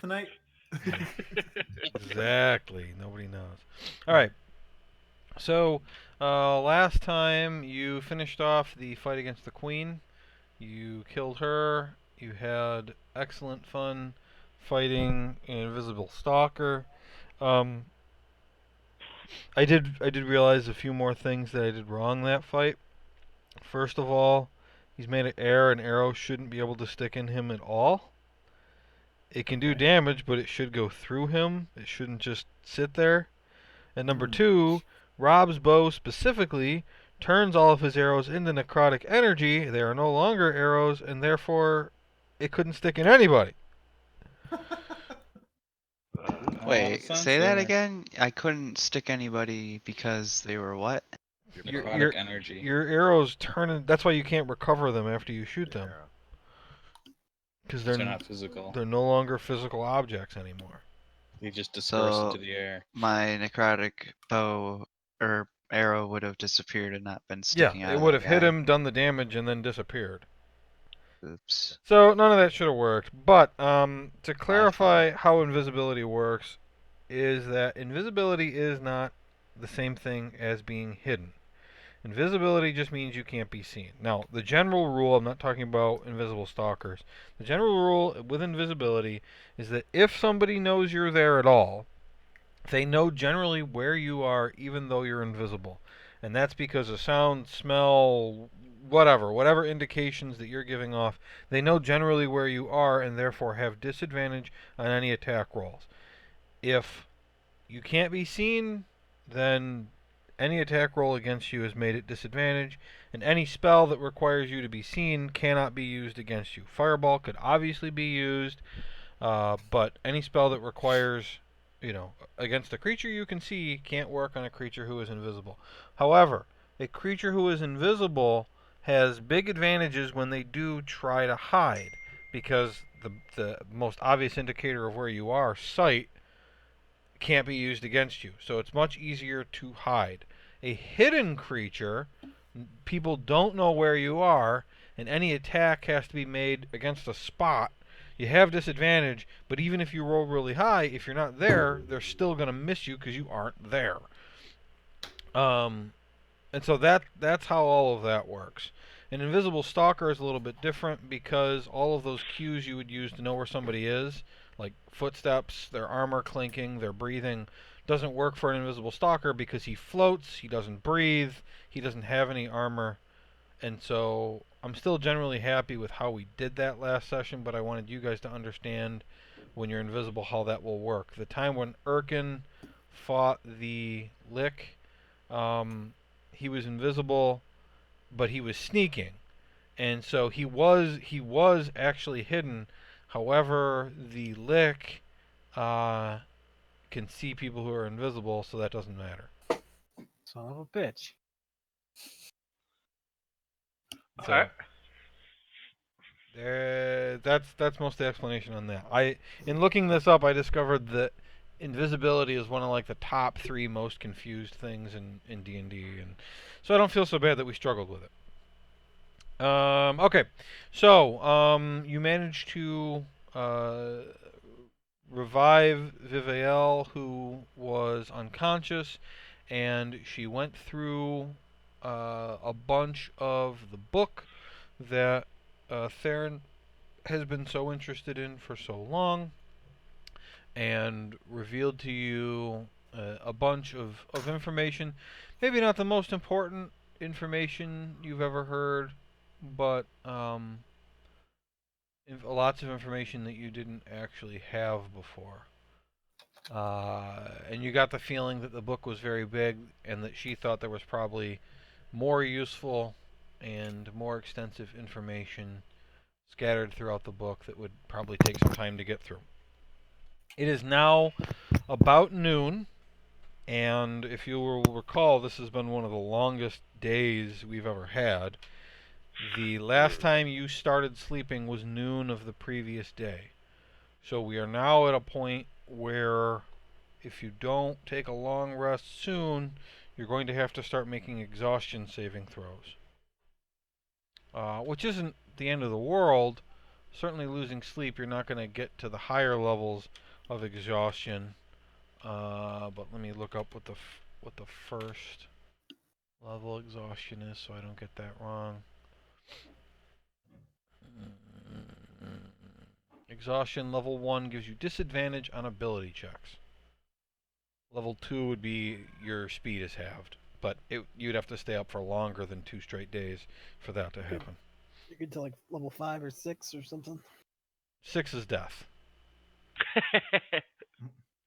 tonight? Exactly. Nobody knows. All right. So, last time you finished off the fight against the Queen. You killed her. You had excellent fun fighting an invisible stalker. Um, I did realize a few more things that I did wrong that fight. First of all, he's made of air, and arrows shouldn't be able to stick in him at all. It can do Okay. damage, but it should go through him. It shouldn't just sit there. And number Hmm. two, Rob's bow specifically turns all of his arrows into necrotic energy. They are no longer arrows, and therefore it couldn't stick in anybody. Making a lot of Wait, sense say that there. again? I couldn't stick anybody because they were what? Your Necrotic energy. your arrows turn. That's why you can't recover them after you shoot them, because They're not physical. they're no longer physical objects anymore. They just disperse So into the air. my necrotic bow or arrow would have disappeared and not been Yeah, sticking it out of would that have hit guy. him, done the damage, and then disappeared. Oops. So none of that should have worked. But to fault. clarify how invisibility works, is that invisibility is not the same thing as being hidden. Invisibility just means you can't be seen. Now, the general rule, I'm not talking about invisible stalkers. The general rule with invisibility is that if somebody knows you're there at all, they know generally where you are even though you're invisible. And that's because of sound, smell, whatever indications that you're giving off, they know generally where you are and therefore have disadvantage on any attack rolls. If you can't be seen, then any attack roll against you is made at disadvantage, and any spell that requires you to be seen cannot be used against you. Fireball could obviously be used, but any spell that requires, against a creature you can see can't work on a creature who is invisible. However, a creature who is invisible has big advantages when they do try to hide, because the most obvious indicator of where you are, sight, can't be used against you. So it's much easier to hide. A hidden creature, people don't know where you are, and any attack has to be made against a spot. You have disadvantage, but even if you roll really high, if you're not there, they're still going to miss you because you aren't there. Um, and so that's how all of that works. An invisible stalker is a little bit different because all of those cues you would use to know where somebody is, like footsteps, their armor clinking, their breathing, doesn't work for an invisible stalker because he floats, he doesn't breathe, he doesn't have any armor. And so I'm still generally happy with how we did that last session, but I wanted you guys to understand when you're invisible how that will work. The time when Erkin fought the Lick, he was invisible, but he was sneaking, and so he was actually hidden. However, the Lick uh, can see people who are invisible, so that doesn't matter. Son of a bitch. So Alright. that's most of the explanation on that. In looking this up, I discovered that invisibility is one of like the top 3 most confused things in D&D, and so I don't feel so bad that we struggled with it. Okay, so you managed to revive Viviel, who was unconscious, and she went through a bunch of the book that Theron has been so interested in for so long, and revealed to you a bunch of information. Maybe not the most important information you've ever heard, but lots of information that you didn't actually have before. And you got the feeling that the book was very big and that she thought there was probably more useful and more extensive information scattered throughout the book that would probably take some time to get through. It is now about noon, and if you will recall, this has been one of the longest days we've ever had. The last time you started sleeping was noon of the previous day. So we are now at a point where if you don't take a long rest soon, you're going to have to start making exhaustion saving throws. Which isn't the end of the world, certainly losing sleep, you're not going to get to the higher levels of exhaustion. But let me look up what the first level exhaustion is, so I don't get that wrong. Exhaustion level 1 gives you disadvantage on ability checks. Level 2 would be your speed is halved, but you'd have to stay up for longer than 2 straight days for that to happen. You get to like level 5 or 6 or something. 6 is death.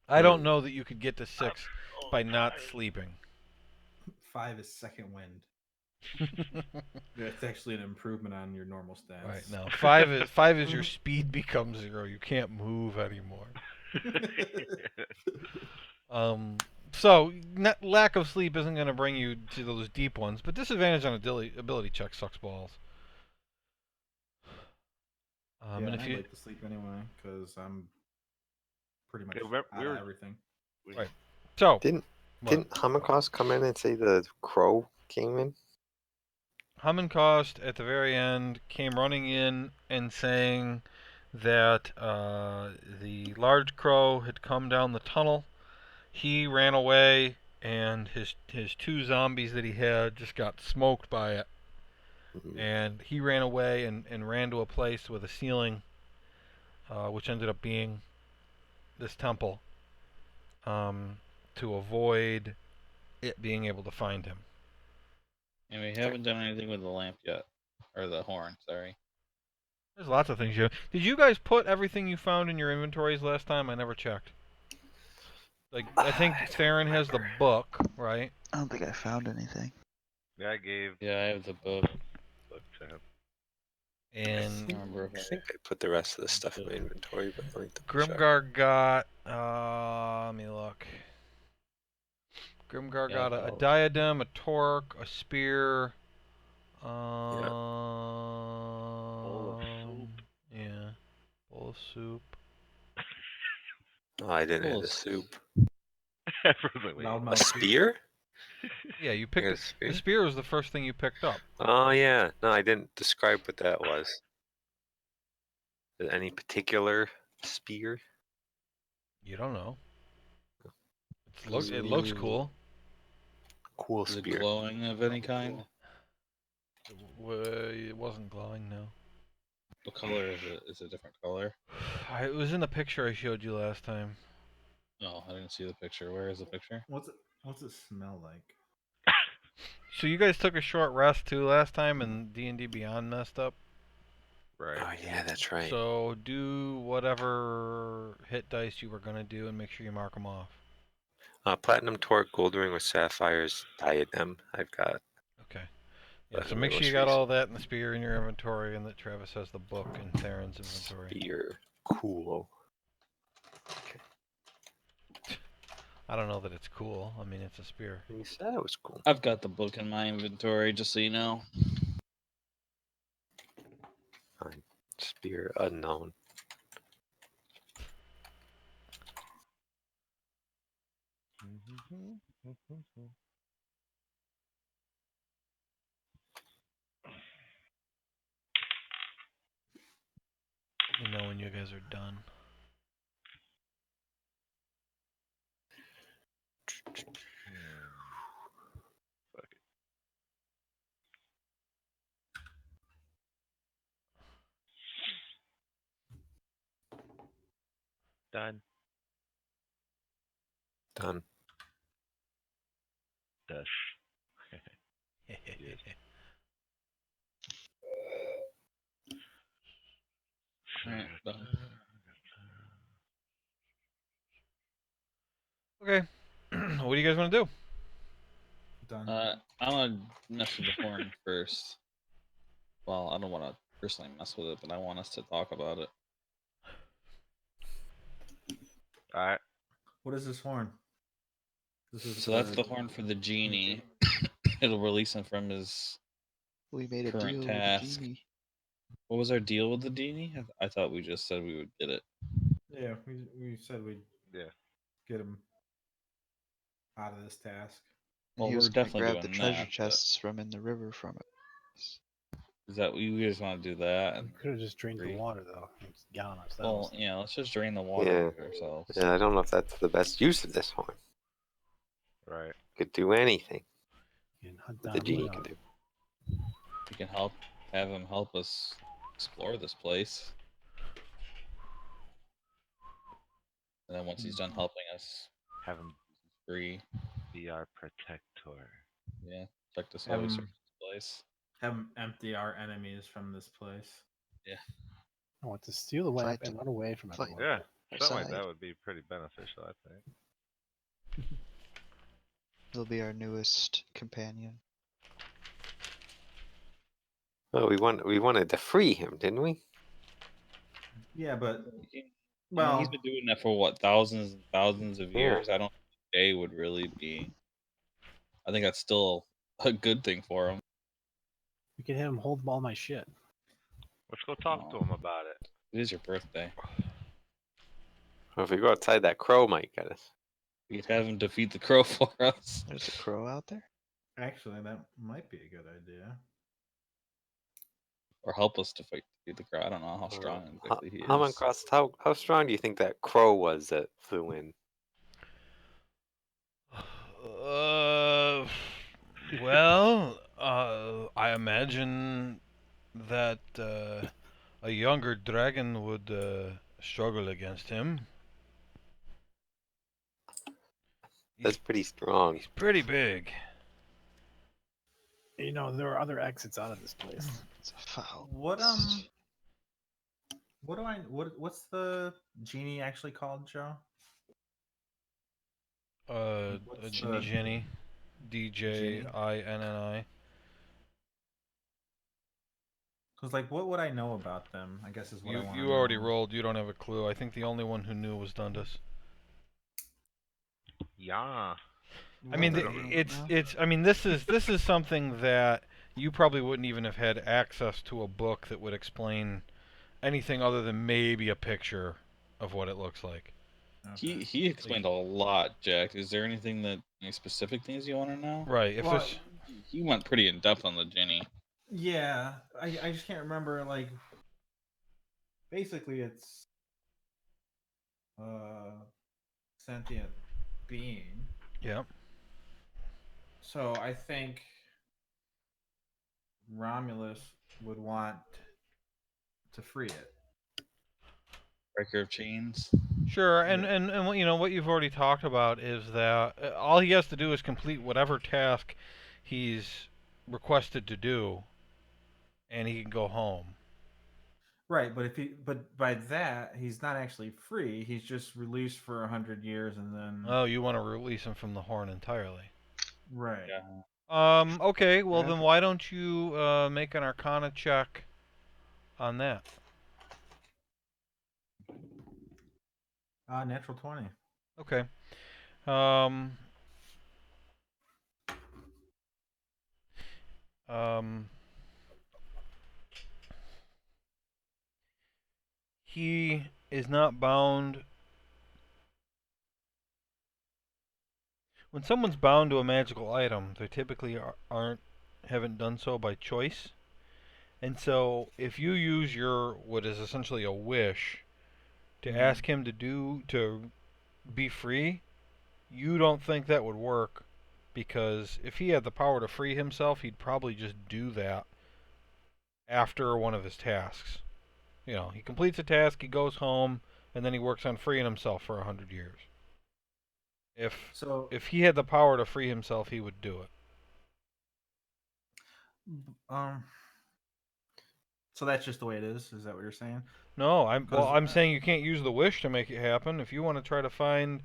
I don't know that you could get to 6 by not sleeping. 5 is second wind. That's actually an improvement on your normal stats. Right, no. 5 is your speed becomes 0. You can't move anymore. So lack of sleep isn't going to bring you to those deep ones, but disadvantage on ability check sucks balls. Yeah, and and if I you like to sleep anyway because I'm pretty much Okay, out of everything. right, so Didn't Hamacost come in and say the crow came in? Hummenkost at the very end came running in and saying that the large crow had come down the tunnel. He ran away, and his 2 zombies that he had just got smoked by it. And he ran away and ran to a place with a ceiling, which ended up being this temple, to avoid it being able to find him. And we haven't done anything with the lamp yet. Or the horn, sorry. There's lots of things you. Did you guys put everything you found in your inventories last time? I never checked. Like, I think Theron has the book, right? I don't think I found anything. Yeah, I gave Yeah, I have the book. book to him. And Remember if I think I put the rest of the stuff in my inventory, but let me double check. Grimgar got. Let me look. Grimgar Yeah, got a I'll- diadem, a torque, a spear. Bowl of soup. Yeah. Bowl of soup. Oh, I didn't have Cool. the soup. Everybody, wait. Loudmouth A soup. spear? Yeah, you You picked got a it. spear? The spear was the first thing you picked up. Oh yeah. No, I didn't describe what that was. Any particular spear? You don't know. It looks cool. Cool Is it spear. glowing of any kind? It wasn't glowing, no. What color is it? Is it a different color? It was in the picture I showed you last time. No, I didn't see the picture. Where is the picture? What's it smell like? So you guys took a short rest too last time, and D&D Beyond messed up. Right. Oh yeah, that's right. So do whatever hit dice you were gonna do, and make sure you mark them off. Platinum torque, gold ring with sapphires, diadem. I've got. Okay. Yeah. But So my make sure you most got all recent that in the spear in your inventory, and that Travis has the book in Theron's inventory. Spear. Cool. I don't know that it's cool. I mean, it's a spear. You said it was cool. I've got the book in my inventory, just so you know. Fine. Spear unknown. Let me know when you guys are done. Fuck it. Done. Done. Done. Alright, done. Okay. What do you guys want to do? Done. I want to mess with the horn first. Well, I don't want to personally mess with it, but I want us to talk about it. Alright. What is this horn? This is So that's the horn for the genie. It'll release him from his. We made a Current deal task. with the genie. What was our deal with the genie? I thought we just said we would get it. Yeah, we said we'd Yeah. get him out of this task. And Well, he was we're gonna definitely grab the doing treasure that, but- chests from in the river from it. Is that we just want to do that? We could have just drained the Three. water though. And just gone Well, ourselves. yeah, let's just drain the water ourselves. Yeah, I don't know if that's the best use of this horn. Right. Could do anything And hunt that down the genie Leon. can do. We can have him help us explore this place. And then once he's done helping us, Have him free. be our protector. Yeah, check us how we search this place. Have 'em empty our enemies from this place. I want to steal the lamp Fight and run away from fight. everyone. Yeah, Our something like side. that would be pretty beneficial, I think. He'll be our newest companion. Well, we wanted to free him, didn't we? Yeah, but He's well, been doing that for what, thousands and thousands of Yeah. years. I don't think a day would really be. I think that's still a good thing for him. We can have him hold all my shit. Let's go talk to him about it. It is your birthday. Well, if we go outside, that crow might get us. We could have him defeat the crow for us. There's a crow out there. actually, that might be a good idea. Or help us defeat the crow. I don't know how strong exactly he is. How strong do you think that crow was that flew in? Well, I imagine that a younger dragon would struggle against him. That's pretty strong. He's pretty big. You know, there are other exits out of this place. It's a foul. What's the genie actually called, Joe? What's the- Jenny, DJINNI. Because like, what would I know about them? I guess is what I want. You already rolled. You don't have a clue. I think the only one who knew was Dundas. Yeah. I mean, it's. I mean, this is something that you probably wouldn't even have had access to a book that would explain anything other than maybe a picture of what it looks like. He explained a lot, Jack. Is there any specific things you want to know? Right. If Well, this. He went pretty in depth on the genie. Yeah, I just can't remember. Like, basically, it's sentient being. Yeah. So I think Romulus would want to free it. Breaker of chains. Sure, and what you know what you've already talked about is that all he has to do is complete whatever task he's requested to do, and he can go home. Right, but by that he's not actually free. He's just released for 100 years and then. Oh, you want to release him from the horn entirely? Right. Yeah. Okay. Well, Yeah. then why don't you make an Arcana check on that? Natural 20. Okay. He is not bound. When someone's bound to a magical item, they typically haven't done so by choice. And so, if you use your what is essentially a wish to ask him to be free, you don't think that would work, because if he had the power to free himself, he'd probably just do that after one of his tasks. You know, he completes a task, he goes home, and then he works on freeing himself for 100 years. If he had the power to free himself, he would do it. So that's just the way it is. Is that what you're saying? No, I'm saying you can't use the wish to make it happen. If you want to try to find,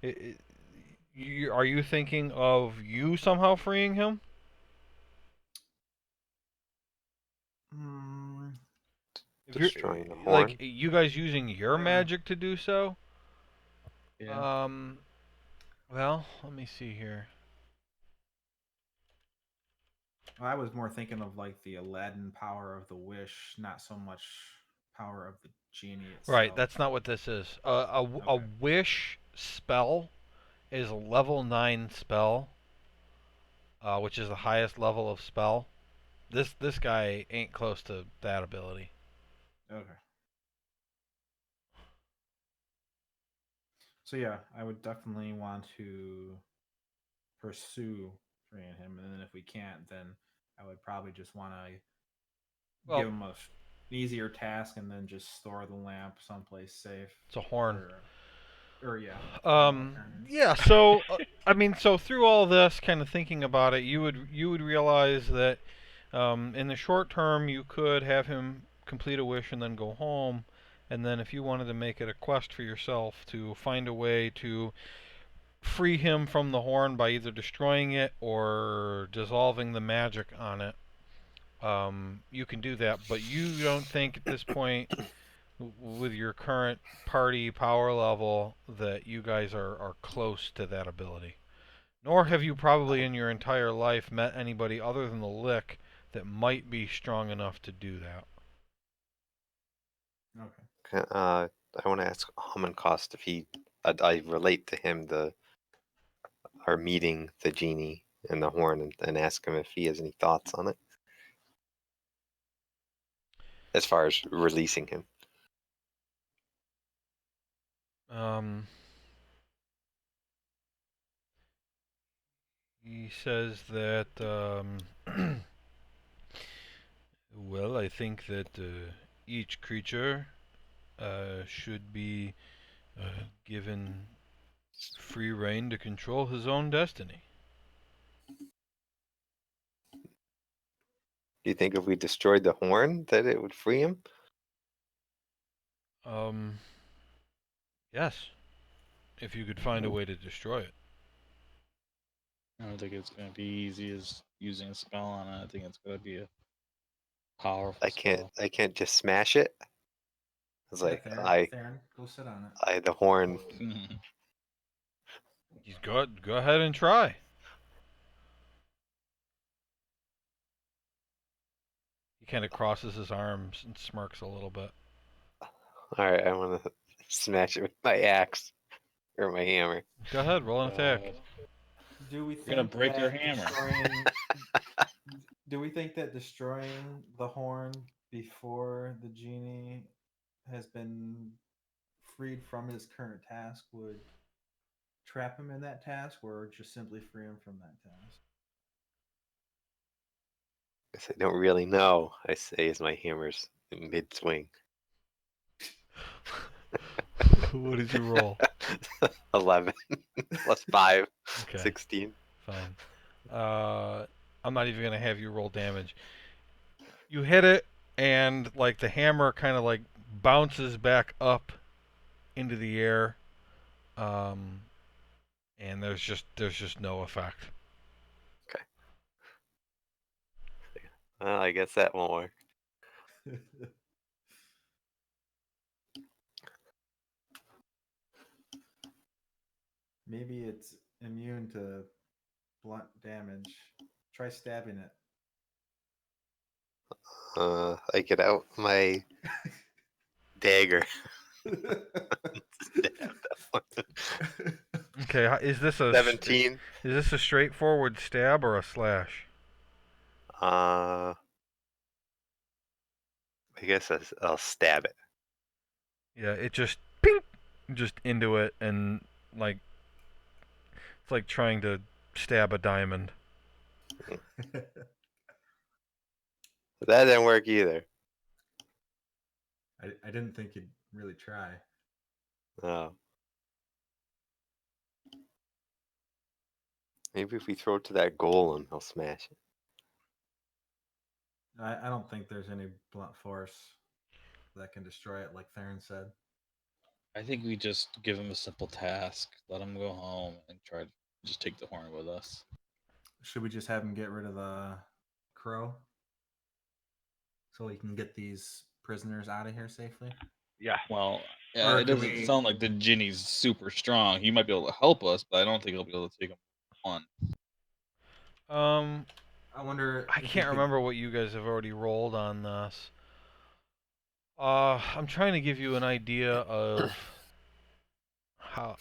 are you thinking of you somehow freeing him? Destroying the horn. Like you guys using your magic to do so? Yeah. Well, let me see here. I was more thinking of like the Aladdin power of the wish, not so much power of the genie itself. Right, that's not what this is. A wish spell is a level 9 spell, which is the highest level of spell. This guy ain't close to that ability. Okay. So yeah, I would definitely want to pursue freeing him, and then if we can't, then I would probably just want to Well, give him an easier task, and then just store the lamp someplace safe. it's a horn. Or yeah. Alternative. Yeah. So I mean, so through all this, kind of thinking about it, you would realize that in the short term, you could have him complete a wish and then go home, and then if you wanted to make it a quest for yourself to find a way to free him from the horn by either destroying it or dissolving the magic on it, you can do that. But you don't think at this point, with your current party power level, that you guys are close to that ability. Nor have you probably in your entire life met anybody other than the Lick that might be strong enough to do that. Okay. I want to ask Homenkost if he. I relate to him our meeting the genie and the horn and ask him if he has any thoughts on it as far as releasing him. He says that, well, I think that each creature should be given free reign to control his own destiny. Do you think if we destroyed the horn that it would free him? Yes. If you could find a way to destroy it. I don't think it's going to be easy as using a spell on it. I think it's going to be a powerful I can't. spell. I can't just smash it. It's like Theron, go sit on it. the horn. He's go ahead and try. He kind of crosses his arms and smirks a little bit. All right, I want to smash it with my axe or my hammer. Go ahead, roll an attack. Do we You're gonna think break your that hammer. do we think that destroying the horn before the genie has been freed from his current task would trap him in that task, or just simply free him from that task? I don't really know. I say as my hammer's in mid swing. What did you roll? 11 plus 5, Okay. 16. Fine. I'm not even gonna have you roll damage. You hit it, and like the hammer kind of like bounces back up into the air, and there's just no effect. Well, I guess that won't work. Maybe it's immune to blunt damage. Try stabbing it. I get out my dagger. Okay, is this a 17. Is this a straightforward stab or a slash? I guess I'll stab it. Yeah, it just ping, just into it, and like it's like trying to stab a diamond. That didn't work either. I didn't think you'd really try. Oh. Maybe if we throw it to that golem, he'll smash it. I don't think there's any blunt force that can destroy it, like Theron said. I think we just give him a simple task, let him go home, and try to just take the horn with us. Should we just have him get rid of the crow so we can get these prisoners out of here safely? Yeah. Well, Or it can doesn't we- sound like the genie's super strong. He might be able to help us, but I don't think he'll be able to take him on. I wonder. I if we can't could- remember what you guys have already rolled on this. I'm trying to give you an idea of how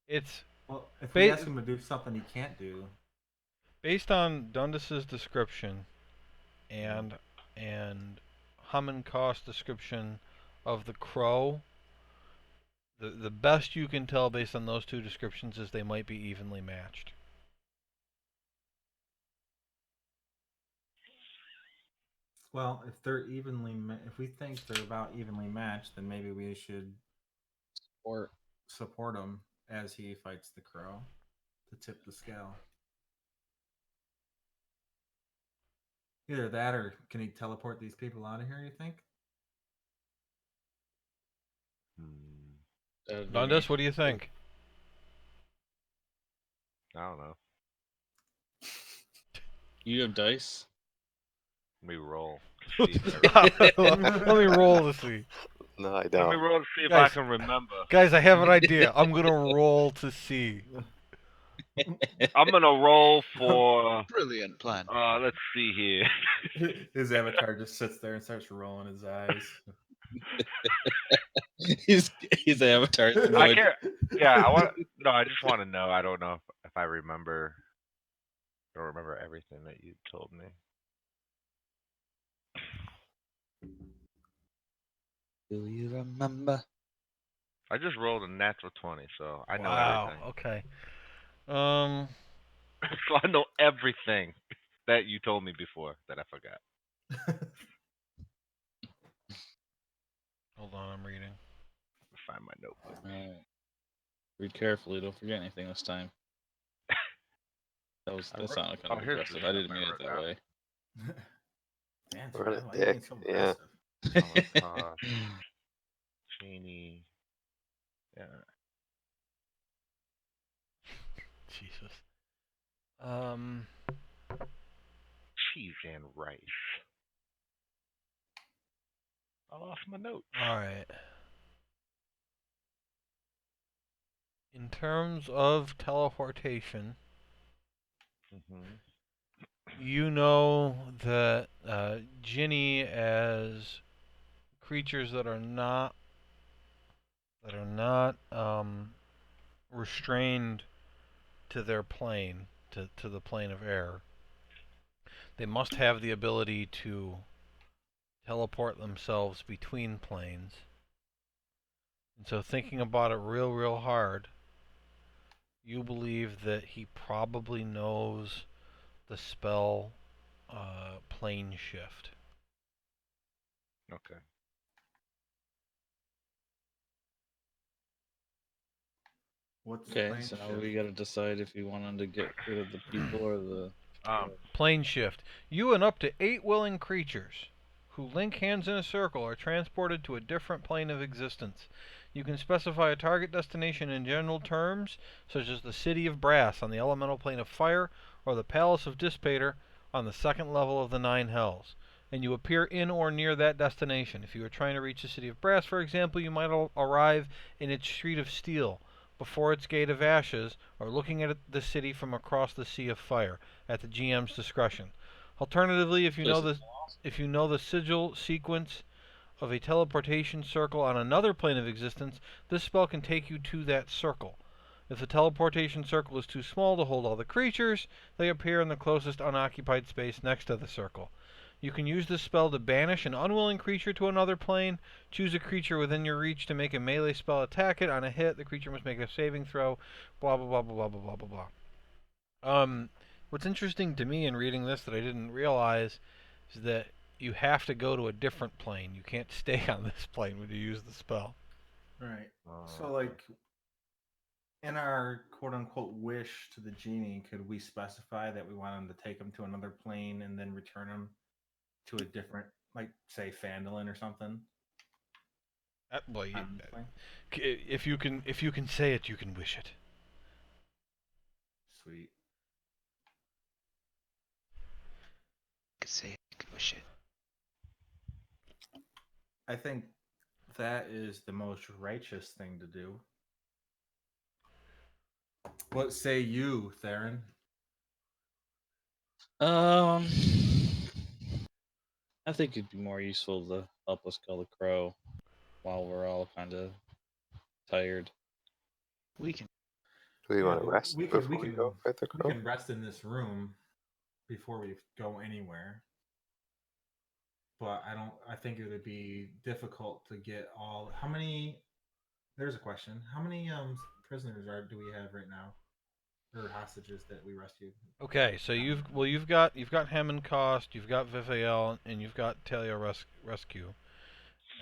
it's Well, if we Ba- ask him to do something he can't do, based on Dundas's description. and Haman cost description of the crow, the best you can tell based on those two descriptions is they might be evenly matched. Well, if they're if we think they're about evenly matched, then maybe we should Or support him as he fights the crow to tip the scale. Either that, or can he teleport these people out of here? You think? that'd be Dundas, what do you think? I don't know. You have dice? Let me roll. To see if I Let me roll to see. No, I Let me don't. roll to see if Guys. I can remember. Guys, I have an idea. I'm gonna roll to see. I'm gonna roll for. Brilliant plan. Let's see here. His avatar just sits there and starts rolling his eyes. his avatar's I annoyed. can't. Yeah, I want. No, I just want to know. I don't know if I remember. I don't remember everything that you told me. Do you remember? I just rolled a natural 20, so I know Wow. everything. Okay. So I know everything that you told me before that I forgot. Hold on, I'm reading. Find my notebook. Alright. Read carefully. Don't forget anything this time. That sounded kind of here's the aggressive. I didn't stuff I mean it wrote that down. way. Damn, What a Charlie, why are you being dick. so Yeah. aggressive? Holocaust, Cheney. Yeah. Jesus. Cheese and rice. I lost my notes. All right. In terms of teleportation, you know that Ginny, as creatures that are not restrained to their plane, to the plane of air, they must have the ability to teleport themselves between planes. And so, thinking about it real hard, you believe that he probably knows the spell plane shift. Okay. What's Okay, plane so now shift? we gotta decide if we wanted to get rid of the people or the. Plane shift. You and up to 8 willing creatures who link hands in a circle are transported to a different plane of existence. You can specify a target destination in general terms, such as the City of Brass on the elemental plane of fire, or the Palace of Dispater on the second level of the Nine Hells, and you appear in or near that destination. If you are trying to reach the City of Brass, for example, you might arrive in its Street of Steel, before its Gate of Ashes, or looking at the city from across the Sea of Fire, at the GM's discretion. Alternatively, if you know the sigil sequence of a teleportation circle on another plane of existence, this spell can take you to that circle. If the teleportation circle is too small to hold all the creatures, they appear in the closest unoccupied space next to the circle. You can use this spell to banish an unwilling creature to another plane. Choose a creature within your reach to make a melee spell attack it. On a hit, the creature must make a saving throw. Blah blah blah blah blah blah blah blah. What's interesting to me in reading this that I didn't realize is that you have to go to a different plane. You can't stay on this plane when you use the spell. Right. So, like, in our quote-unquote wish to the genie, could we specify that we want him to take him to another plane and then return him to a different, like, say, Phandalin or something? Well, if you can say it, you can wish it. Sweet. Could say it, could wish it. I think that is the most righteous thing to do. What say you, Theron? I think it'd be more useful to help us kill the crow while we're all kind of tired. We can. Do we want to but rest before we, can, go fight the we crow? can rest in this room before we go anywhere. but I think it would be difficult to get all. How many? There's a question. How many prisoners do we have right now, or hostages that we rescued? Okay, so you've got Hammond Cost, you've got Viviel, and you've got Talia Rescue,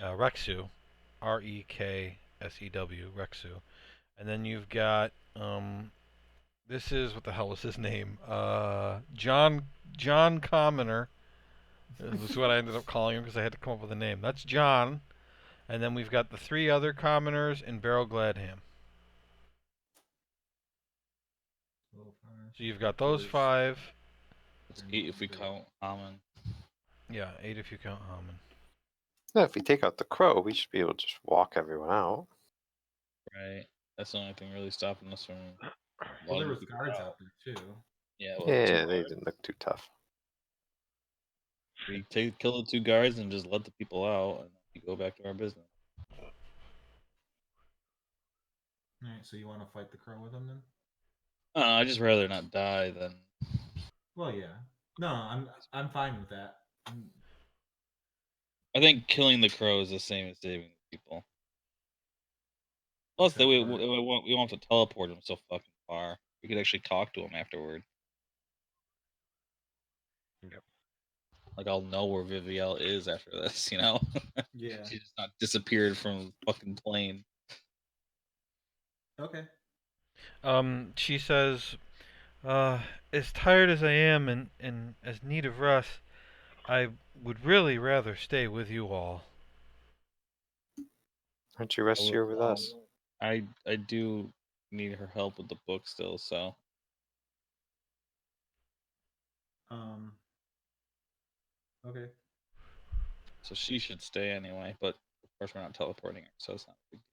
Rexu, Reksew, Rexu, and then you've got this is what the hell was his name? John Commoner. This is what I ended up calling him because I had to come up with a name. That's John, and then we've got the 3 other commoners and Beryl Gladham. So you've got those 5. It's 8 if we count Hammond. Yeah, 8 if you count Hammond. Yeah, if we take out the crow, we should be able to just walk everyone out. Right. That's the only thing really stopping us from. Well, there logging was people guards out. out there too. Yeah, well, 2 Yeah, they guards. didn't look too tough. We kill the 2 guards and just let the people out, and we go back to our business. All right, so you want to fight the crow with him then? I just rather not die than. Well, yeah. No, I'm fine with that. I think killing the crow is the same as saving the people. Plus, Except we for- won't have to teleport him so fucking far. We could actually talk to him afterward. Yep. Like, I'll know where Viviel is after this, you know? Yeah. She's just not disappeared from the fucking plane. Okay. She says, as tired as I am and as need of rest, I would really rather stay with you all. Aren't you rest here with us? I do need her help with the book still, so. Okay. So she should stay anyway, but of course we're not teleporting her, so it's not a big deal.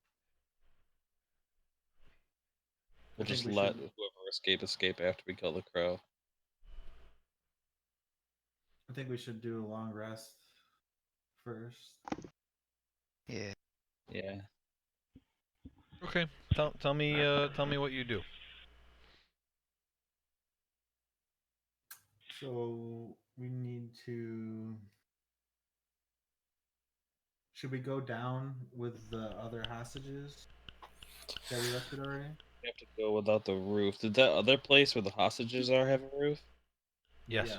We'll just let whoever escape after we kill the crow. I think we should do a long rest first. Yeah. Yeah. Okay, tell me what you do. So we need to. Should we go down with the other hostages that we rescued already? We have to go without the roof. Did that other place where the hostages are have a roof? Yes.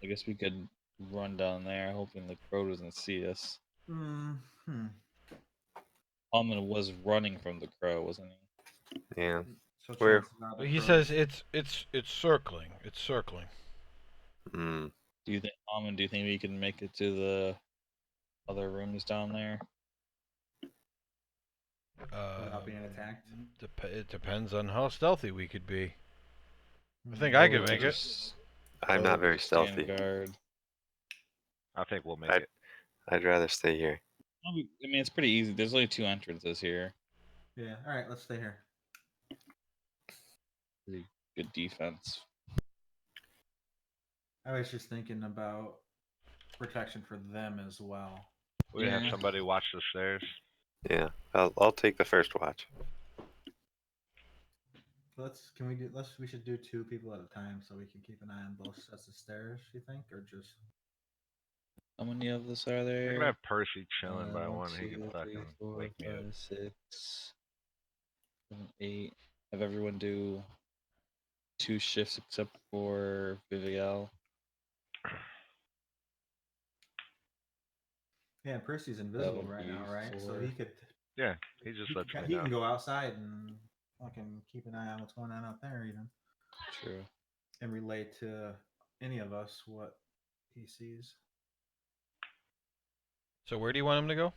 I guess we could run down there, hoping the crow doesn't see us. Hmm. Almond was running from the crow, wasn't he? Yeah. So Where? chances are the He crows- says it's circling. It's circling. Hmm. Do you think we can make it to the other rooms down there? Without being attacked? It depends on how stealthy we could be. I think Hmm. I Or could we make it. just- I'm or not we very just stand stealthy. Guard. I think we'll make I'd- it. I'd rather stay here. I mean, it's pretty easy. There's only 2 entrances here. Yeah. All right. Let's stay here. Pretty good defense. I was just thinking about protection for them as well. We have Yeah. somebody watch the stairs. Yeah. I'll take the first watch. We should do 2 people at a time so we can keep an eye on both sets of stairs, you think? Or just How many of us are We're there? gonna have Percy chilling by 1, one. He 2, can 3, fucking 4, wake me up. 5, 6, 7, 8. Have everyone do 2 shifts except for Viviel. Yeah, Percy's That invisible would right be now, right? So 4. he could Yeah, he just lets me he know. can go outside and fucking keep an eye on what's going on out there even. True. And relate to any of us what he sees. So where do you want him to go?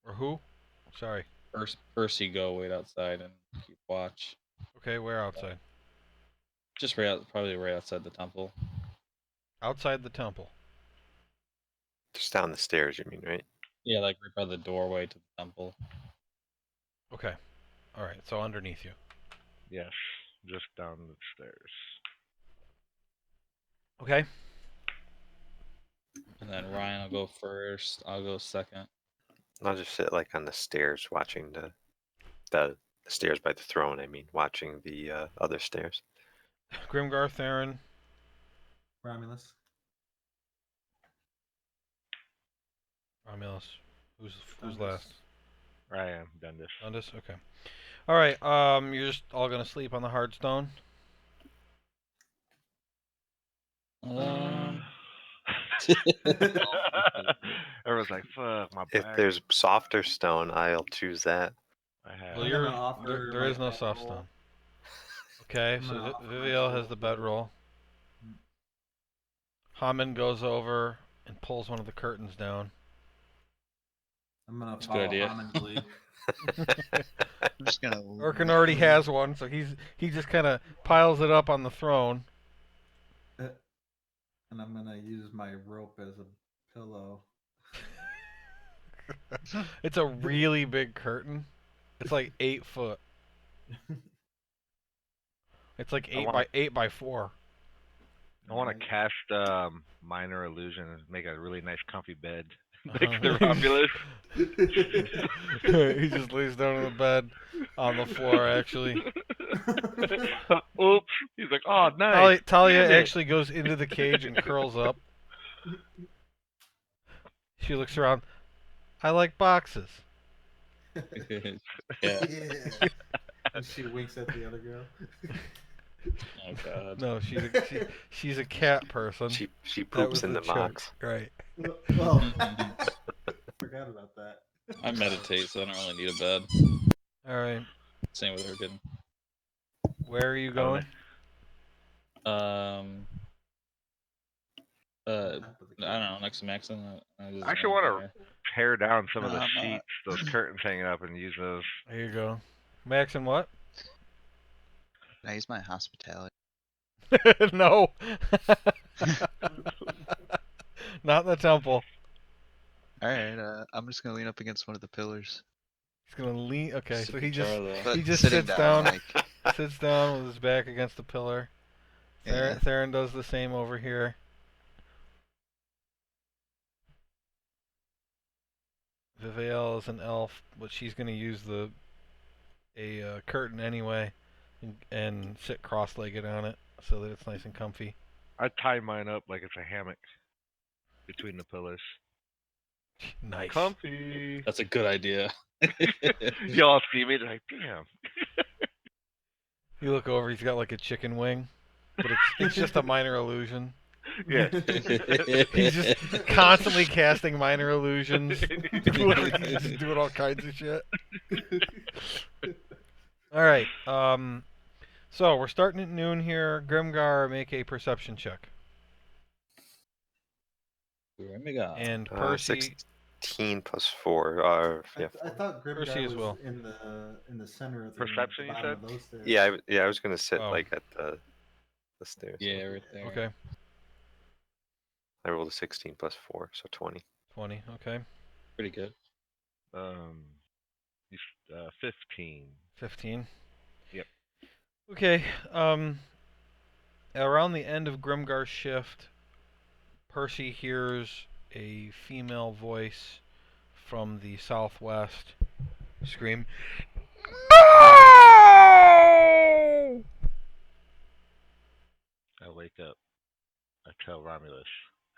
Or who? Sorry. Percy go wait outside and keep watch. Okay, where outside? Just probably right outside the temple. Outside the temple. Just down the stairs, you mean, right? Yeah, like right by the doorway to the temple. Okay. All right. So underneath you. Yes, just down the stairs. Okay. And then Ryan will go first. I'll go second. I'll just sit like on the stairs watching the stairs by the throne, I mean, watching the other stairs. Grimgar, Theron, Romulus. Romulus. Who's Dundas. last? I am done this. Dundas. Okay. All right. You're just all gonna sleep on the hard stone. Everyone's like, "Fuck my If back." there's softer stone, I'll choose that. I have. Well, I'm gonna offer there my is no bed soft roll. stone. Okay, I'm so gonna offer my Viviel has roll the bedroll. Hammond goes over and pulls one of the curtains down. I'm gonna That's a good follow idea. Hammond's lead. I'm just gonna. Urkin already has one, so he just kind of piles it up on the throne. And I'm gonna use my rope as a pillow. It's a really big curtain. It's like 8 foot. It's like I 8 wanna- by 8 by 4. I want to Nice. cast minor illusion and make a really nice, comfy bed Uh-huh. next to Romulus. He just lays down on the bed, on the floor actually. Oops. He's like, "Oh, nice." Talia Damn it." actually goes into the cage and curls up. She looks around. I like boxes. Yeah. Yeah. And she winks at the other girl. Oh god. No, she's a cat person. She That poops was in the joke. box. Right. Well, forgot about that. I meditate, so I don't really need a bed. All right. Same with Urkin. Where are you I don't going? I don't know, next to Maxon. I actually want to tear down some of the No, I'm not. sheets, those curtains hanging up, and use those. There you go. Max and what? Can I use my hospitality? No. Not in the temple. Alright, I'm just gonna lean up against one of the pillars. He's gonna lean. Okay, so he just But just sitting sits down. like, Sits down with his back against the pillar. yeah. Theron does the same over here. Viviel is an elf, but she's gonna use a curtain anyway, and sit cross-legged on it so that it's nice and comfy. I tie mine up like it's a hammock between the pillars. Nice. Comfy. That's a good idea. Y'all see me? They're like, "Damn." You look over. He's got like a chicken wing, but it's just a minor illusion. Yeah. He's just constantly casting minor illusions. He's just doing all kinds of shit. All right. So we're starting at noon here. Grimgar, make a perception check. And Percy. 16 plus 4. Yeah. I thought Percy Grimgar as was well. in the center of the Perception, you bottom said? of those stairs. Yeah, I was gonna sit Oh. like at the stairs. Yeah, right there. Okay. I rolled a 16 plus 4, so 20. 20. Okay. Pretty good. 15. 15. Yep. Okay. Around the end of Grimgar's shift, Percy hears a female voice from the southwest scream, "No!" I wake up. I tell Romulus,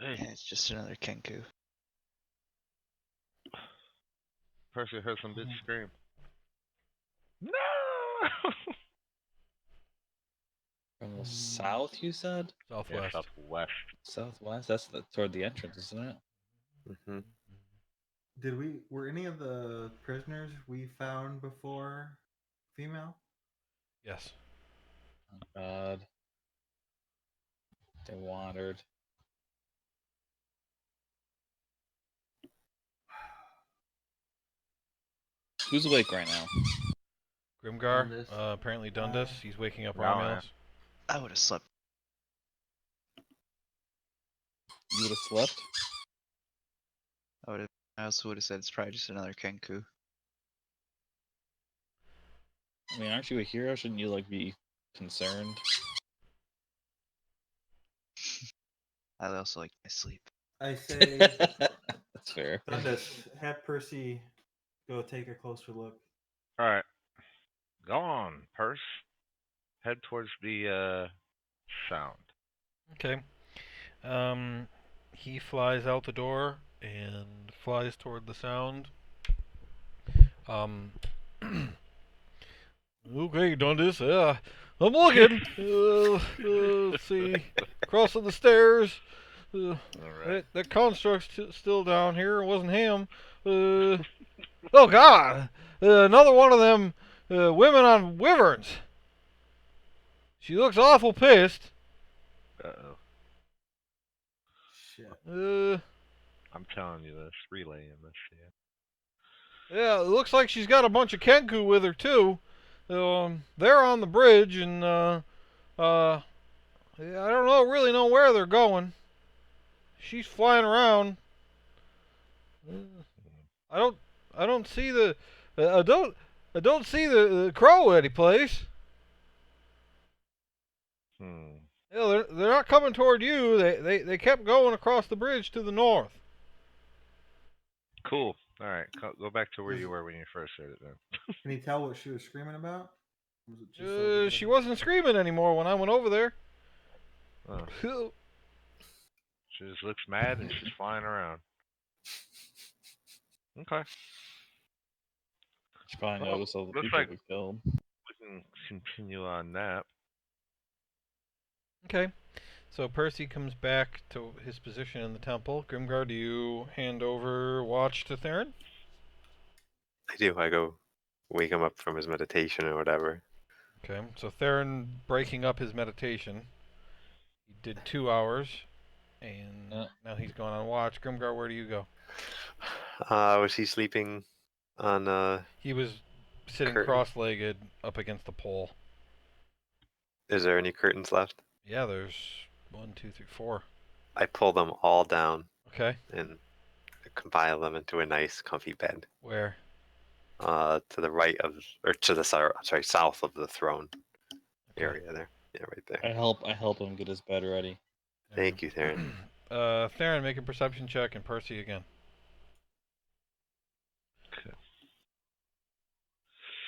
"Hey, Yeah, it's just another Kenku. Percy heard some bitch scream." No! From the south, you said? Yeah, Southwest. southwest. Southwest? That's toward the entrance, isn't it? Hmm. Were any of the prisoners we found before female? Yes. Oh, God. They wandered. Who's awake right now? Grimgar, Dundas. apparently Dundas. He's waking up No, Romulus. I would have slept. You would have slept? I also would have said it's probably just another Kenku. I mean, aren't you a hero? Shouldn't you, like, be concerned? I also like my sleep. I say, That's fair. Dundas, have Percy go take a closer look. Alright. Go on, Perce. Head towards the sound. Okay. He flies out the door and flies toward the sound. Okay, done this. I'm looking. Let's see. Crossing the stairs. All right. That construct's still down here. It wasn't him. Oh God! Another one of them women on wyverns. She looks awful pissed. Uh-oh. Shit. I'm telling you this, relaying this. Yeah, it looks like she's got a bunch of Kenku with her too. They're on the bridge, and I don't really know where they're going. She's flying around. I don't see the, I don't see the crow any place. Yeah, they're not coming toward you. They kept going across the bridge to the north. Cool. All right, go back to where Is you it- were when you first said it. Then. Can you tell what she was screaming about? Was it just so She wasn't screaming anymore when I went over there. Oh. She just looks mad and she's flying around. Okay. She probably Well, noticed all the looks people like- we killed. We can continue on that. Okay. So Percy comes back to his position in the temple. Grimgar, do you hand over watch to Theron? I do. I go wake him up from his meditation or whatever. Okay. So Theron breaking up his meditation. He did 2 hours, and now he's going on watch. Grimgar, where do you go? Was he sleeping on He was sitting Curtain. cross-legged up against the pole. Is there any curtains left? Yeah, there's 1, 2, 3, 4. I pull them all down Okay. and compile them into a nice, comfy bed. Where? To the right of, or to the south of the throne Okay. area there. Yeah, right there. I help him get his bed ready. Thank you, Theron. Theron, make a perception check, and Percy again.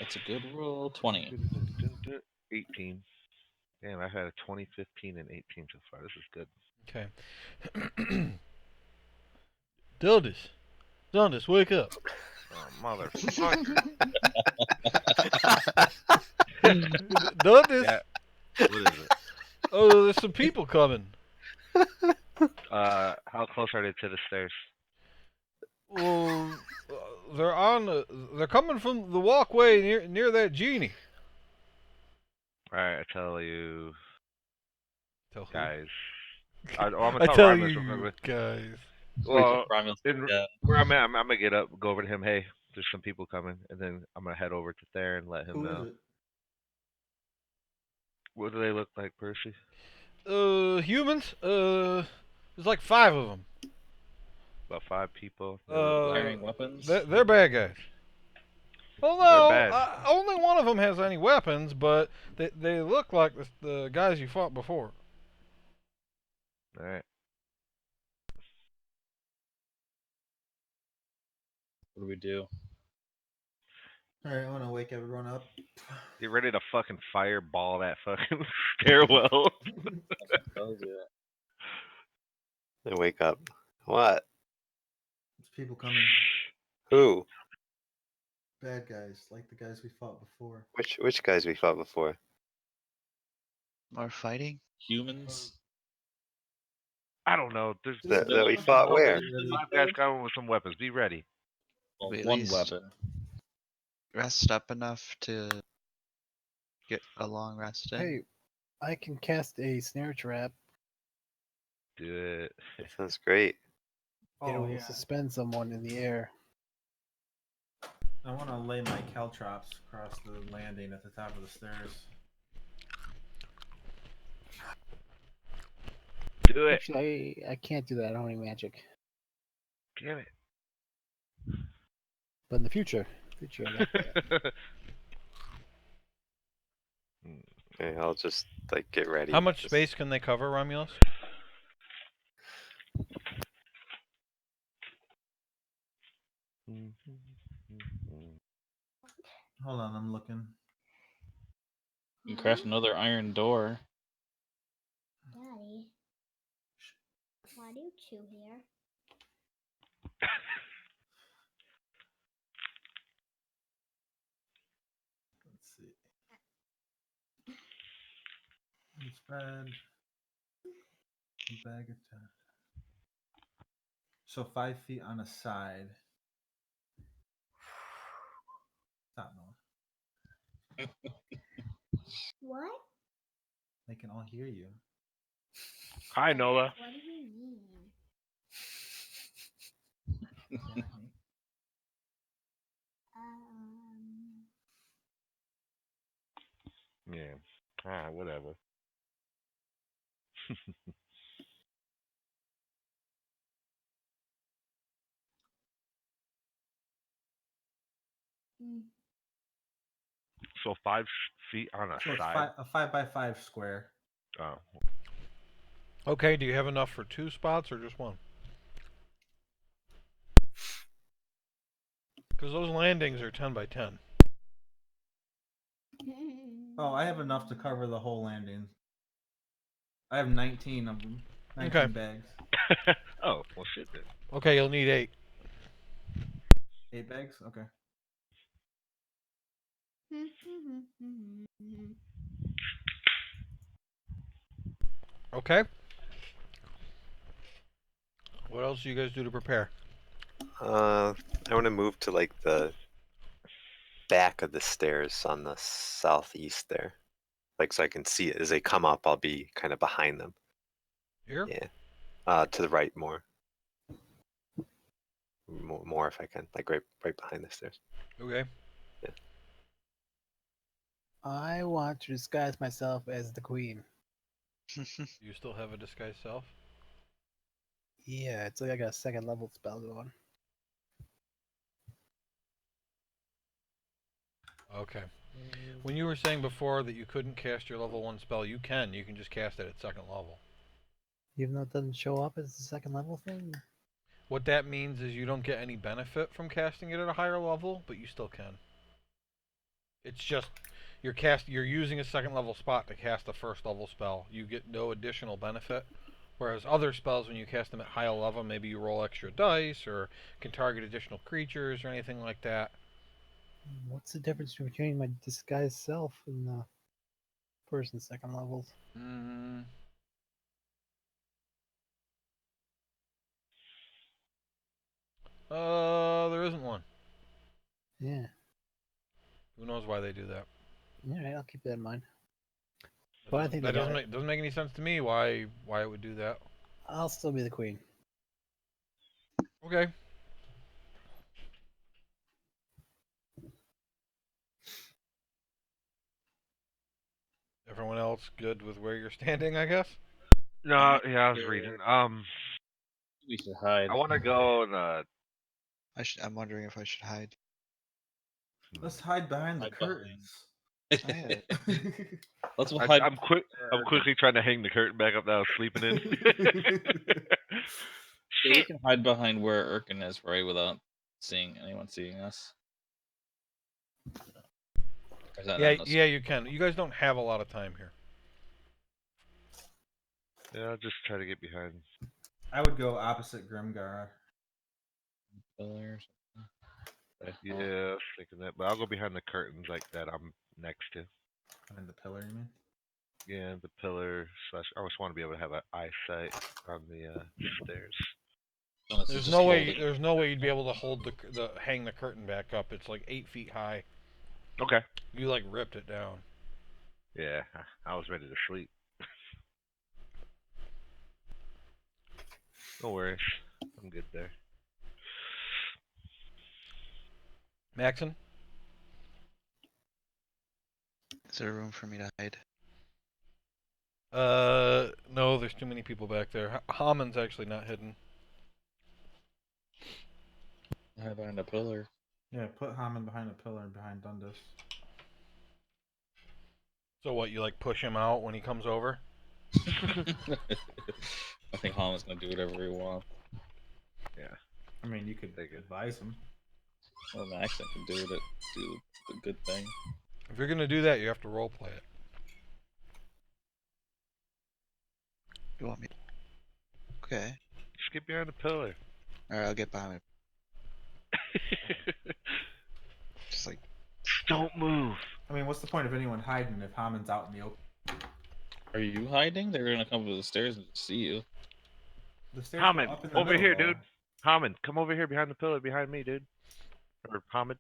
That's a good roll. 20. 18. Damn, I've had a 20, 15, and 18 so far. This is good. Okay. Dundus, wake up. Oh, motherfucker. Dundus. Yeah. What is it? Oh, there's some people coming. How close are they to the stairs? Well, they're coming from the walkway near that genie. Alright, I tell you, Tell who? guys. I'm gonna I tell tell Romulus you, real quick. guys. Well, Romulus, yeah. where I'm at, I'm gonna get up, go over to him. Hey, there's some people coming, and then I'm gonna head over to Theron and let him Who know. is it? What do they look like, Percy? Humans. There's like 5 of them. About 5 people. They look like- Carrying weapons. They're bad guys. Well, They're no, bad. only one of them has any weapons, but they look like the guys you fought before. Alright. What do we do? Alright, I want to wake everyone up. Get ready to fucking fireball that fucking stairwell. Oh, yeah. I wake up. What? There's people coming. Who? Bad guys, like the guys we fought before. Which guys we fought before? More fighting? Humans. I don't know. There's That we fought where? there's 5 guys coming with some weapons. Be ready. Well, We at one least- weapon. Rest up enough to get a long rest in? Hey, I can cast a snare trap. Do it. That sounds great. It'll suspend someone in the air. I want to lay my caltrops across the landing at the top of the stairs. Do it. Actually, I can't do that. I don't have any magic. Damn it. But in the future, I got that. Okay, I'll just like get ready. How much Just- space can they cover, Romulus? Hold on, I'm looking. You can craft another iron door. Daddy, why do you chew here? Let's see. Spread. A bag of 10. So 5 feet on a side. Stop, Noah. What? They can all hear you. Hi, Nola. What do you mean? Yeah, Nate. Yeah. Whatever. So 5 feet on a So it's side. a 5 by 5 square. Oh, Okay, do you have enough for 2 spots or just 1? Because those landings are 10 by 10. Oh, I have enough to cover the whole landing. I have 19 of them. 19 Okay. bags. oh, well, shit then. Okay, you'll need 8. 8 bags? Okay. Okay. What else do you guys do to prepare? I want to move to like the back of the stairs on the southeast there, like so I can see it as they come up. I'll be kind of behind them. Here? Yeah. To the right more if I can, like right behind the stairs. Okay. I want to disguise myself as the queen. You still have a disguised self? Yeah, it's like I got a second level spell going. Okay. When you were saying before that you couldn't cast your level 1 spell, you can. You can just cast it at 2nd level. Even though it doesn't show up as the second level thing? What that means is you don't get any benefit from casting it at a higher level, but you still can. It's just you're using a 2nd level spot to cast a 1st level spell. You get no additional benefit. Whereas other spells, when you cast them at higher level, maybe you roll extra dice or can target additional creatures or anything like that. What's the difference between my disguised self and the first and second levels? There isn't one. Yeah. Who knows why they do that? Alright, I'll keep that in mind. That But I doesn't- think that they got doesn't make any sense to me why it would do that. I'll still be the queen. Okay. Everyone else good with where you're standing, I guess? No, yeah, I was reading. We should hide. I want to go and I'm wondering if I should hide. Let's hide behind the Hide behind. curtains. I, Let's I, hide. I'm quick. I'm quickly trying to hang the curtain back up that I was sleeping in. So we can hide behind where Erkin is, right, without anyone seeing us. Or is that Yeah, not necessary? yeah, you can. You guys don't have a lot of time here. Yeah, I'll just try to get behind. I would go opposite Grimgar. Pillars. Okay. Yeah, I was thinking that, but I'll go behind the curtains like that I'm next to. Behind the pillar, you mean? Yeah, the pillar slash. I just want to be able to have an eyesight on the stairs. Unless There's it's no just way. holding- There's no way you'd be able to hold hang the curtain back up. It's like 8 feet high. Okay. You like ripped it down. Yeah, I was ready to sleep. No worries, I'm good there. Maxon? is there room for me to hide? No, there's too many people back there. Hamon's actually not hidden. hide behind a pillar. Yeah, put Hammond behind a pillar and behind Dundas. So what? You like push him out when he comes over? I think Haman's gonna do whatever he wants. Yeah. I mean, you could Take it. advise him. Well, Max can do the good thing. If you're gonna do that, you have to role play it. You want me? Okay. Just get behind the pillar. Alright, I'll get behind it. Just like, Don't move. I mean, what's the point of anyone hiding if Hamon's out in the open? Are you hiding? They're gonna come to the stairs and see you. The stairs go Hammond, up in the over middle here, there. dude. Hammond, come over here behind the pillar behind me, dude. Or Hammond.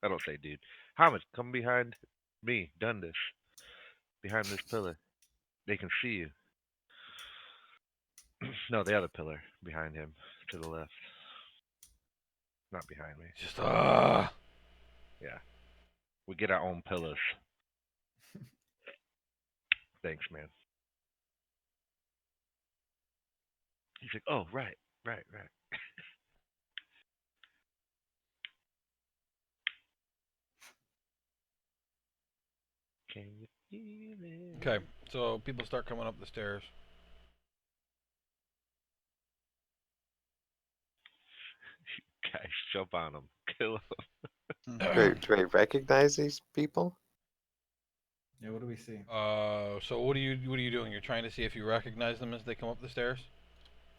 I don't say dude. Hammond, come behind me, Dundas. Behind this pillar. They can see you. No, the other pillar behind him, to the left. Not behind me. Just Yeah. We get our own pillars. Thanks, man. He's like, oh, right. Can you feel it? Okay, so people start coming up the stairs. Guys, jump on him. Kill him. Do I recognize these people? Yeah, what do we see? So what are you doing? You're trying to see if you recognize them as they come up the stairs?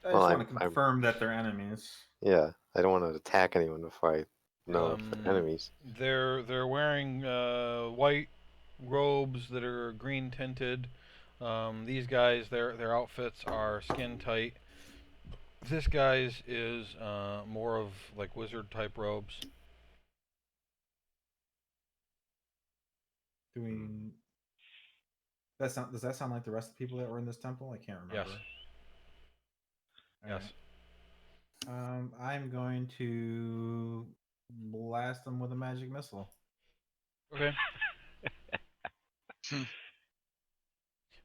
I Well, just want to I'm- confirm that they're enemies. Yeah, I don't want to attack anyone before I know if they're enemies. They're wearing white robes that are green tinted. These guys, their outfits are skin tight. This guy's is more of like wizard type robes. Do we? Does that sound like the rest of the people that were in this temple? I can't remember. Yes. All Yes. right. I'm going to blast them with a magic missile. Okay.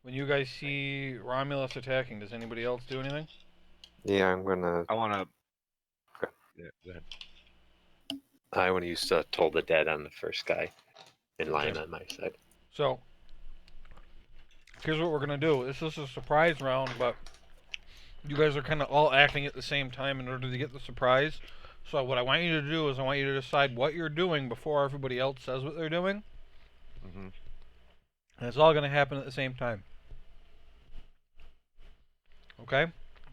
When you guys see Romulus attacking, does anybody else do anything? Yeah, I'm gonna. I want to. Okay. Yeah, go ahead. I want to use Toll the Dead on the first guy, and Lion Okay. on my side. So here's what we're gonna do. This is a surprise round, but you guys are kind of all acting at the same time in order to get the surprise. So what I want you to do is I want you to decide what you're doing before everybody else says what they're doing. Mm-hmm. And it's all going to happen at the same time. Okay?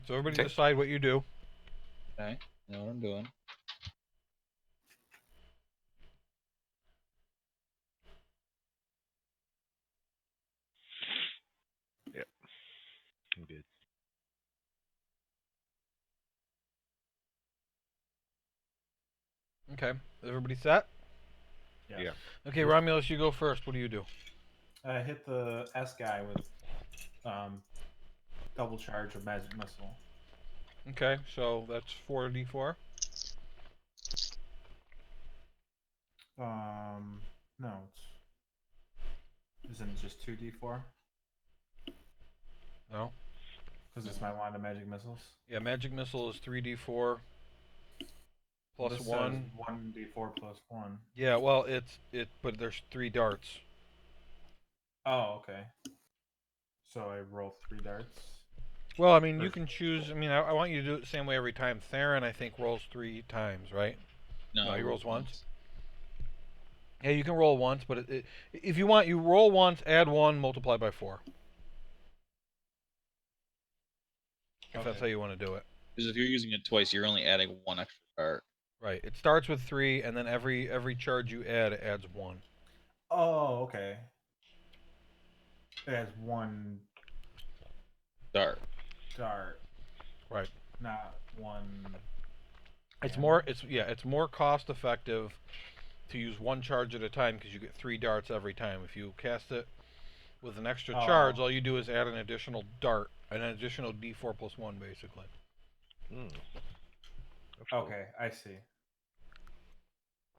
So everybody Okay. decide what you do. Okay, know what I'm doing. Yep. I'm good. Okay. Is everybody set? Yes. Yeah. Okay, Romulus, you go first. What do you do? I hit the S guy with double charge of magic missile. Okay, so that's 4d4. No, isn't it just 2d4? No. Because it's my wand of magic missiles. Yeah, magic missile is 3d4 plus This says 1. 1d4 plus 1. Yeah, well, but there's 3 darts. Oh, okay. So I roll 3 darts. Well, I mean, you can choose. I mean, I want you to do it the same way every time. Theron, I think, rolls 3 times, right? No, he I rolls rolled once. Yeah, you can roll once, but if you want, you roll once, add 1, multiply by 4. If that's Okay. how you want to do it. Because if you're using it twice, you're only adding 1 extra dart. Right. It starts with 3, and then every charge you add adds 1. Oh, okay. It has 1 Dart. dart, Right. not 1. It's damage. it's more cost effective to use 1 charge at a time because you get 3 darts every time. If you cast it with an extra charge, all you do is add an additional dart, an additional d4 plus 1, basically. Mm. That's cool. Okay, I see.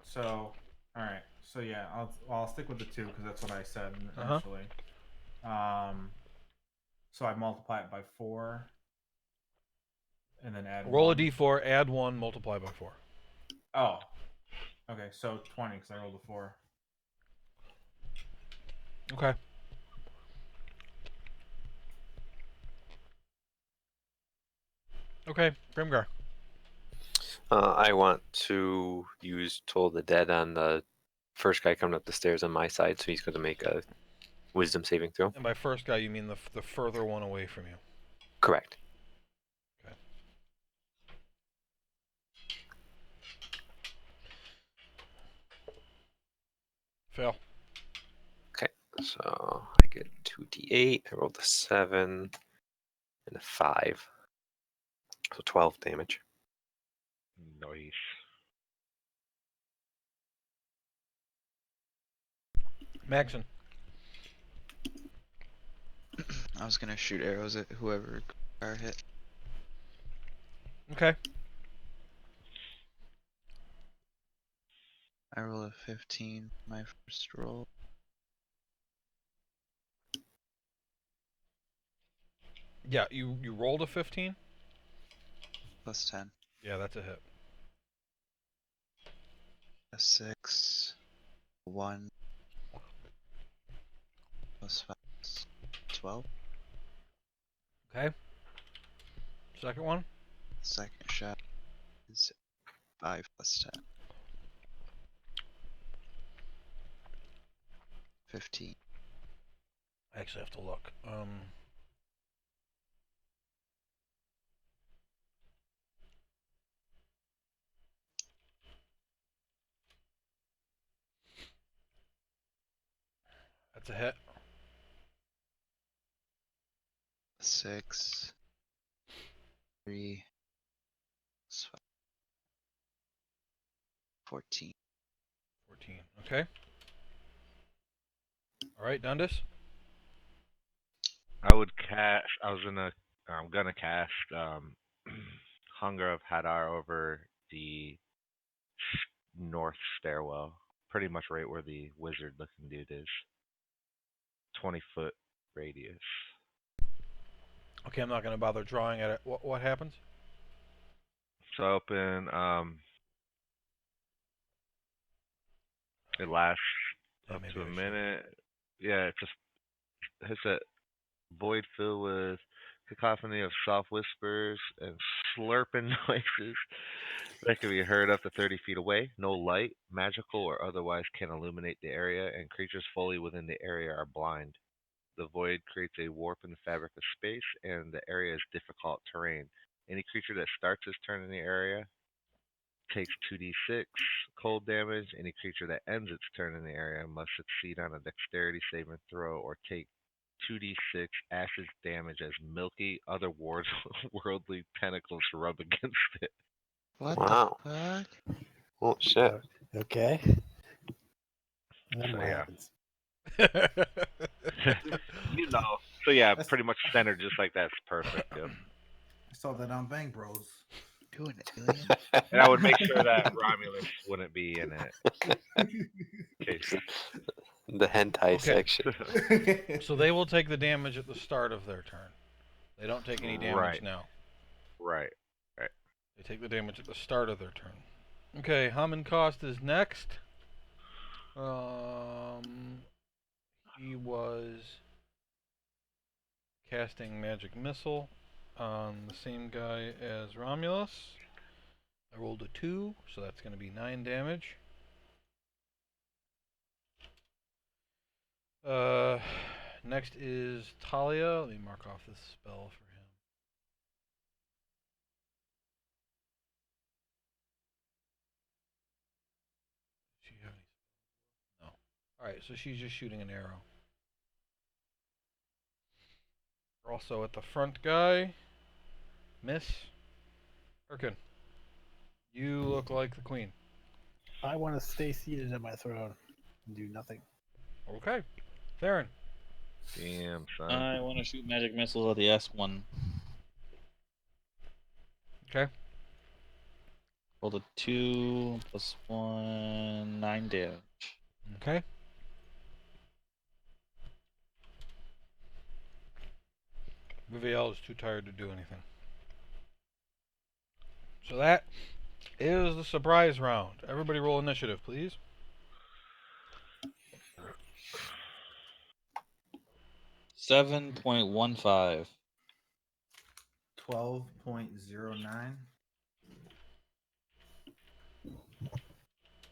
So, all right. So yeah, I'll stick with the 2 because that's what I said initially. So I multiply it by 4, and then add. Roll 1. a d4, add 1, multiply by 4. Oh, okay. So 20 because I rolled a 4. Okay. Okay, Grimgar. I want to use Toll the Dead on the first guy coming up the stairs on my side, so he's going to make a Wisdom saving throw. And by first guy, you mean the further one away from you. Correct. Okay. Fail. Okay, so I get 2d8. I rolled a 7 and a 5. So 12 damage. Nice. Maxon. I was gonna shoot arrows at whoever are hit. Okay. I roll a 15 my first roll. Yeah, you rolled a 15? Plus 10. Yeah, that's a hit. A 6. 1. Plus 5. 12. Okay. Second one? Second shot is 5 plus 10. 15. I actually have to look. That's a hit. 6. 3. Plus 5. 14. 14. Okay. All right, Dundas. I I'm gonna cast Hunger of Hadar over the north stairwell, pretty much right where the wizard-looking dude is. 20-foot radius. Okay, I'm not going to bother drawing at it. What happens? So I open. It lasts Yeah, up maybe to a I should. minute. Yeah, it just hits a void filled with cacophony of soft whispers and slurping noises that can be heard up to 30 feet away. No light, magical or otherwise, can illuminate the area, and creatures fully within the area are blind. The void creates a warp in the fabric of space, and the area is difficult terrain. Any creature that starts its turn in the area takes 2d6 cold damage. Any creature that ends its turn in the area must succeed on a dexterity saving throw or take 2d6 acid damage as milky, otherworldly tentacles rub against it. What Wow. the fuck? Oh shit. Okay. And then So what yeah, happens? you know. So yeah, That's- pretty much centered just like that's perfect. Yep. I saw that on Bang Bros. You an alien? And I would make sure that Romulus wouldn't be in it. In case. The hentai Okay. section. So they will take the damage at the start of their turn. They don't take any damage Right. now. Right. They take the damage at the start of their turn. Okay, Hamankost is next. He was casting Magic Missile on the same guy as Romulus. I rolled a 2, so that's going to be 9 damage. Next is Talia. Let me mark off this spell for him. Does she have any? No. Alright, so she's just shooting an arrow. We're also at the front guy. Miss Perkin. You look like the queen. I want to stay seated at my throne and do nothing. Okay. Theron. Damn, son. I want to shoot magic missiles at the S1. Okay. Rolled a 2 plus 1, 9 damage. Okay. Viviel is too tired to do anything. So that is the surprise round. Everybody roll initiative, please. 7.15. 12.09.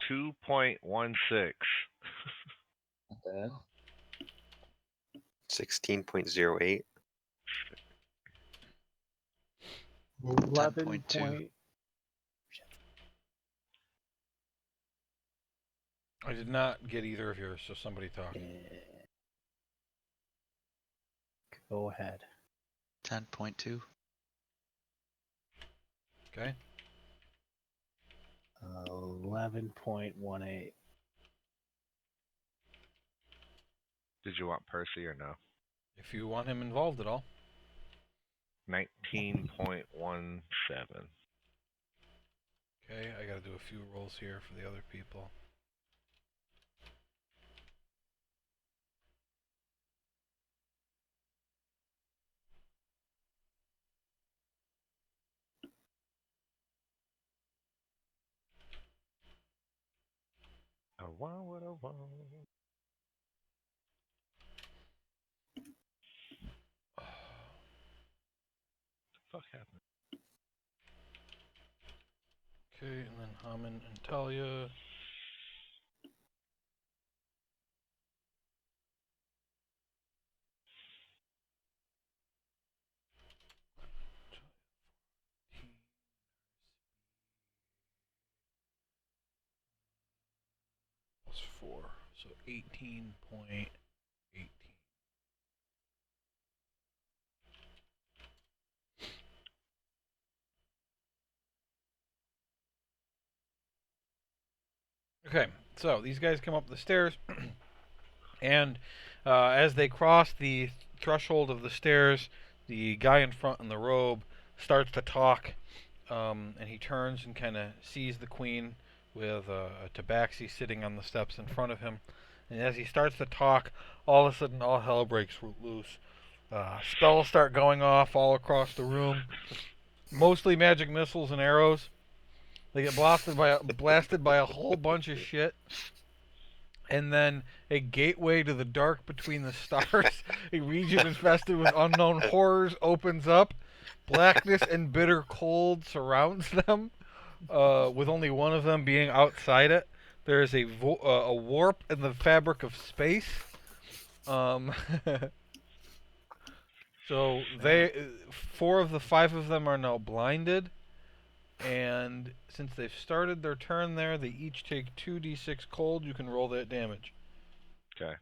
2.16. Not bad. 16.08. 11 10.2. point. I did not get either of yours, so somebody talk. Go ahead. 10.2. Okay. 11.18. Did you want Percy or no? If you want him involved at all. 19.17. Okay, I gotta do a few rolls here for the other people. Oh, wow, what a wow. What the fuck happened? Okay, and then Haman and Talia. Plus 4, so 18.18. Okay, so these guys come up the stairs, and as they cross the threshold of the stairs, the guy in front in the robe starts to talk, and he turns and kind of sees the queen with a tabaxi sitting on the steps in front of him. And as he starts to talk, all of a sudden, all hell breaks loose. Spells start going off all across the room, mostly magic missiles and arrows. They get blasted by a whole bunch of shit. And then a gateway to the dark between the stars, a region infested with unknown horrors, opens up. Blackness and bitter cold surrounds them, with only one of them being outside it. There is a warp in the fabric of space. So they, 4 of the 5 of them are now blinded, and since they've started their turn there, they each take 2d6 cold. You can roll that damage. Okay.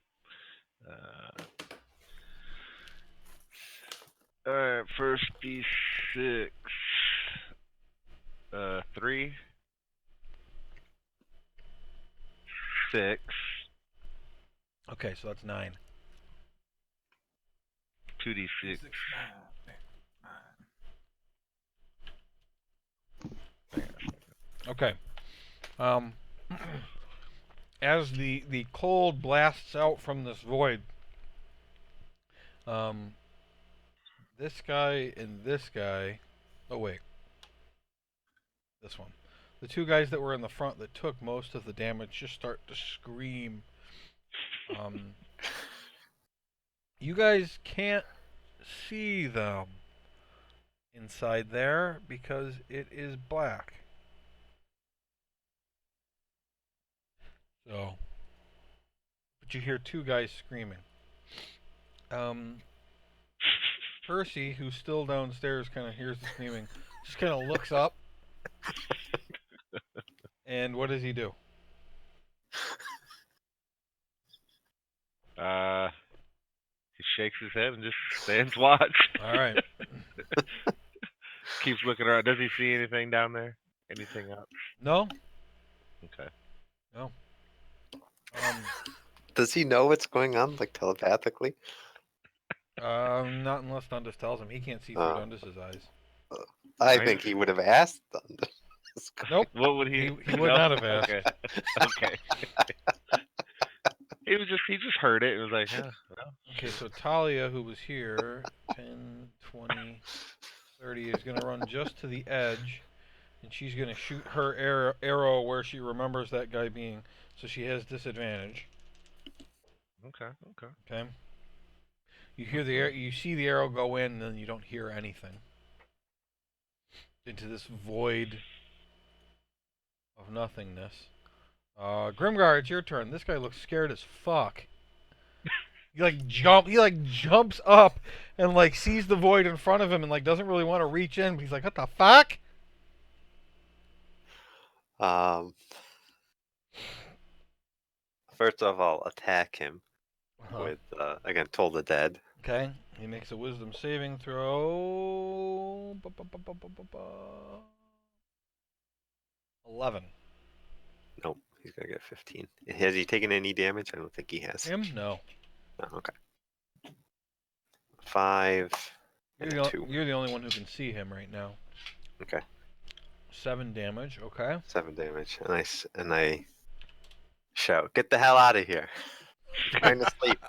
Alright, first D6. 3. 6. Okay, so that's 9. 2D6. 9. Okay. As the cold blasts out from this void, this guy and this guy. Oh wait, this one. The 2 guys that were in the front that took most of the damage just start to scream. You guys can't see them inside there because it is black. So, but you hear 2 guys screaming. Percy, who's still downstairs, kind of hears the screaming, just kind of looks up. And what does he do? He shakes his head and just stands watch. All right. Keeps looking around. Does he see anything down there? Anything else? No. Okay. No. Does he know what's going on, like telepathically? Not unless Dundas tells him. He can't see through Dundas's eyes. I Right. think he would have asked Dundas. Nope. What would he? He would not have asked. Okay. Okay. He just heard it and was like, yeah. Well, Okay, so Talia, who was here, 10, 20, 30, is going to run just to the edge, and she's going to shoot her arrow where she remembers that guy being, so she has disadvantage. okay. Okay. Okay. You hear you see the arrow go in, and then you don't hear anything into this void of nothingness. Grimgar, it's your turn. This guy looks scared as fuck. He jumps up and like sees the void in front of him and like doesn't really want to reach in, but he's like, "What the fuck?" First off, I'll attack him Uh-huh. with again Toll the Dead. Okay. He makes a wisdom saving throw. 11. Nope, he's gonna get 15. Has he taken any damage? I don't think he has. Him? No. Oh, okay. 5 You're and the, a 2. you're the only one who can see him right now. Okay. 7 damage. Okay. 7 damage. And I shout, "Get the hell out of here!" I'm trying to sleep.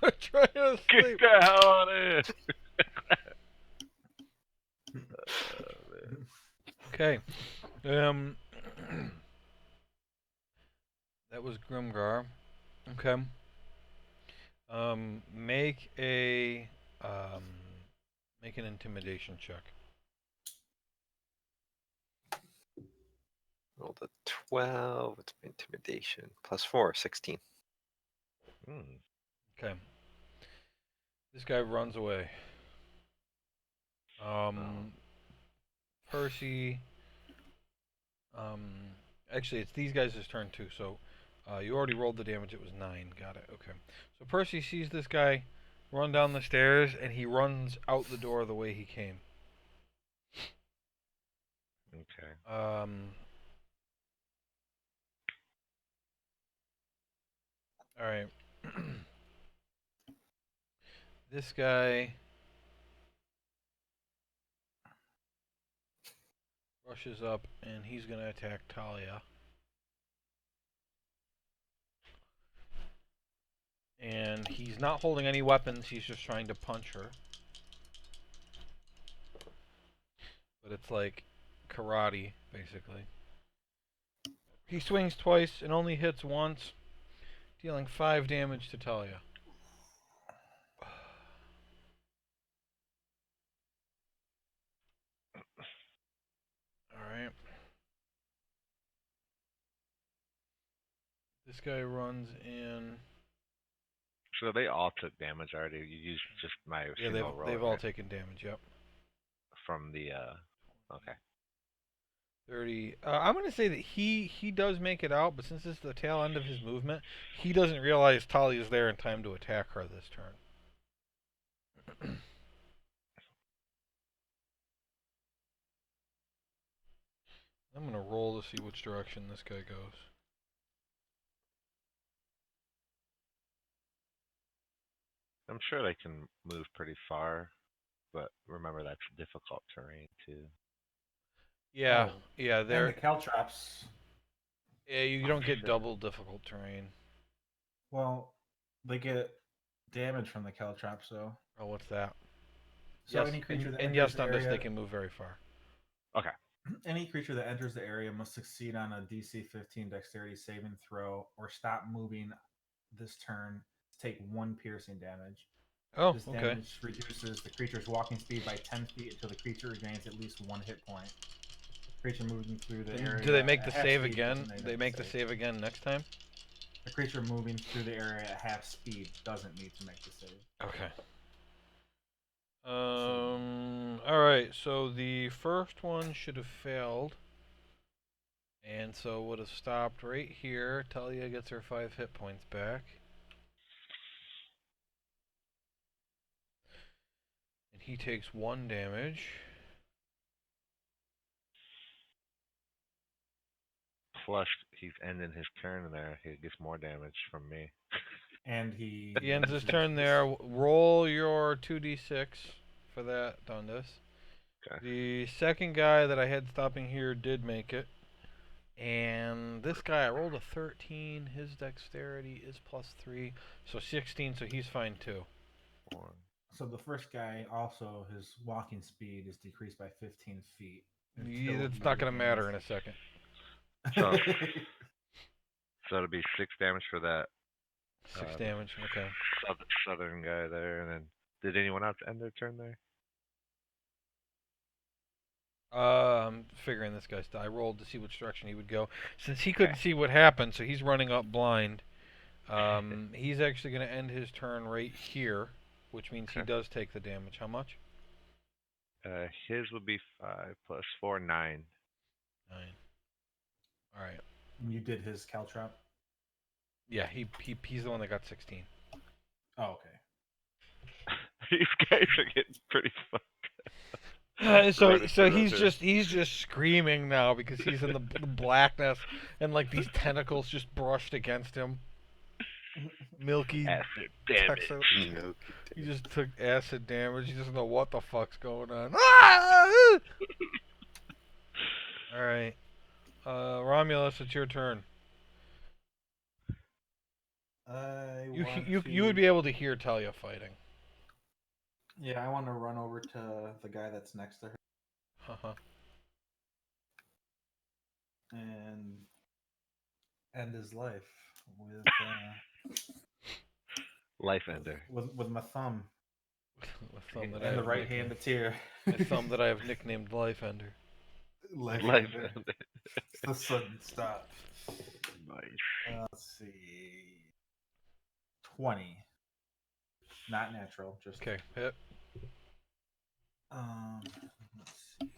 We're trying to Get sleep. the hell out of here! Okay. That was Grimgar. Okay. Make a make an intimidation check. Rolled a 12. What's my intimidation? Plus 4, 16. Hmm. Okay. This guy runs away. Percy. Actually, it's these guys' turn too. So, you already rolled the damage. It was 9. Got it. Okay. So Percy sees this guy run down the stairs, and he runs out the door the way he came. Okay. All right. This guy rushes up, and he's gonna attack Talia. And he's not holding any weapons. He's just trying to punch her. But it's like karate, basically. He swings twice and only hits once, dealing 5 damage to Talia. Alright. This guy runs in. So they all took damage already. You used just my Yeah, single roll, they've all right? taken damage, yep. From the okay. 30. I'm going to say that he does make it out, but since it's the tail end of his movement, he doesn't realize Talia's there in time to attack her this turn. I'm going to roll to see which direction this guy goes. I'm sure they can move pretty far, but remember that's difficult terrain too. Yeah, Oh, yeah, And the they're caltrops. yeah, you don't get Sure. double difficult terrain. Well, they get damage from the caltrops, so. Oh, what's that? So Yes, any creature that and enters yes, the Dundas, they area, can move very far. Okay. any creature that enters the area must succeed on a DC 15 Dexterity saving throw, or stop moving this turn to take 1 piercing damage. Oh, This okay. damage reduces the creature's walking speed by 10 feet until the creature regains at least 1 hit point. Creature moving through the And area. do they make the at half save speed again? doesn't They make the save again next time? The creature moving through the area at half speed doesn't need to make the save. Okay. Alright, so the first one should have failed. And so would have stopped right here. Talia gets her 5 hit points back. And he takes 1 damage. Plus, he's ending his turn there. He gets more damage from me. And he He ends his uses turn there. Roll your 2d6 for that, Dundas. Okay. The second guy that I had stopping here did make it. And this guy, I rolled a 13. His dexterity is plus 3. So 16, so he's fine too. 4. So the first guy also, his walking speed is decreased by 15 feet. Yeah, it's not going to matter in a second. So, so it'll be 6 damage for that 6 damage, okay. southern guy there, and then did anyone else end their turn there? I'm figuring this guy's. I rolled to see which direction he would go. Since he couldn't see what happened, so he's running up blind. He's actually going to end his turn right here, which means he Okay. does take the damage. How much? His would be 5 plus 4, 9. 9. All right. You did his caltrop. Yeah, he's the one that got 16. Oh, okay. These guys are getting pretty fucked. So Running through. he's just screaming now because he's in the blackness and like these tentacles just brushed against him. Milky Acid damage. Texas. No. He just took acid damage. He doesn't know what the fuck's going on. Ah! All right, Romulus, it's your turn. You would be able to hear Talia fighting. Yeah, I want to run over to the guy that's next to her Uh-huh. and end his life with Life ender. with my thumb With thumb that and I the have right hand nicknamed, that's here. my thumb that I have nicknamed Life Ender. Life Life ender. ender. It's the sudden stop. Nice. Let's see. 20. Not natural. Just Okay, hit. Let's see.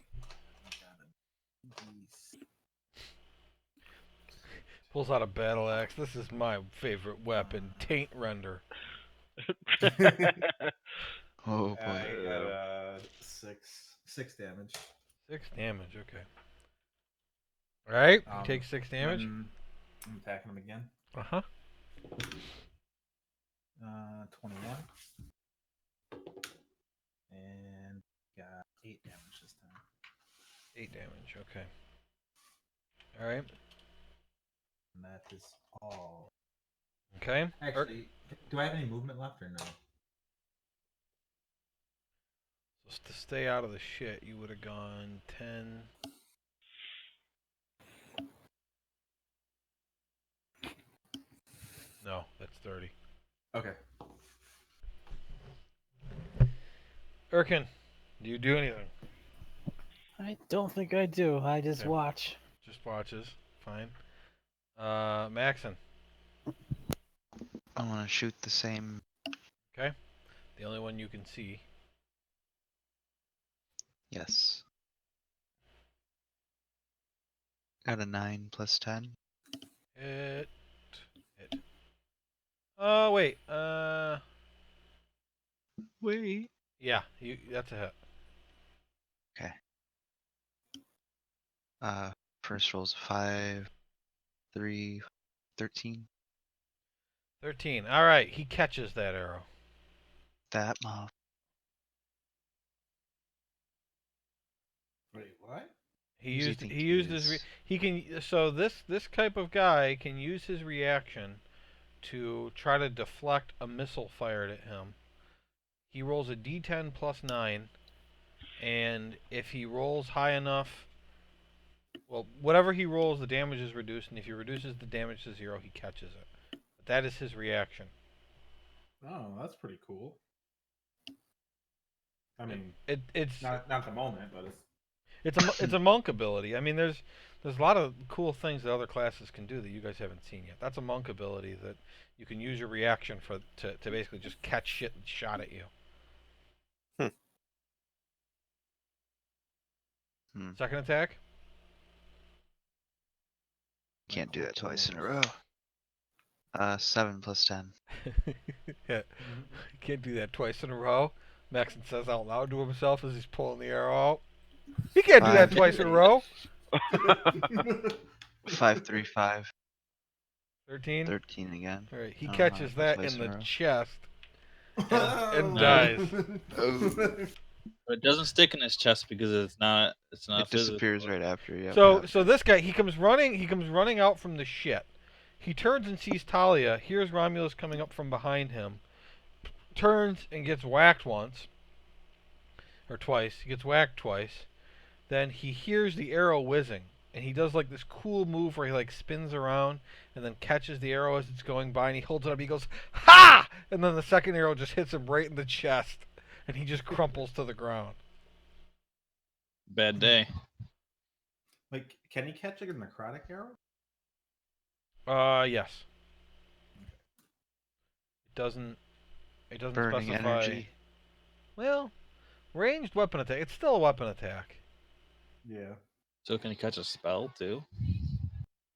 I got a D6. Pulls out a battle axe. This is my favorite weapon, Taint Render. Oh boy. I got 6 damage. 6 damage. Okay. All right. You take 6 damage. I'm attacking him again. Uh huh. 21. And got 8 damage this time. 8 damage. Okay. All right. And that is all. Okay. Actually, do I have any movement left or no? So to stay out of the shit, you would have gone 10. No, that's 30. Okay. Erkin, do you do anything? I don't think I do. I just Okay. watch. Just watches. Fine. Maxon. I want to shoot the same. Okay. The only one you can see. Yes. Got a 9 plus 10. Hit. Oh wait. Wait. Yeah. That's a hit. First roll's 5, 3, 13. 13. All right. He catches that arrow. That mob. Wait, what? He Who does he used think he he used his is? he can so this type of guy can use his reaction to try to deflect a missile fired at him. He rolls a d10 plus 9, and if he rolls high enough, well, whatever he rolls, the damage is reduced, and if he reduces the damage to 0, he catches it. But that is his reaction. Oh, that's pretty cool. I mean, It's not at the moment, but it's a monk ability. I mean, there's a lot of cool things that other classes can do that you guys haven't seen yet. That's a monk ability that you can use your reaction to basically just catch shit shot at you. Second attack. Can't do that twice in a row. 7 plus 10. Yeah, you can't do that twice in a row. Maxon says out loud to himself as he's pulling the arrow out. He can't do that 5, twice in a row. 5, 3, 5. 13. 13 again. All right, he I don't know catches how to that twice in in a the row. chest and No. dies. Oh. But it doesn't stick in his chest because it's not It disappears right after. Yeah. So this guy, he comes running out from the shit. He turns and sees Talia, hears Romulus coming up from behind him, turns and gets whacked once. Or twice. He gets whacked twice. Then he hears the arrow whizzing, and he does like this cool move where he like spins around and then catches the arrow as it's going by, and he holds it up. He goes, "Ha!" And then the second arrow just hits him right in the chest, and he just crumples to the ground. Bad day. like, can he catch like a necrotic arrow? Yes. It doesn't burning specify. energy. Well, ranged weapon attack. It's still a weapon attack. Yeah. So can he catch a spell too?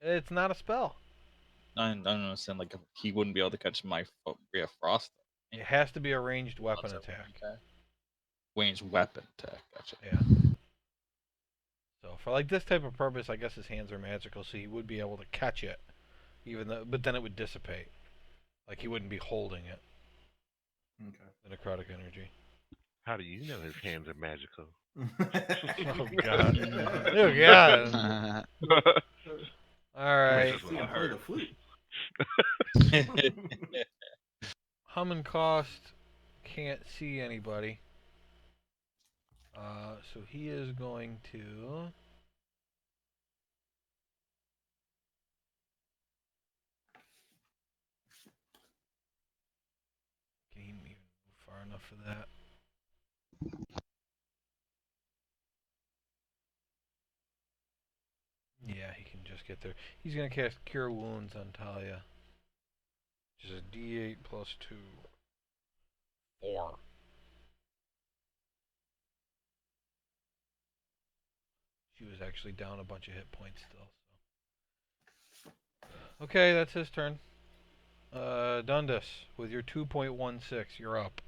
It's not a spell. I don't understand. Like he wouldn't be able to catch my ray of frost. It has to be a ranged weapon That's a attack. Ranged weapon attack. Gotcha. Yeah. So for like this type of purpose, I guess his hands are magical, so he would be able to catch it, even though, but then it would dissipate. Like he wouldn't be holding it. Okay. The necrotic energy. How do you know his hands are magical? Oh god. Oh god. All right. Just See him play the flute. Hum and Cost can't see anybody. So he is going to. Can he even move far enough for that? Yeah, he can just get there. He's going to cast Cure Wounds on Talia. Which is a D8 plus 2. 4. She was actually down a bunch of hit points still. So. Okay, that's his turn. Dundas, with your 2.16, you're up.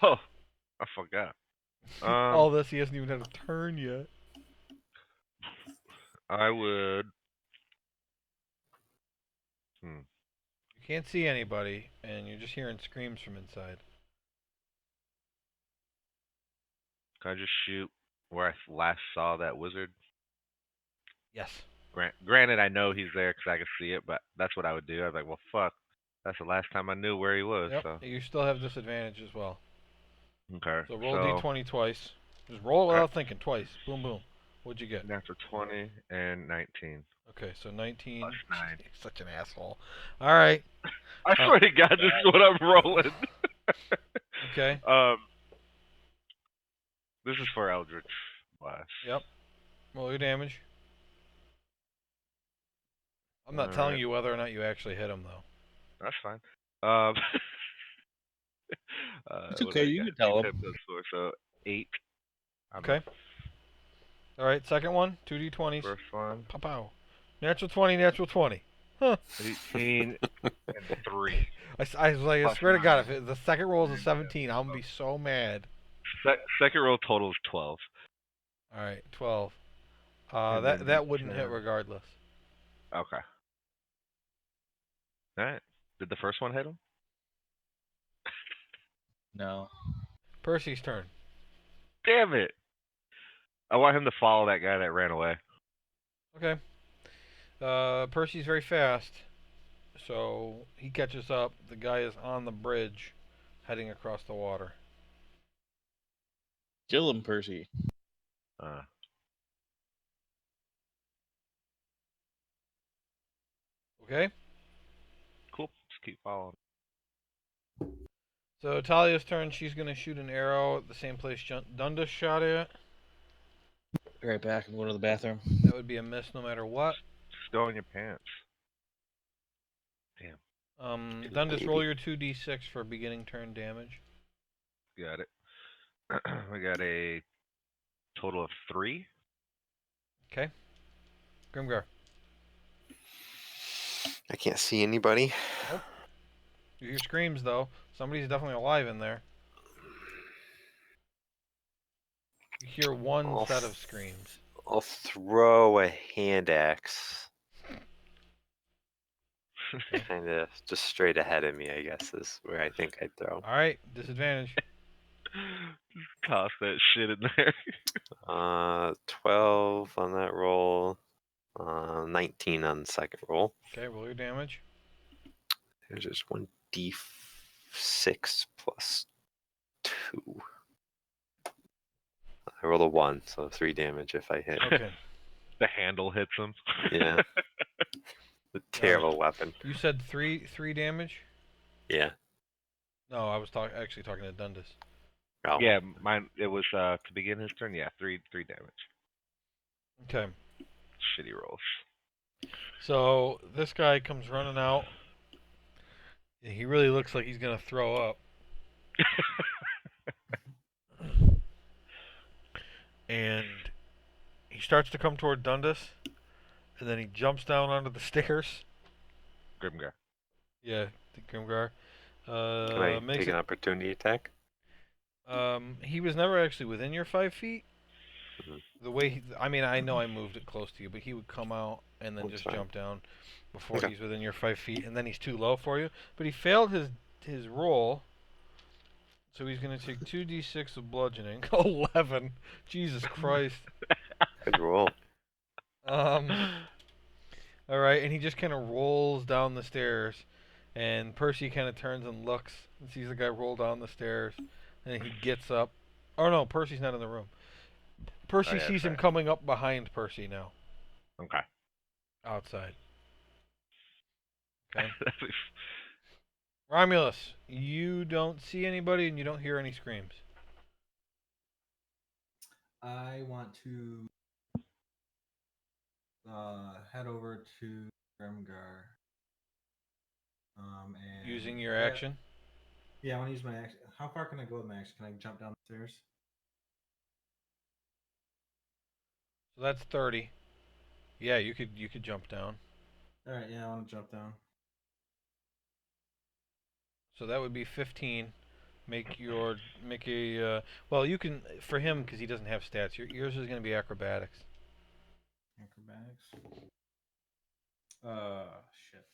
Oh, I forgot. All this, he hasn't even had a turn yet. I would. You can't see anybody, and you're just hearing screams from inside. Can I just shoot where I last saw that wizard? Yes. Granted, I know he's there because I can see it, but that's what I would do. I was like, well, fuck. That's the last time I knew where he was. Yep. So You still have disadvantage as well. okay. So roll d20 twice. Just roll it without thinking twice. Boom, boom. What'd you get? Natural 20 and 19. Okay, so 19. Plus 9. You're such an asshole. All right. I swear to God, this is what I'm rolling. Okay. This is for Eldritch Blast. Yep. Roll your damage. I'm not telling you whether or not you actually hit him, though. That's fine. It's okay. You can tell him. So 8. Okay. All right. Second one. 2d20s. First one. Pow pow. Natural 20. Natural 20. Huh. 18 and 3. I was like, I Plus swear to God, 9. if the second roll is a 17, I'm gonna be so mad. Second roll total is 12. All right, 12. And that then wouldn't hit regardless. Okay. All right. Did the first one hit him? No. Percy's turn. Damn it! I want him to follow that guy that ran away. Okay. Percy's very fast, so he catches up. The guy is on the bridge, heading across the water. Kill him, Percy. Okay. Cool. Just keep following. So Talia's turn. She's gonna shoot an arrow at the same place Dundas shot it. Be right back. I'm going to the bathroom. That would be a miss no matter what. Just go in your pants. Damn. Dundas, roll your 2d6 for beginning turn damage. Got it. We got a total of 3. Okay. Grimgar. I can't see anybody. Nope. You hear screams though. Somebody's definitely alive in there. You hear one set of screams. I'll throw a hand axe. Kind of just straight ahead of me, I guess, is where I think I'd throw. All right, disadvantage. Just toss that shit in there. 12 on that roll. 19 on the second roll. Okay, roll your damage. There's just 1d6 plus 2. I rolled a 1, so 3 damage if I hit. Okay. The handle hits him. Yeah. A terrible weapon. You said three damage? Yeah. No, I was actually talking to Dundas. Oh. Yeah, mine. It was to begin his turn. Yeah, 3 damage. Okay. Shitty rolls. So this guy comes running out. He really looks like he's gonna throw up. And he starts to come toward Dundas, and then he jumps down onto the stairs. Grimgar. Yeah, the Grimgar. Can I Makes take an it. opportunity attack? He was never actually within your 5 feet. Mhm. The way I mean, I know I moved it close to you, but he would come out and then That's just fine. jump down before Okay. he's within your 5 feet, and then he's too low for you. But he failed his roll, so he's gonna take 2d6 of bludgeoning. 11. Jesus Christ. Good roll. All right, and he just kind of rolls down the stairs, and Percy kind of turns and looks and sees the guy roll down the stairs, and he gets up. Oh no, Percy's not in the room. Percy yeah, sees him fair. coming up behind Percy now, Okay. outside. Okay. Romulus, you don't see anybody and you don't hear any screams. I want to head over to Grimgar. And Using your action. Yeah, I want to use my action. How far can I go with my action? Can I jump down the stairs? So that's 30. Yeah, you could jump down. All right, yeah, I want to jump down. So that would be 15. Make a well, you can for him because he doesn't have stats. Yours is going to be acrobatics. Acrobatics. Shit.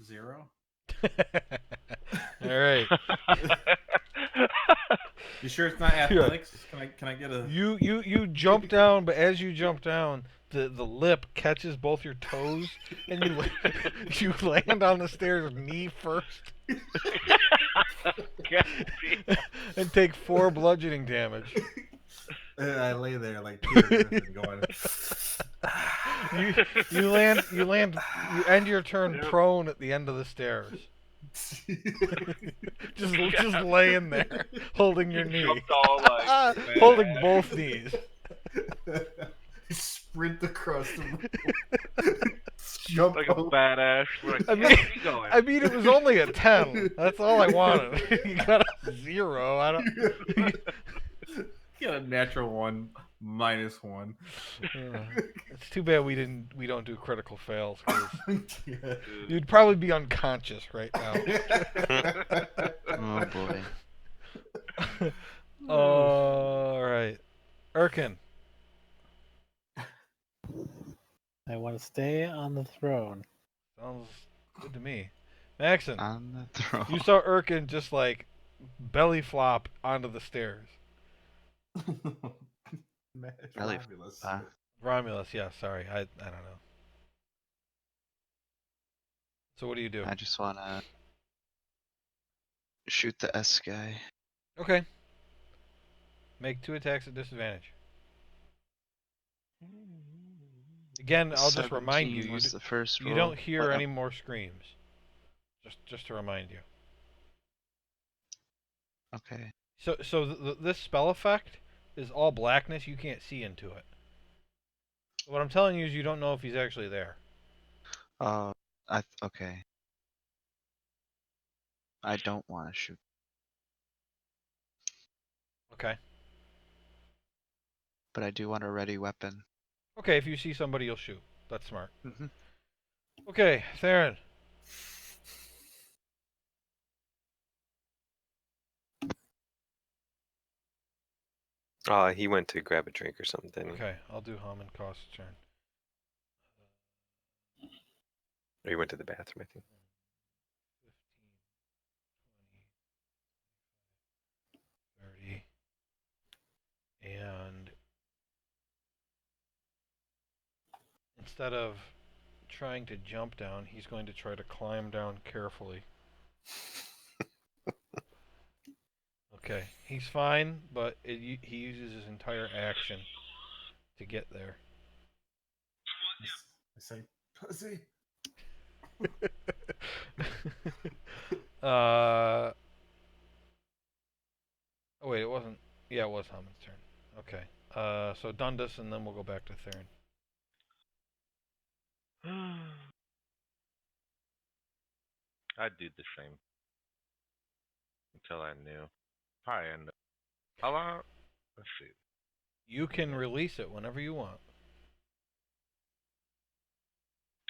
0. All right. You sure it's not athletics? Can I get a? You jump down, but as you jump down, the lip catches both your toes, and you land on the stairs knee first, and take 4 bludgeoning damage. I lay there like Peter Griffin going. You end your turn prone at the end of the stairs. just laying there, holding your knee, Jumped all like holding both knees. Sprint across the room. Jump like a over. badass. We're like, I yeah, mean- keep going. I mean, it was only a 10. That's all I wanted. You got a 0. I don't. Get a natural 1, -1. It's too bad we don't do critical fails. 'Cause Yeah. you'd probably be unconscious right now. Oh boy. All right, Erkin. I want to stay on the throne. Sounds good to me. Maxon, On the throne. you saw Erkin just like belly flop onto the stairs. Really Fabulous. Romulus, yeah, sorry, I don't know. So what do you do? I just wanna shoot the S guy. Okay. Make 2 attacks at disadvantage. Again, I'll just remind you, 17 was the first you roll. don't hear What, any more screams. Just to remind you. Okay. So this spell effect is all blackness. You can't see into it. What I'm telling you is you don't know if he's actually there. Okay. I don't want to shoot. Okay. But I do want a ready weapon. Okay, if you see somebody, you'll shoot. That's smart. Mm-hmm. Okay, Theron. He went to grab a drink or something. Didn't he? Okay, I'll do Haman Kost's turn. Or he went to the bathroom, I think. 15, 20, 30. And instead of trying to jump down, he's going to try to climb down carefully. Okay, he's fine, but he uses his entire action to get there. I say, pussy. Oh wait, it wasn't. Yeah, it was Haman's turn. Okay. So Dundas, and then we'll go back to Theron. I'd do the same until I knew. Probably end up. How long? Let's see. You can release it whenever you want.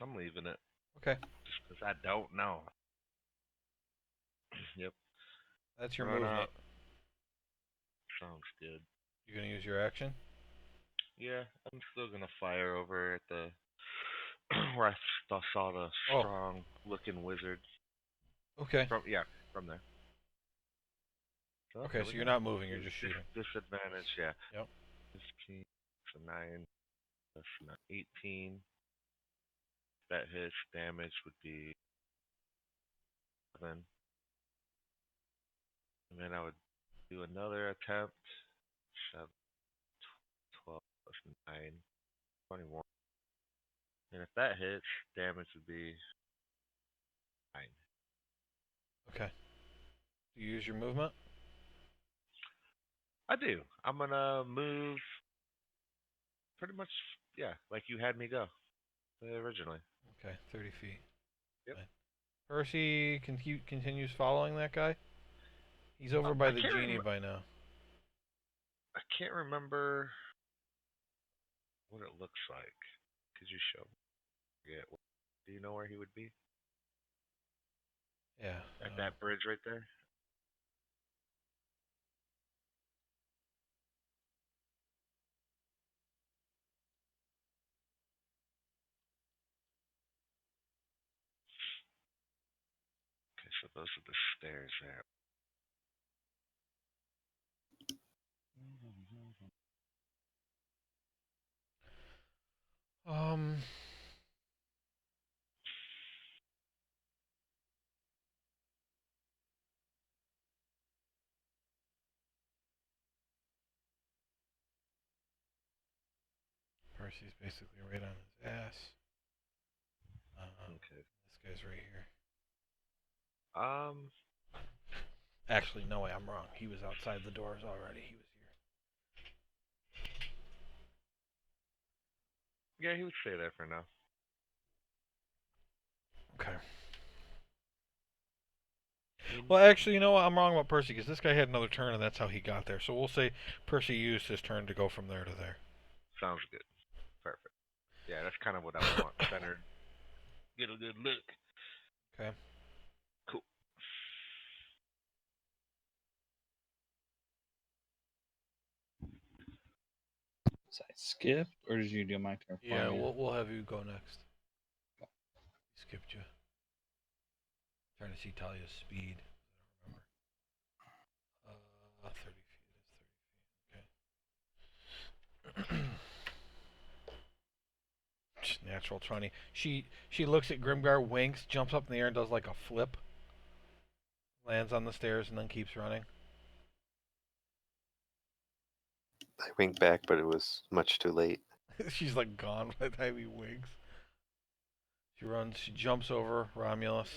I'm leaving it Okay, just because I don't know. Yep. that's your Run movement. up. Sounds good. You're gonna use your action. Yeah, I'm still gonna fire over at the where I saw the Oh. strong looking wizard. Okay. From there. Oh, Okay, there so we you're go. not moving. You're just shooting. Disadvantage, yeah. Yep. 15, so 9, that's not 18. That hits, damage would be 7. And then I would do another attempt. 7, 12 plus 9, 21. And if that hits, damage would be 9. Okay. Do you use your movement? I do. I'm gonna move pretty much, yeah, like you had me go originally. Okay, 30 feet. Yep. Fine. Percy continues following that guy. He's over by I the can't genie by now. I can't remember what it looks like. Could you show me? Yeah. Do you know where he would be? Yeah. At that bridge right there? Okay, so those are the stairs there. Um. Percy's basically right on his ass. Okay. This guy's right here. Um, Actually, no way, I'm wrong. He was outside the doors already. He was here. yeah, he would stay there for now. Okay. Well, actually, you know what? I'm wrong about Percy because this guy had another turn, and that's how he got there. So we'll say Percy used his turn to go from there to there. Sounds good. Perfect. Yeah, that's kind of what I want. Centered. Get a good look. Okay. Cool. Was I skipped, or did you do my turn for Yeah, me? we'll have you go next. He skipped you. Trying to see Talia's speed. I don't remember. 30 feet. That's 30 feet. Okay. Just natural 20. She looks at Grimgar, winks, jumps up in the air, and does like a flip. Lands on the stairs and then keeps running. I winked back, but it was much too late. She's like gone by the time he winks. She runs, she jumps over Romulus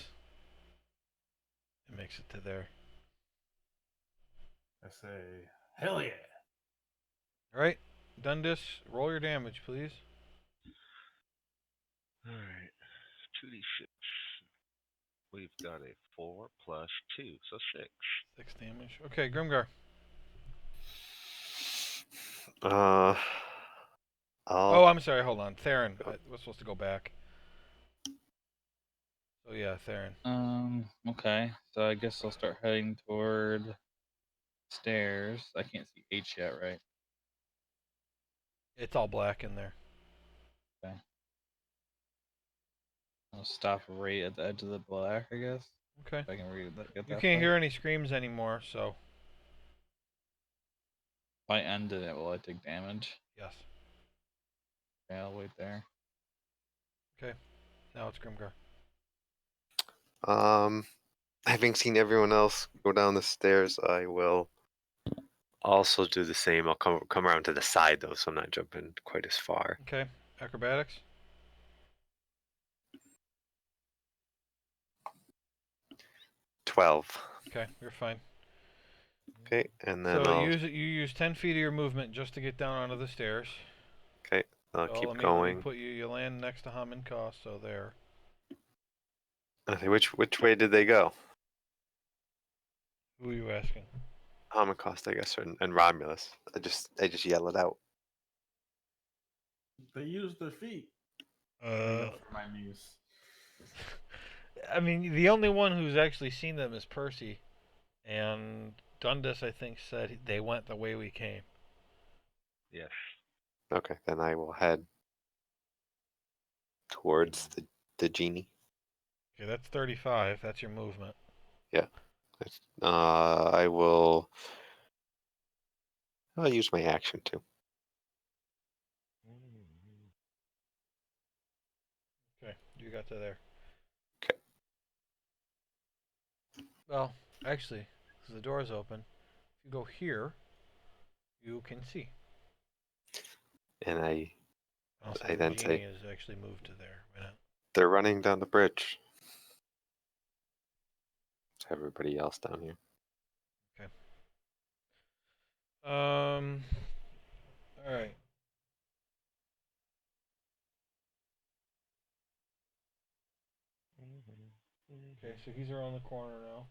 and makes it to there. I say, hell yeah. Alright, Dundas, roll your damage, please. Alright. 2d6. We've got a 4 plus 2, so 6. 6 damage. Okay, Grimgar. I'll I'm sorry, hold on. Theron. We're supposed to go back. So yeah, Theron. Okay. So I guess I'll start heading toward stairs. I can't see H yet, right? It's all black in there. Okay. I'll stop right at the edge of the black, I guess. Okay. If I can read that. Get You that can't far. hear any screams anymore, so If I ended it, will I take damage? yes. Okay, I'll wait there. Okay. Now it's Grimgar. having seen everyone else go down the stairs, I will also do the same. I'll come around to the side though, so I'm not jumping quite as far. Okay. Acrobatics. 12. Okay, you're fine. Okay, and then So I'll you use 10 feet of your movement just to get down onto the stairs. okay. I'll So keep let me going. put you. You land next to Haman Koss, so there. Okay, which way did they go? Who are you asking? Holocaust, I guess, and Romulus. I just yell it out. They used their feet. There you go for my muse. I mean, the only one who's actually seen them is Percy, and Dundas, I think, said they went the way we came. Yes. Okay, then I will head towards the genie. Okay, that's 35. That's your movement. I will. I'll use my action too. Okay, you got to there. Okay. Well, actually, because the door's open, if you go here, you can see. And Also, I the then genie say, is actually moved to there. Why not? they're running down the bridge. It's everybody else down here. All right. Okay, so he's around the corner now.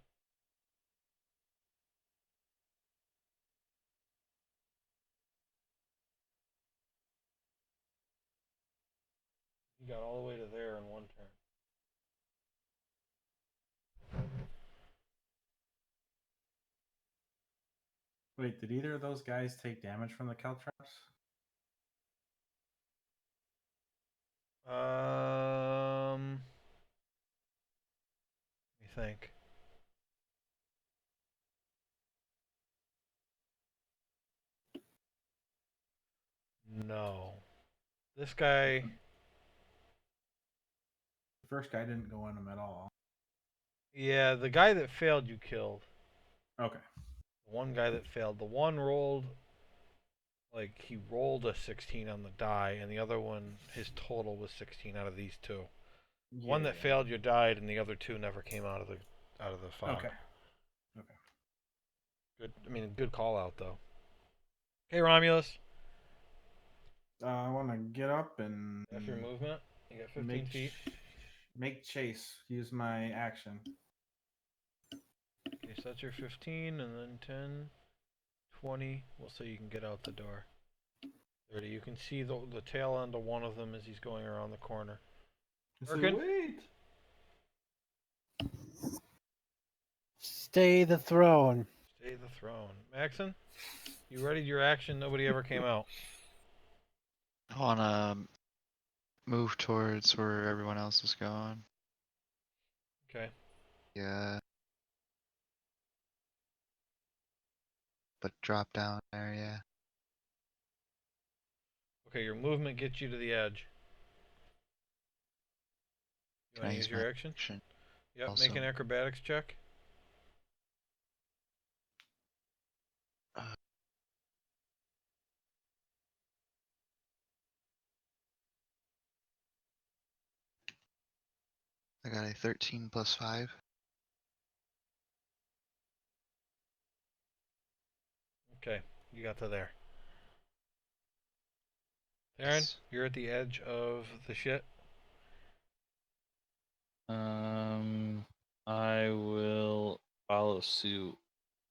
He got all the way to there in one turn. Wait, did either of those guys take damage from the caltrops? Let me think. No. This guy. The first guy didn't go in them at all. Yeah, the guy that failed you killed. Okay. The one guy that failed. The one rolled. Like, he rolled a 16 on the die, and the other one, his total was 16 out of these two. The one that failed you died, and the other two never came out of the fog. Okay. Good. I mean, good call out though. Okay, Romulus. I want to get up and After your movement, you got 15 feet. Make chase. Use my action. Okay, so that's your 15, and then 10, 20. We'll say you can get out the door. 30. You can see the tail end of one of them as he's going around the corner. Erkin? Wait. Stay the throne. Stay the throne. Maxon, you readied your action. Nobody ever came out. I wanna move towards where everyone else is going. Okay. Yeah. But drop down there, yeah. Okay, your movement gets you to the edge. You Can want I to use use my your action? action? Yep, Also, make an acrobatics check. I got a 13 plus 5. Okay, you got to there. Theron, Yes. you're at the edge of the shit. I will follow suit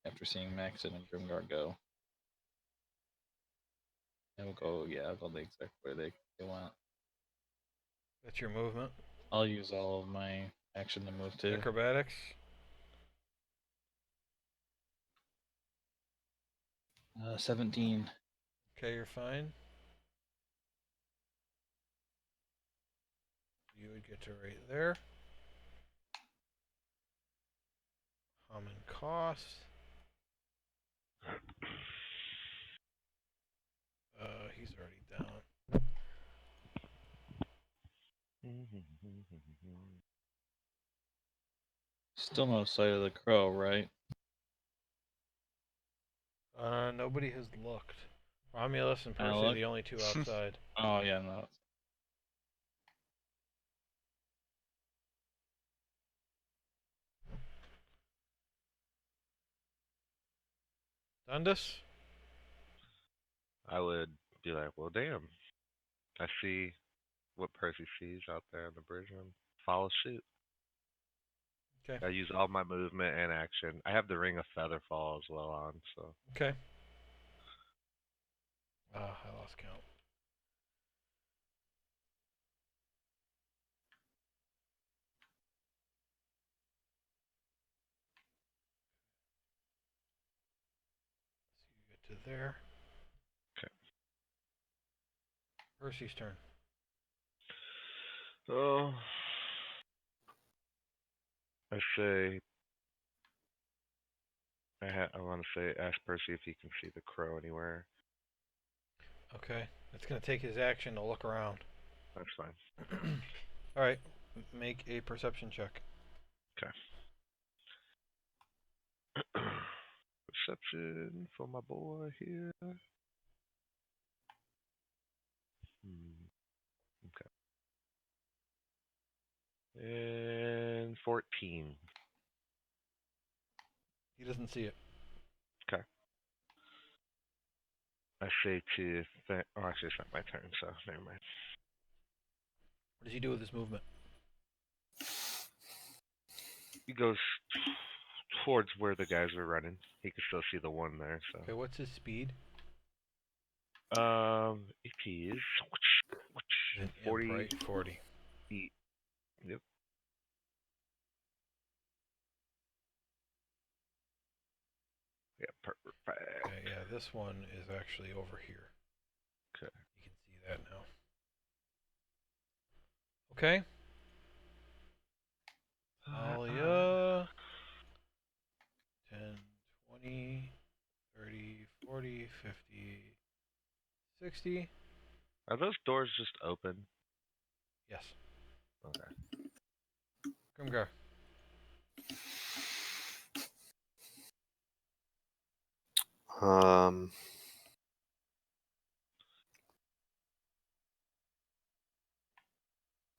after seeing Maxon and Grimgar go. And we'll go, yeah, I'll go the exact way they went. That's your movement. I'll use all of my action to move too. Acrobatics. 17. Okay, you're fine. You would get to right there. Common cost. He's already down. Still no sight of the crow, right? Nobody has looked. Romulus and Can I Percy are look? the only two outside. Oh, yeah, no. Dundas? I would be like, well, damn. I see what Percy sees out there on the bridge and follow suit. Okay. I use all my movement and action. I have the Ring of Featherfall as well on, so. Okay. I lost count. there. 'Kay. Percy's turn. Oh, I say. I want to say, ask Percy if he can see the crow anywhere. Okay. It's going to take his action to look around. That's fine. Alright. Make a perception check. Okay. Perception for my boy here. Okay. And 14. He doesn't see it. Okay. I say to. Oh, actually, it's not my turn, so never mind. What does he do with his movement? He goes towards where the guys are running. He can still see the one there. So. Okay, what's his speed? It is He's an 40 imp, right? 40. feet. Yep. Yeah, perfect. Okay, yeah, this one is actually over here. Okay. You can see that now. Okay. Alia. 10, 20, 30, 40, 50, 60. Are those doors just open? Yes. Okay. Grimgar. Um.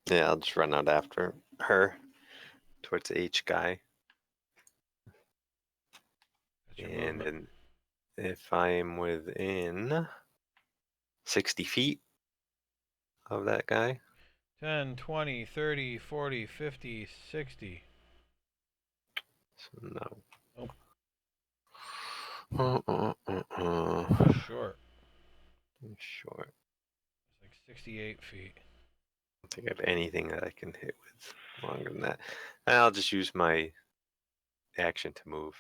Yeah, I'll just run out after her towards the H guy. That's your And movement. if I'm within 60 feet of that guy, 10, 20, 30, 40, 50, 60. so no. Nope. Uh. Short. Short. It's like 68 feet. I don't think I have anything that I can hit with longer than that. I'll just use my action to move.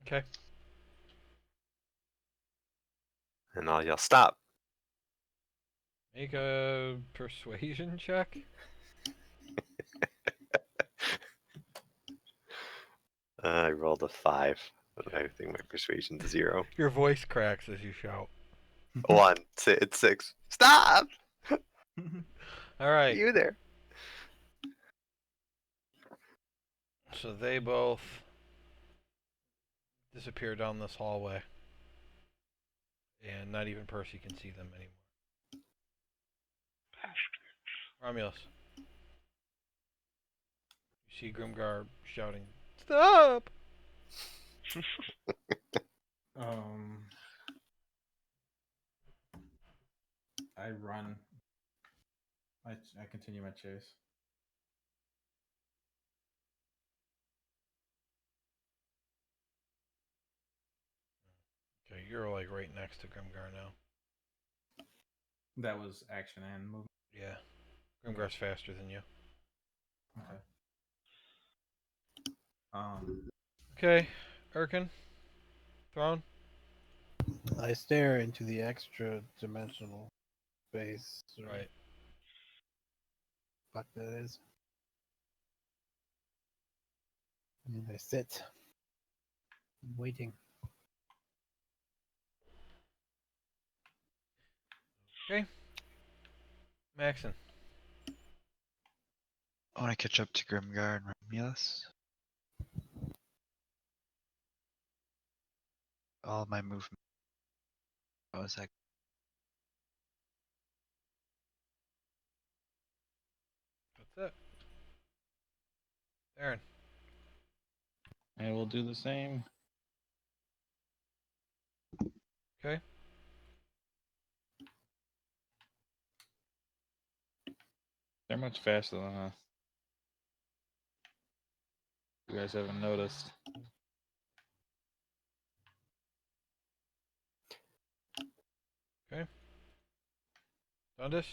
Okay. And I'll yell, stop! Make a persuasion check. I rolled a 5. Okay. I think my persuasion's 0. Your voice cracks as you shout. 1. It's 6. Stop! All right. You there? So they both disappear down this hallway. And not even Percy can see them anymore. Romulus. You see Grimgar shouting, "Stop!" I run. I continue my chase. Okay, you're like right next to Grimgar now. That was action and movement. Yeah. Grimgar's faster than you. Okay. Okay, Erkin. Throne. I stare into the extra dimensional space. Or Right. fuck that is. And I sit. I'm waiting. Okay. Maxon. I want to catch up to Grimgar and Romulus. All my movement. What was that? That's it. Aaron. I will do the same. Okay. They're much faster than us. You guys haven't noticed. Okay. Dundas.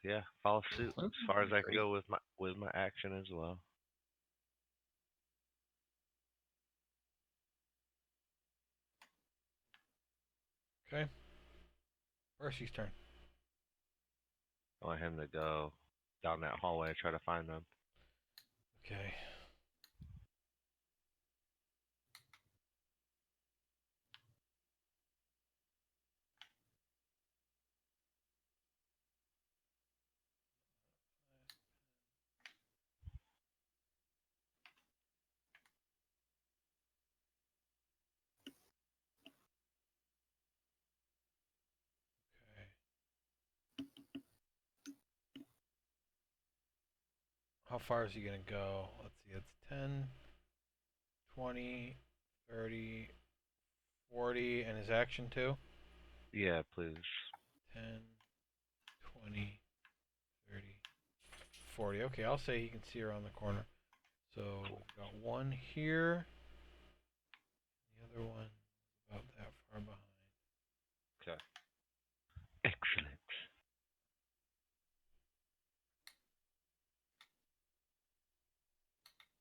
Yeah, follow suit as That's far as I can great. go with my action as well. Okay. Mercy's turn. I want him to go down that hallway and try to find them. Okay. How far is he going to go? Let's see. It's 10, 20, 30, 40, and his action too? Yeah, please. 10, 20, 30, 40. Okay, I'll say he can see around the corner. So we've got one here. The other one about that far behind. Okay. Excellent.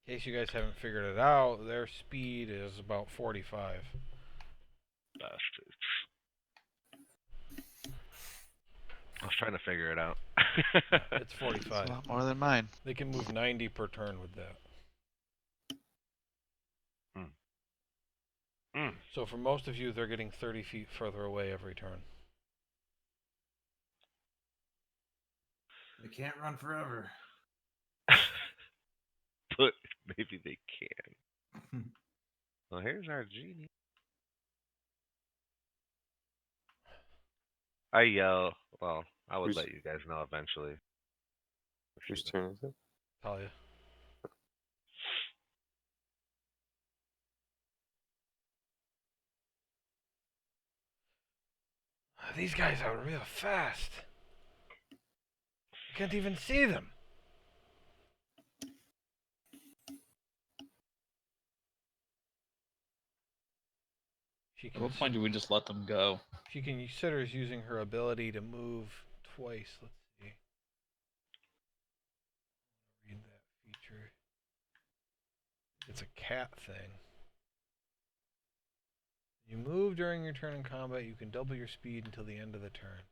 In case you guys haven't figured it out, their speed is about 45. Bastards. I was trying to figure it out. It's It's 45. a lot more than mine. They can move 90 per turn with that. So for most of you, they're getting 30 feet further away every turn. They can't run forever. But maybe they can. Well, here's our genie. I yell. Well, I would Who's- let you guys know eventually. Whose turn is it? Talia. These guys are real fast. You can't even see them. She At what point do we just let them go? She considers using her ability to move twice. Let's see. Read that feature. It's a cat thing. You move during your turn in combat, you can double your speed until the end of the turn.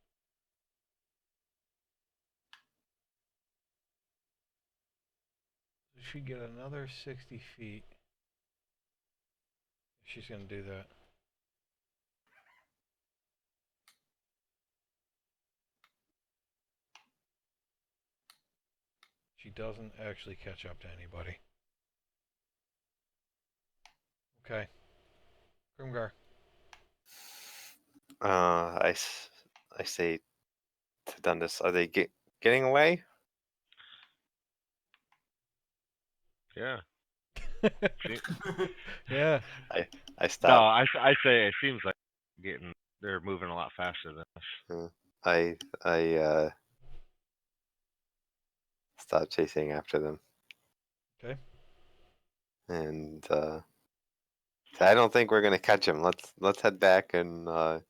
So she'd get another 60 feet. She's going to do that. She doesn't actually catch up to anybody. Okay. Grimgar. I say to Dundas, are they getting away? Yeah. Yeah. I No, stop. I say it seems like they're moving a lot faster than us. I stop chasing after them. Okay. And I don't think we're gonna catch him. Let's head back and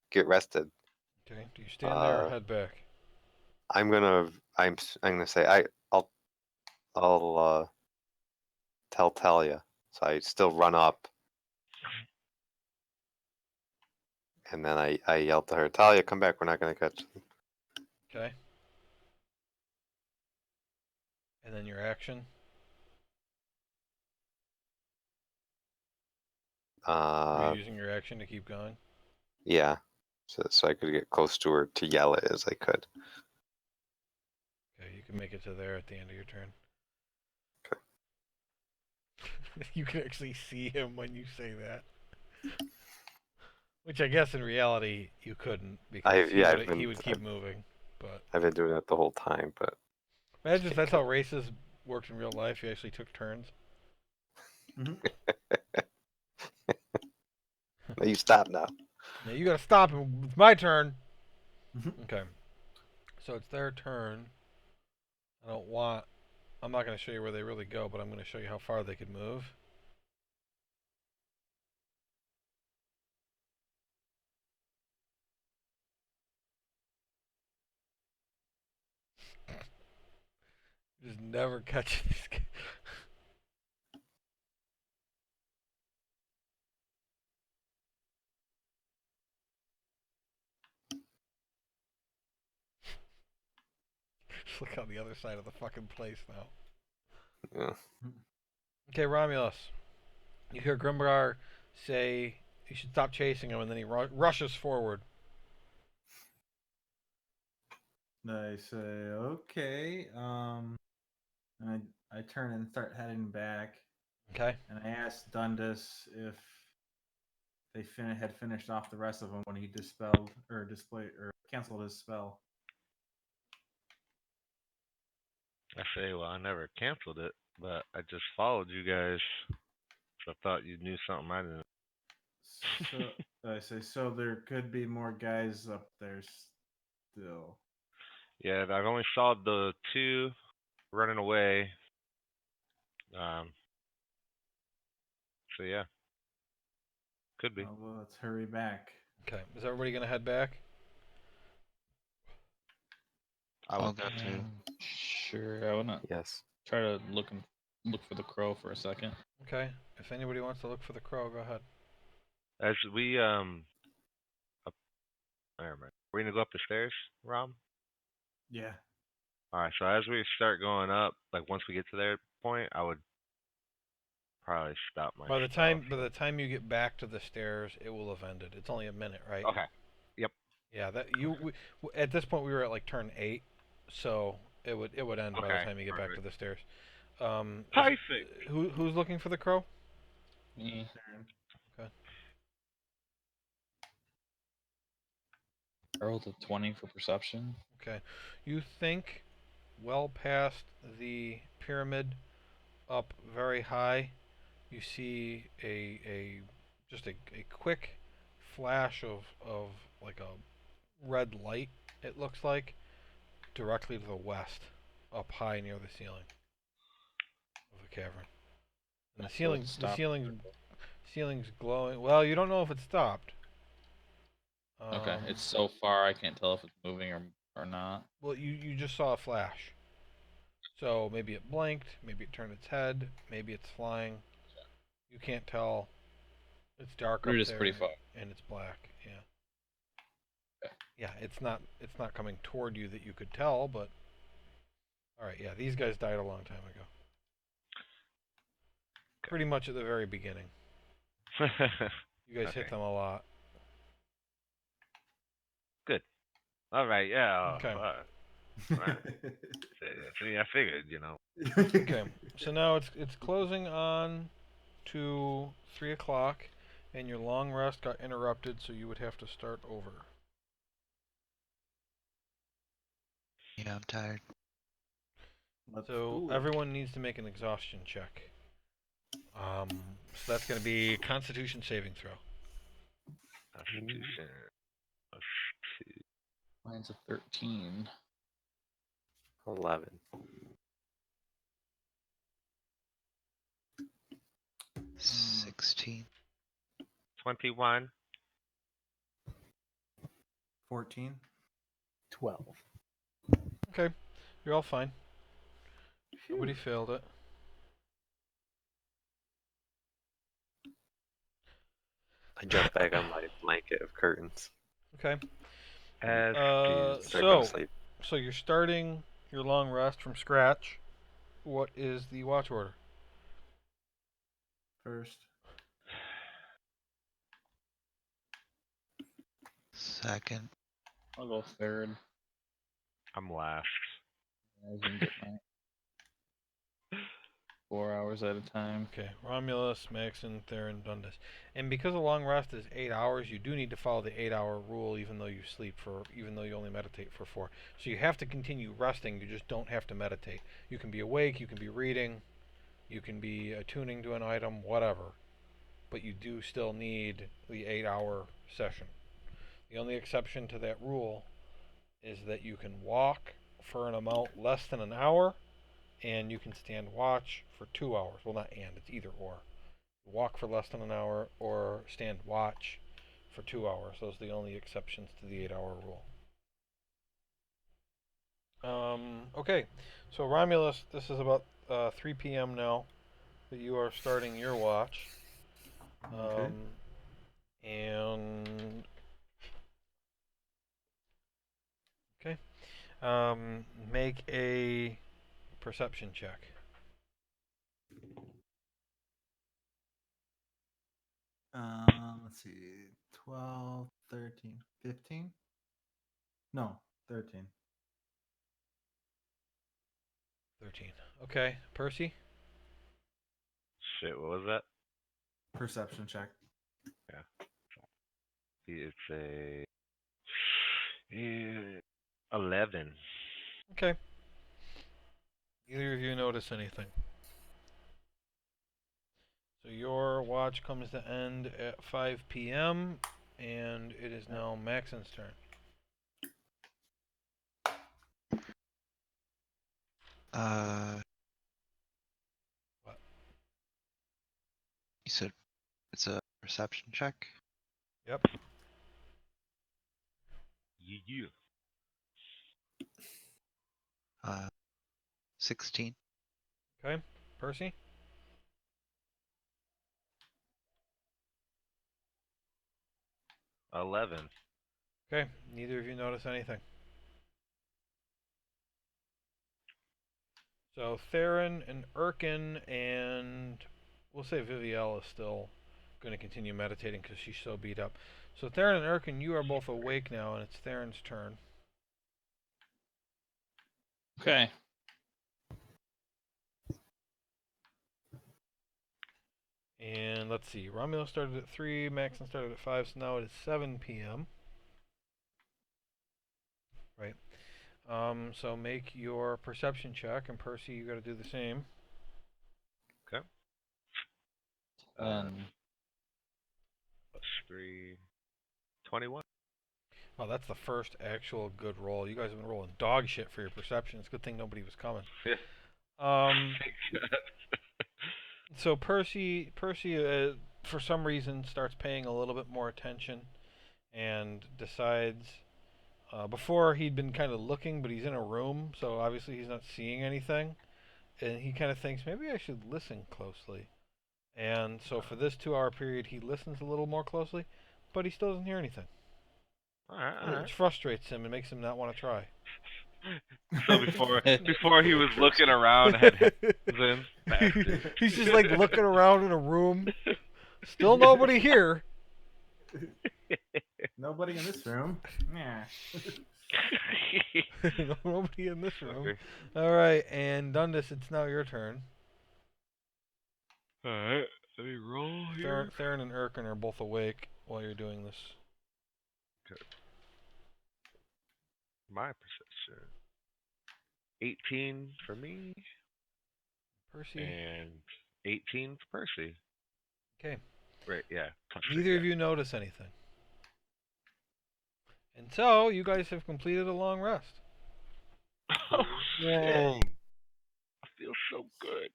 get rested. Okay. Do you stand there or head back? I'm gonna say I'll tell Talia. So I still run up, and then I yell to her, Talia, come back. We're not gonna catch them. Okay. And then your action? Are you using your action to keep going? Yeah. So I could get close to her to yell it as I could. Okay, you can make it to there at the end of your turn. Okay. You can actually see him when you say that. Which I guess in reality you couldn't because he would keep moving. But I've been doing that the whole time, but imagine if that's how races worked in real life. You actually took turns. no, you stop now. Now you gotta stop him. It's my turn. Okay. So it's their turn. I'm not going to show you where they really go, but I'm going to show you how far they could move. Just never catch these guys. Just look on the other side of the fucking place now. Yeah. Okay, Romulus. You hear Grimgar say you should stop chasing him, and then he rushes forward. I say, okay. And I turn and start heading back. Okay. And I asked Dundas if they had finished off the rest of them when he dispelled or displayed or canceled his spell. I say, well, I never canceled it, but I just followed you guys. So I thought you knew something I didn't. So I say, so there could be more guys up there still. Yeah, I've only saw the 2 running away. So yeah, could be. Well, let's hurry back. Okay. Is everybody gonna head back? I'll go too. Sure, I wanna Yes. try to look for the crow for a second. Okay. If anybody wants to look for the crow, go ahead. As we never mind. We're gonna go up the stairs, Rob. Yeah. All right. So as we start going up, like once we get to that point, I would probably stop my. By the time you get back to the stairs, it will have ended. It's only a minute, right? Okay. Yep. Yeah. At this point we were at like turn 8, so it would end by the Okay, time you get back to the stairs. Perfect. Who's looking for the crow? Me. Okay. I rolled a 20 for perception. Okay. You think well past the pyramid, up very high, you see a quick flash of like a red light, it looks like, directly to the west, up high near the ceiling of the cavern. And So it stopped. ceiling's glowing. Well, you don't know if it stopped. Okay, it's so far I can't tell if it's moving or not. Well, you just saw a flash. So maybe it blinked, maybe it turned its head, maybe it's flying. You can't tell. It's dark We're up just there, pretty far. and it's black. Yeah. Okay. Yeah, it's not coming toward you that you could tell, but all right. Yeah, these guys died a long time ago. Pretty much at the very beginning. You guys hit Okay. them a lot. Good. All right. Yeah. Okay. Right. See, I figured, Okay. So now it's closing on to 3 o'clock, and your long rest got interrupted, so you would have to start over. Yeah, I'm tired. So everyone needs to make an exhaustion check. So that's going to be Constitution saving throw. Constitution. Mine's a 13. 11. 16. 21. 14. 12. Okay, you're all fine. Nobody failed it. I jump back on my blanket of curtains. Okay. As Start going to sleep. So you're starting your long rest from scratch. What is the watch order? First. Second. I'll go third. I'm last. I can get my 4 hours at a time. Okay, Romulus, Maxon, Theron, Dundas. And because a long rest is 8 hours, you do need to follow the 8-hour rule even though you only meditate for 4. So you have to continue resting, you just don't have to meditate. You can be awake, you can be reading, you can be attuning to an item, whatever. But you do still need the 8-hour session. The only exception to that rule is that you can walk for an amount less than an hour, and you can stand watch for 2 hours. Well, not and, it's either or. Walk for less than an hour or stand watch for 2 hours. Those are the only exceptions to the 8-hour rule. Okay, so Romulus, this is about 3 p.m. now that you are starting your watch. Okay. And okay, make a perception check. Let's see. 12, 13, 15? No, 13. 13. Okay, Percy. Shit, what was that? Perception check. Yeah. It's a 11. Okay. Either of you notice anything? So your watch comes to end at 5 p.m. and it is now Maxon's turn. What? You said it's a perception check. Yep. Yeah. 16. Okay, Percy. 11. Okay, neither of you notice anything. So Theron and Erkin and we'll say Vivielle is still going to continue meditating because she's so beat up. So Theron and Erkin, you are both awake now, and it's Theron's turn. Okay. And let's see, Romulus started at 3, Maxon started at 5, so now it is 7 p.m. Right. So make your perception check, and Percy, you got to do the same. Okay. Then Plus 3. 21. Oh, that's the first actual good roll. You guys have been rolling dog shit for your perception. It's a good thing nobody was coming. Yeah. So Percy, for some reason, starts paying a little bit more attention, and decides. Before he'd been kind of looking, but he's in a room, so obviously he's not seeing anything, and he kind of thinks maybe I should listen closely. And so for this 2-hour period, he listens a little more closely, but he still doesn't hear anything, Alright. which frustrates him and makes him not want to try. So before he was looking around, had headphones in. Bastard. He's just like looking around in a room. Still nobody here. Nobody in this room. Yeah. Nobody in this room. Okay. All right, and Dundas, it's now your turn. Alright, let me roll here. Theron and Erkin are both awake while you're doing this. Okay. My perception. 18 for me. Percy. And 18 for Percy. Okay. Right, yeah. Neither of you notice anything. And so, you guys have completed a long rest. Oh, shit. I feel so good.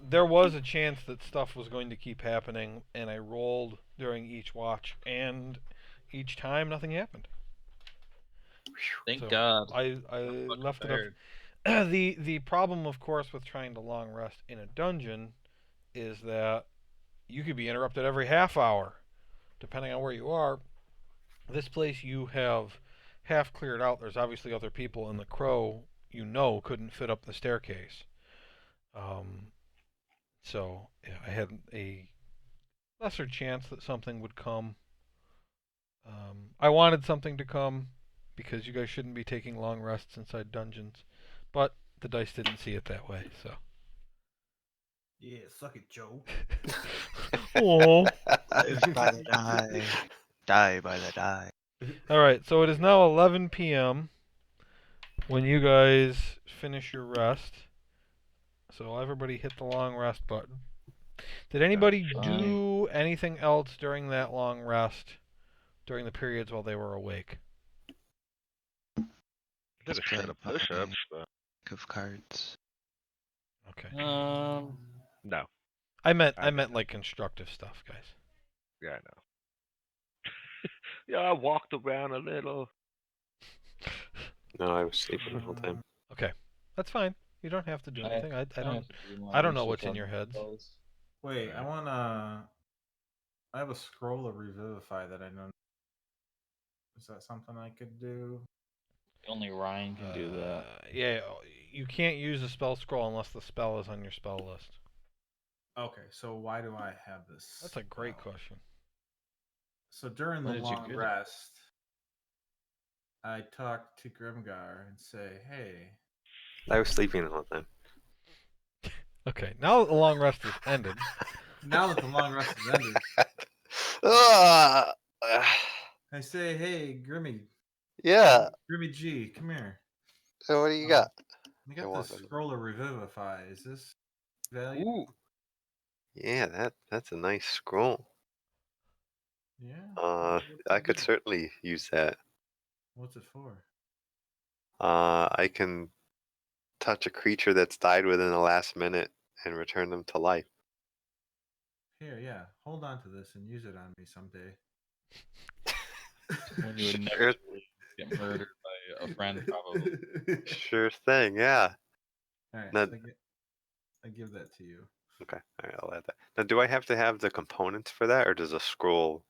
There was a chance that stuff was going to keep happening, and I rolled during each watch, and each time nothing happened. thank So God. I left it up. The problem, of course, with trying to long rest in a dungeon is that you could be interrupted every half hour, depending on where you are. This place you have half cleared out. There's obviously other people, and the crow, couldn't fit up the staircase. So yeah, I had a lesser chance that something would come. I wanted something to come because you guys shouldn't be taking long rests inside dungeons, but the dice didn't see it that way. So. Yeah, suck it, Joe. Oh. Live by the die. Die by the die. All right, so it is now 11 p.m. when you guys finish your rest. So everybody hit the long rest button. Did anybody do anything else during that long rest, during the periods while they were awake? Did a set of push-ups, but Of cards. Okay. no. I meant like constructive stuff, guys. Yeah, I know. Yeah, I walked around a little. No, I was sleeping the whole time. Okay, that's fine. You don't have to do anything. I I don't have to do my I don't know research what's in on your heads. spells. Wait, I Right. wanna. I have a scroll of revivify that I know. Is that something I could do? Only Ryan can do that. Yeah, you can't use a spell scroll unless the spell is on your spell list. Okay, so why do I have this? That's a great spell? question. So during When the did you long get it? rest, I talk to Grimgar and say, "Hey, I was sleeping the whole time. Okay, now that the long rest has ended, now that the long rest has ended, Ah, I say, hey, yeah. Grimmy G, come here. So what do you Um, got? I I got want this them. scroll of revivify. Is this valuable? Ooh, Yeah, that's a nice scroll. Yeah. I could certainly use that. What's it for? I can touch a creature that's died within the last minute and return them to life. Here, yeah. Hold on to this and use it on me someday. when you would never Sure, get murdered by a friend, probably. sure thing. Yeah. All right, Now, so I give that to you. okay, all right, I'll add that. Now, do I have to have the components for that, or does a scroll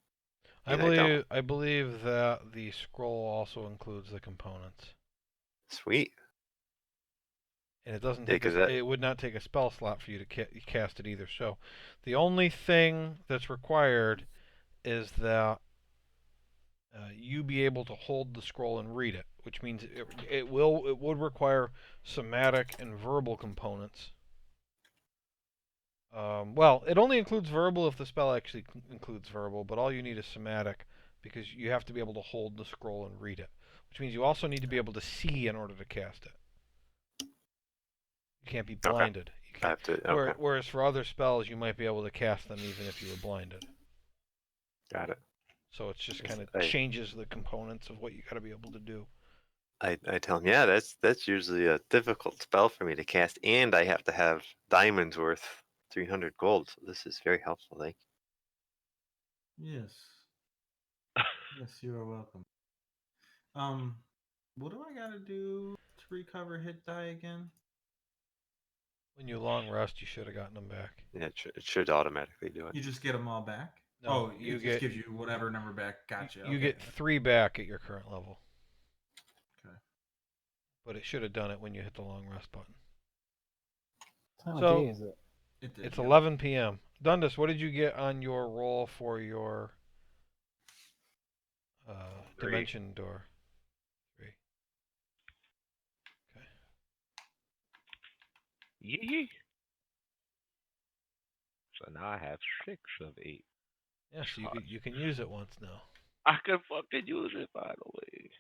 I mean I don't? believe that the scroll also includes the components, Sweet. and it doesn't Yeah, take because a that. it would not take a spell slot for you to cast it either. So, the only thing that's required is that you be able to hold the scroll and read it, which means it would require somatic and verbal components. Well, it only includes verbal if the spell actually includes verbal, but all you need is somatic because you have to be able to hold the scroll and read it, which means you also need to be able to see in order to cast it. You can't be Okay. blinded. You I can't. have to. Okay. Whereas for other spells, you might be able to cast them even if you were blinded. Got it. So it's just Yes, kind of changes the components of what you got to be able to do. I tell him, yeah, that's usually a difficult spell for me to cast, and I have to have diamonds worth 300 gold. So this is very helpful. Thank Yes. Yes, you are welcome. What do I gotta do to recover hit die again? When you long rest, you should have gotten them back. you. Yeah, it should automatically do it. You just get them all back? No, Oh, you it just get gives you whatever number back. Gotcha. you Okay. get 3 back at your current level. Okay. But it should have done it when you hit the long rest button. What time of So day is it? It did. it's Yep. 11 p.m. Dundas, what did you get on your roll for your 3. dimension door? 3. Okay. Yee. So now I have 6 of 8. Yeah, so you can use it once now. I can fucking use it finally.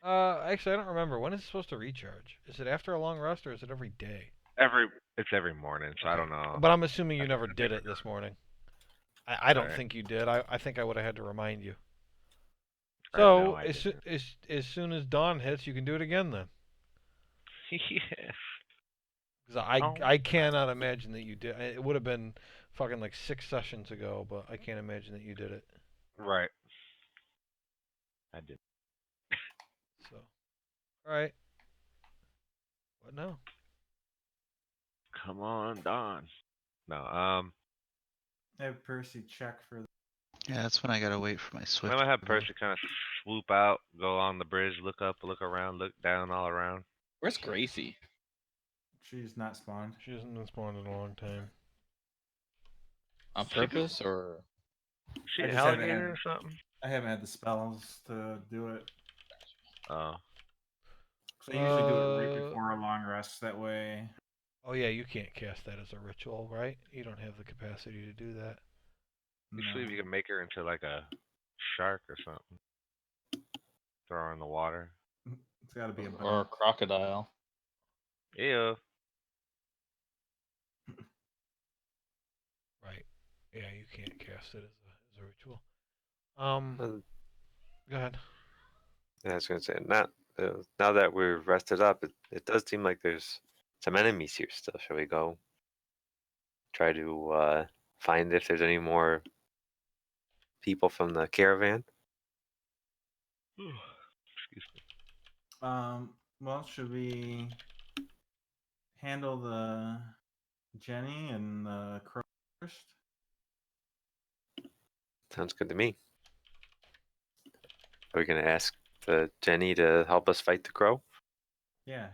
Actually, I don't remember. When is it supposed to recharge? Is it after a long rest or is it every day? It's every morning, so I Okay. don't know. But I'm assuming you That's never a did it different this morning. I don't Alright. think you did. I think I would have had to remind you. No, So I didn't. as soon as dawn hits, you can do it again then. Yes. Because Oh. I cannot imagine that you did. It would have been fucking like 6 sessions ago, but I can't imagine that you did it. Right. I did. So, all right. What now? Come on, Don. No, Have Percy check for. Yeah, that's when I gotta wait for my I'm Swift. gonna have to load. Percy kind of swoop out, go on the bridge, look up, look around, look down, all around. where's Gracie? She's not spawned. She hasn't been spawned in a long time. On She could- purpose or? She I an just haven't alligator had- or something? I haven't had the spells to do it. Oh, So I usually do it right before a long rest. That way. Oh yeah, you can't cast that as a ritual, right? You don't have the capacity to do that. usually No. you can make her into like a shark or something. Throw her in the water. It's got to be a Or a bone. crocodile? Ew. Right. Yeah, you can't cast it as a ritual. Uh, Go ahead. yeah, I was gonna say now that we're rested up, it does seem like there's some enemies here still. Shall we go try to find if there's any more people from the caravan? Excuse me. Well, should we handle the Jenny and the crow first? Sounds good to me. Are we gonna ask the Jenny to help us fight the crow? Yeah.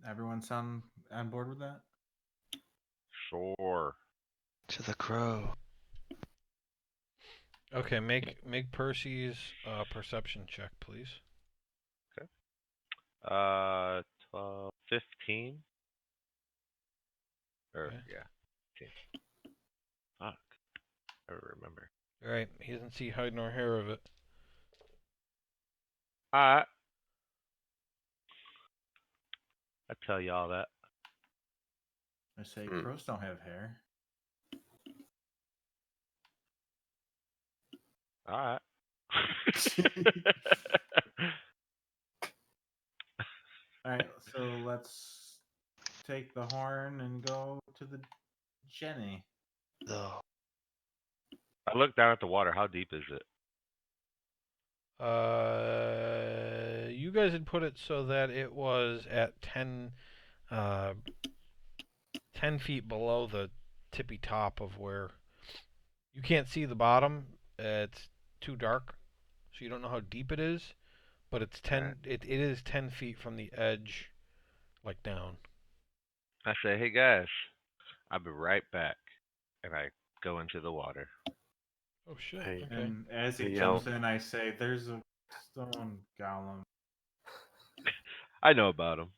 Everyone sound on board with that? Sure. To the crow. Okay, make Percy's perception check, please. 12, 15. Or Okay. yeah, 15. Fuck. I don't remember. All right, he doesn't see hide nor hair of it. Alright. I tell y'all that. I say Hmm. crows don't have hair. Alright. All right, so let's take the horn and go to the Jenny. Though. I look down at the water. How deep is it? You guys had put it so that it was at 10 feet below the tippy top of where you can't see the bottom. It's too dark, so you don't know how deep it is. But it's 10. Alright. It is 10 feet from the edge, like down. I say, hey guys, I'll be right back. And I go into the water. Oh shit. Hey. Okay. And as he Hey, jumps in, I say, "There's a stone golem." I know about him.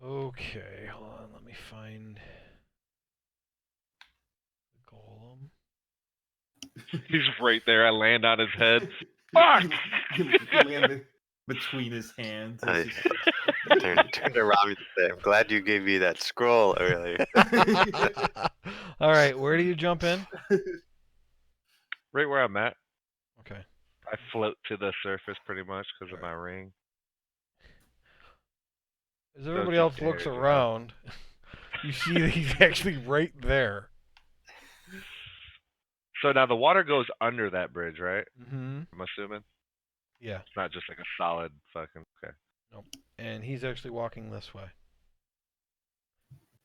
Okay, hold on. Let me find the golem. He's right there. I land on his head. Fuck! You land between his hands. I As he... turned around and said, I'm glad you gave me that scroll earlier. All right, where do you jump in? Right where I'm at. Okay. I float to the surface pretty much because of my Alright. ring. As everybody else looks around, you see that he's actually right there. So now the water goes under that bridge, right? Mm-hmm. I'm assuming. Yeah. It's not just like a solid fucking. Okay. And he's actually walking this way.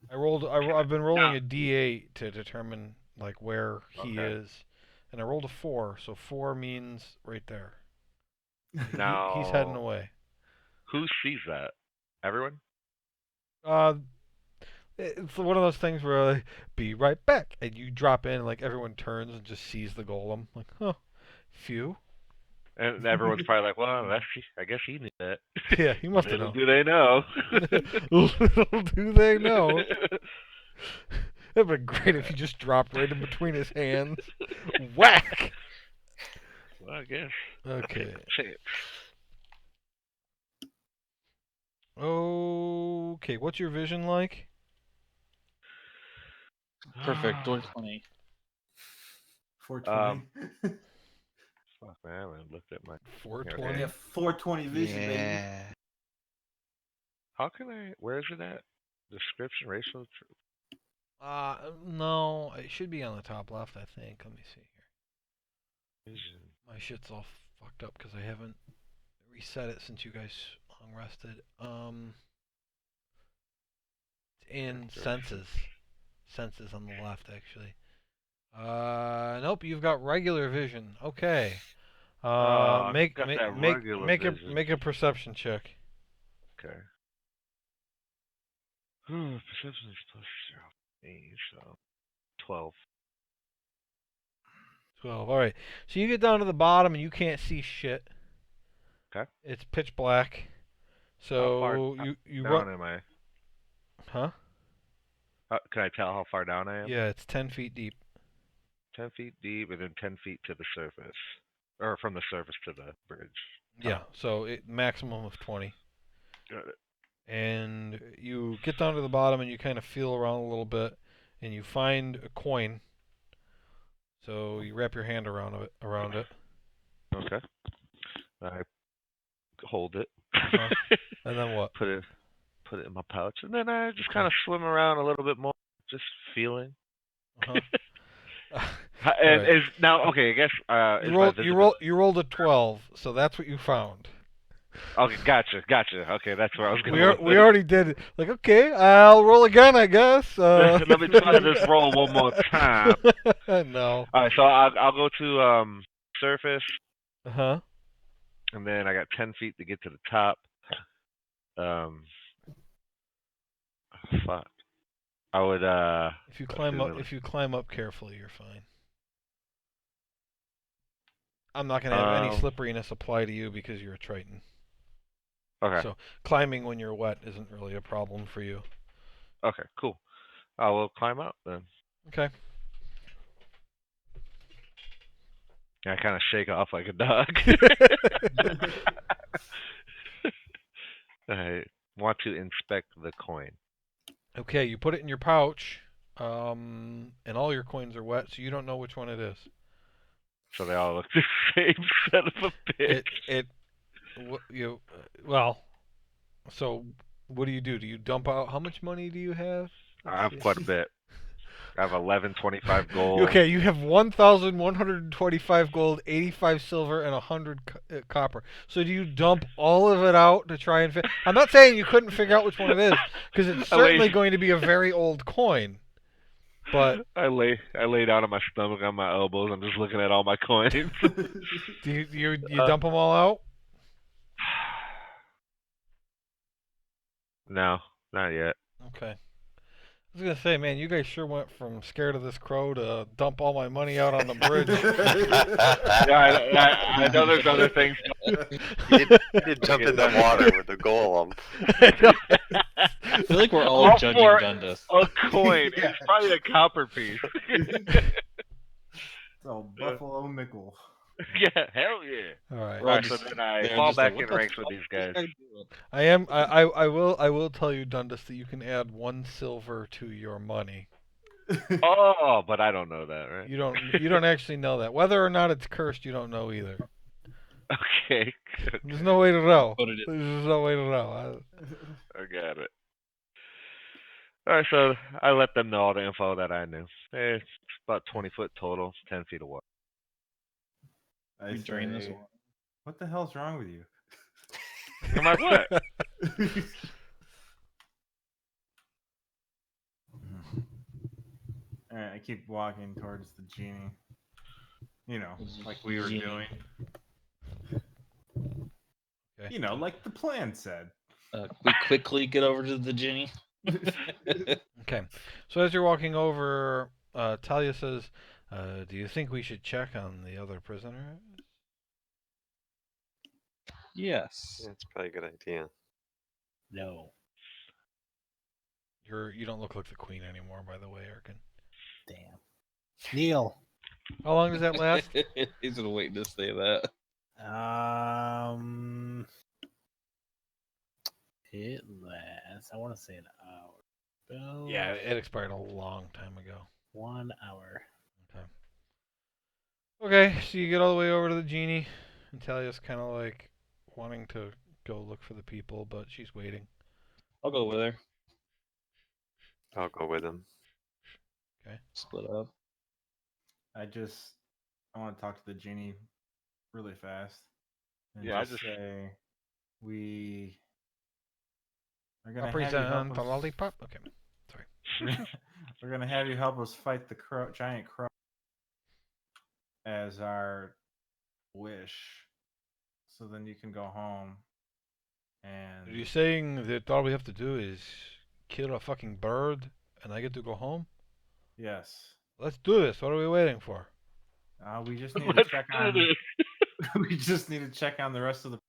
I've been rolling a D8 to determine like where he Okay. is, and I rolled a 4, so 4 means right there. Now, He's heading away. who sees that? Everyone? It's one of those things where like, be right back, and you drop in, and like everyone turns and just sees the golem. Like, huh, phew. And everyone's probably like, well, I guess he knew that. Yeah, he must have Little known. do they know. Little do they know. It'd been great if you just dropped right in between his hands. Whack! Well, I guess. Okay. Chance. Okay, what's your vision like? Perfect. 20. 420. Fuck, man, I haven't looked at my. 420? Yeah, 420 vision, baby. Yeah. How can I? Where is it at? Description, racial. No, it should be on the top left, I think. Let me see here. Vision. My shit's all fucked up because I haven't reset it since you guys long rested. And senses. Senses on the left, actually. Nope, you've got regular vision. Okay. Make got that make regular make a vision. make a perception check. Okay. Perception is plus 0. So 12. 12. All right. So you get down to the bottom and you can't see shit. Okay. It's pitch black. How far So you down run. am I? Huh? Can I tell how far down I am? Yeah, it's 10 feet deep. 10 feet deep and then 10 feet to the surface. Or from the surface to the bridge. Yeah. So it maximum of 20. Got it. And you get down to the bottom and you kind of feel around a little bit, and you find a coin. So you wrap your hand around it. Okay. I hold it. Uh-huh. And then what? Put it in my pouch, and then I just kind of swim around a little bit more, just feeling. Uh-huh. And Right. is now okay? I guess You is my rolled. visibility. You rolled a 12, so that's what you found. Okay, gotcha. Okay, that's where I was going We with we it. already did it. Like, okay, I'll roll again, I guess. Let me try this roll one more time. No. All right, so I'll go to surface, Uh-huh. and then I got 10 feet to get to the top. Fuck. I would If you let's climb see, up, let me- if you climb up carefully, you're fine. I'm not gonna have any slipperiness apply to you because you're a Triton. okay, So climbing when you're wet isn't really a problem for you. okay, cool. I will climb up then. Okay. I kind of shake off like a dog. I want to inspect the coin. Okay, you put it in your pouch, and all your coins are wet, so you don't know which one it is. So they all look the same, son of a bitch. Well, so what do? Do you dump out? How much money do you have? I have quite a bit. I have 1125 gold. Okay, you have 1,125 gold, 85 silver, and 100 copper. So do you dump all of it out to try and I'm not saying you couldn't figure out which one it is, because it's certainly going to be a very old coin. But I lay down on my stomach on my elbows. I'm just looking at all my coins. do you dump them all out? No, not yet. Okay. I was gonna say, man, you guys sure went from scared of this crow to dump all my money out on the bridge. Yeah, I know there's other things. He did jump in the water with the golem. I feel like we're all judging for Dundas. a coin. It's probably a copper piece. Oh, buffalo nickel. Yeah, hell yeah. All right. All right, so then I fall back in ranks with these guys. I will tell you, Dundas, that you can add 1 silver to your money. Oh, but I don't know that, right? You don't actually know that. Whether or not it's cursed, you don't know either. Okay. There's no way to know. Put it in. There's no way to know. I got it. All right, so I let them know all the info that I knew. It's about 20 foot total, 10 feet of water. I We drain this say, water. what the hell's wrong with you? I'm like, what? All right, I keep walking towards the genie. You know, like we were Genie. doing. Okay. You know, like the plan said. We quickly get over to the genie. Okay. So as you're walking over, Talia says, "Do you think we should check on the other prisoner?" Yes. That's probably a good idea. No. You don't look like the queen anymore, by the way, Erkin. Damn. Neil. How long does that last? He's gonna wait to say that. It lasts. I want to say an hour. About Yeah, it expired a long time ago. 1 hour. Okay, so you get all the way over to the genie, and Talia's kind of like wanting to go look for the people, but she's waiting. I'll go with her. I'll go with him. Split up. I want to talk to the genie really fast. And Yeah, I just just- say we are gonna I have you present help the us. lollipop. Okay, sorry. We're gonna have you help us fight the giant crow as our wish, so then you can go home. And Are you saying that all we have to do is kill a fucking bird, and I get to go home? yes, Let's do this. What are we waiting for? we just need to Let's check do on. this. We just need to check on the rest of the.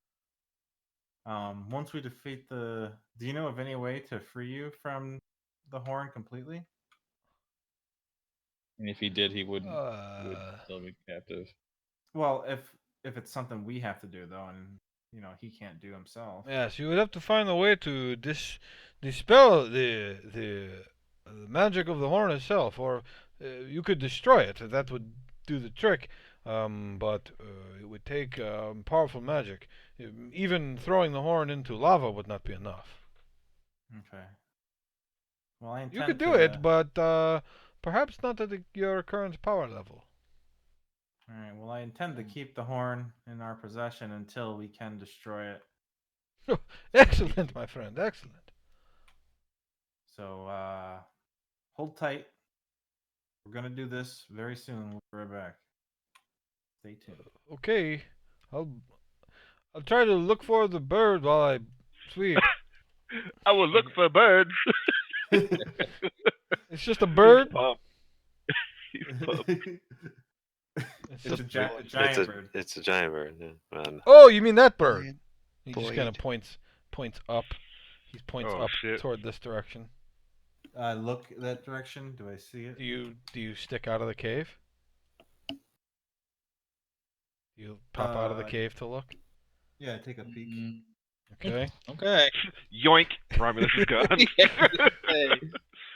Once we defeat the, do you know of any way to free you from the horn completely? And if he did, he wouldn't. He would Uh, still be captive. Well, if it's something we have to do though, and he can't do himself. Yes, you would have to find a way to dispel the magic of the horn itself, or you could destroy it. That would do the trick. But it would take powerful magic. Even throwing the horn into lava would not be enough. Okay. Well, I intend You could do to, it, but perhaps not at your current power level. All right. Well, I intend to keep the horn in our possession until we can destroy it. Excellent, my friend. Excellent. So hold tight. We're gonna do this very soon. We'll be right back. Stay tuned. Okay. I'll try to look for the bird while I sleep. I will look for birds. It's just a bird. He's pumped. He's pumped. It's It's just. a giant bird. It's a giant bird. Yeah. Oh, you mean that bird? Boyd. He just kind of Boyd. points up. He points Oh, up shit. toward this direction. Look that direction. Do I see it? Do you stick out of the cave? Do you pop out of the cave to look? Yeah, take a peek. Okay. Okay. Yoink! Romulus is gone. Yeah, I was gonna say,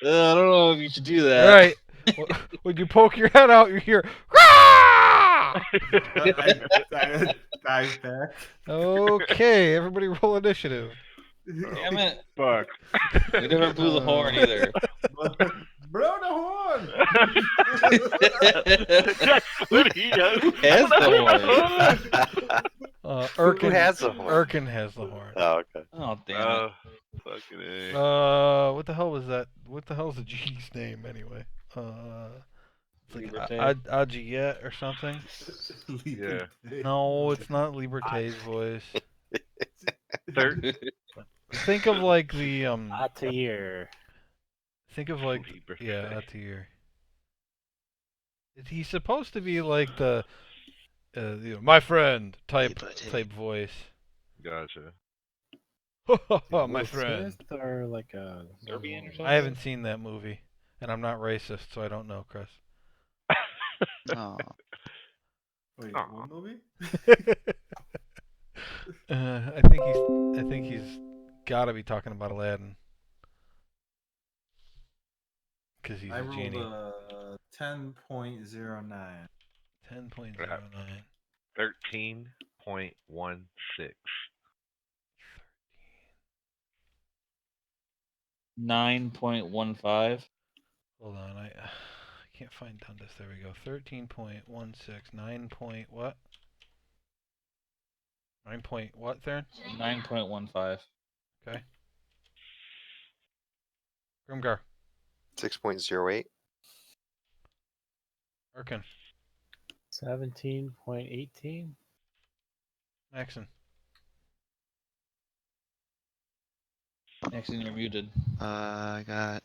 I don't know if you should do All that. right. When you poke your head out, you hear. "Rah!" I dive back. Okay, everybody roll initiative. Damn it. Fuck. We never blew the horn either. Blow the horn! That's what he does. Who has the horn? Urkin Who has the horn? Urkin has the horn. Oh, okay. Oh, damn it. Fucking A. What the hell was that? What the hell's the G's name anyway? It's like Liberté. Agiet or something. Yeah. No, it's not Liberté's voice. Third. Think of like the Altair. Think of like Liberté. yeah, Altair. He's supposed to be like the my friend type voice. Gotcha. My friend. Smith or like a Serbian or something? I haven't seen that movie, and I'm not racist, so I don't know, Chris. Oh, Wait, Aw. what movie? I think he's got to be talking about Aladdin, because he's I a rolled genie. a 10.09. 10.09. 13.16. 9.15. Hold on, I can't find Dundas. There we go. 13.16. 9 point what? 9 point what, Theron? 9.15. Okay. Grimgar. 6.08. Urkin. 17.18. Maxon. Actually, you're muted. I got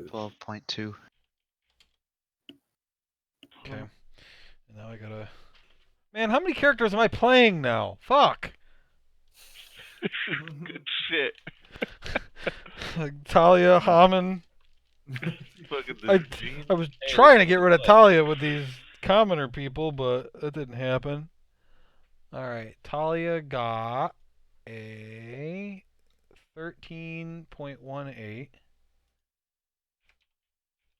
12.2. Okay. And now I gotta. Man, how many characters am I playing now? Fuck. Good shit. Talia, Hammond. Fucking I this gene. was trying to get rid of Talia with these commoner people, but that didn't happen. Alright, Talia got a 13.18.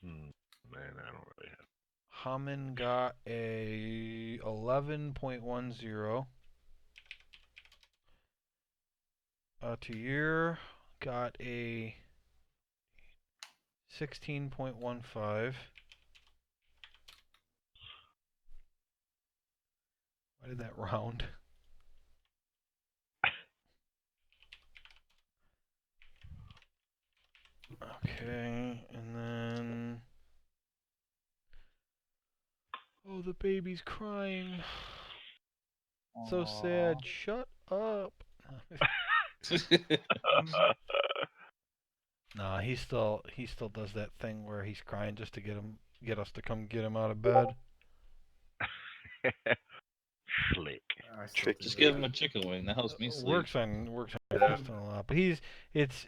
Man, I don't really have. Hammond got a 11.10. Tair got a 16.15. Why did that round? Okay, and then... Oh, the baby's crying. So sad. Shut up. Nah, he still does that thing where he's crying just to get us to come get him out of bed. Slick. I still Tricky. do Just that. give him a chicken wing. That helps me sleep. Works on Kristen a lot, but it's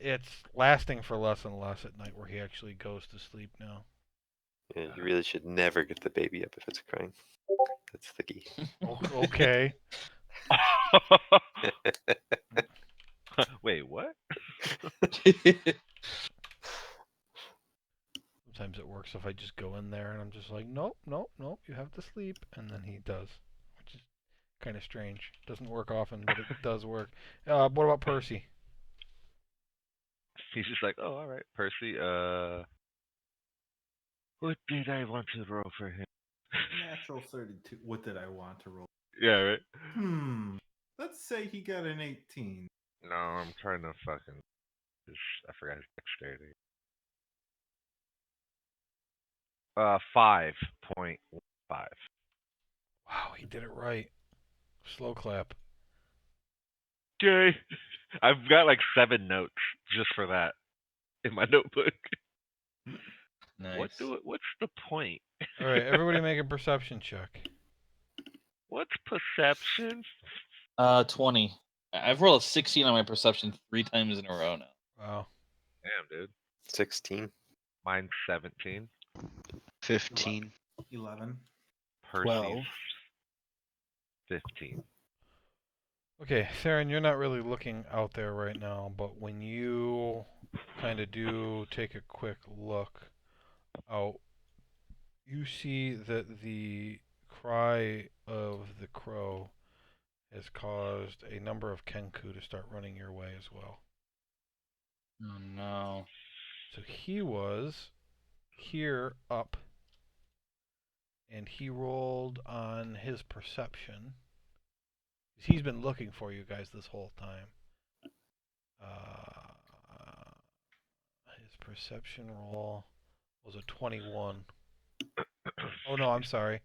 lasting for less and less at night where he actually goes to sleep now. Yeah, you really should never get the baby up if it's crying. That's the key. Okay. Wait, what? Sometimes it works if I just go in there and I'm just like, nope, nope, nope, you have to sleep, and then he does, which is kind of strange. Doesn't work often, but it does work. What about Percy? He's just like, oh, all right, Percy. What did I want to roll for him? natural 32. What did I want to roll? Yeah, right. Let's say he got an 18. No, I'm trying to fucking. I forgot his dexterity. 5.15. Wow, he did it right. Slow clap. Okay. I've got like 7 notes just for that in my notebook. Nice. What's the point? All right, everybody make a perception check. What's perception? 20. I've rolled a 16 on my perception 3 times in a row now. Wow. Damn, dude. 16. Mine's 17. 15. 11. Percy's 12. 15. Okay, Theron, you're not really looking out there right now, but when you kind of do take a quick look out, you see that the cry of the crow has caused a number of Kenku to start running your way as well. Oh no. So he was here up, and he rolled on his perception. He's been looking for you guys this whole time. His perception roll was a 21. Oh no, I'm sorry.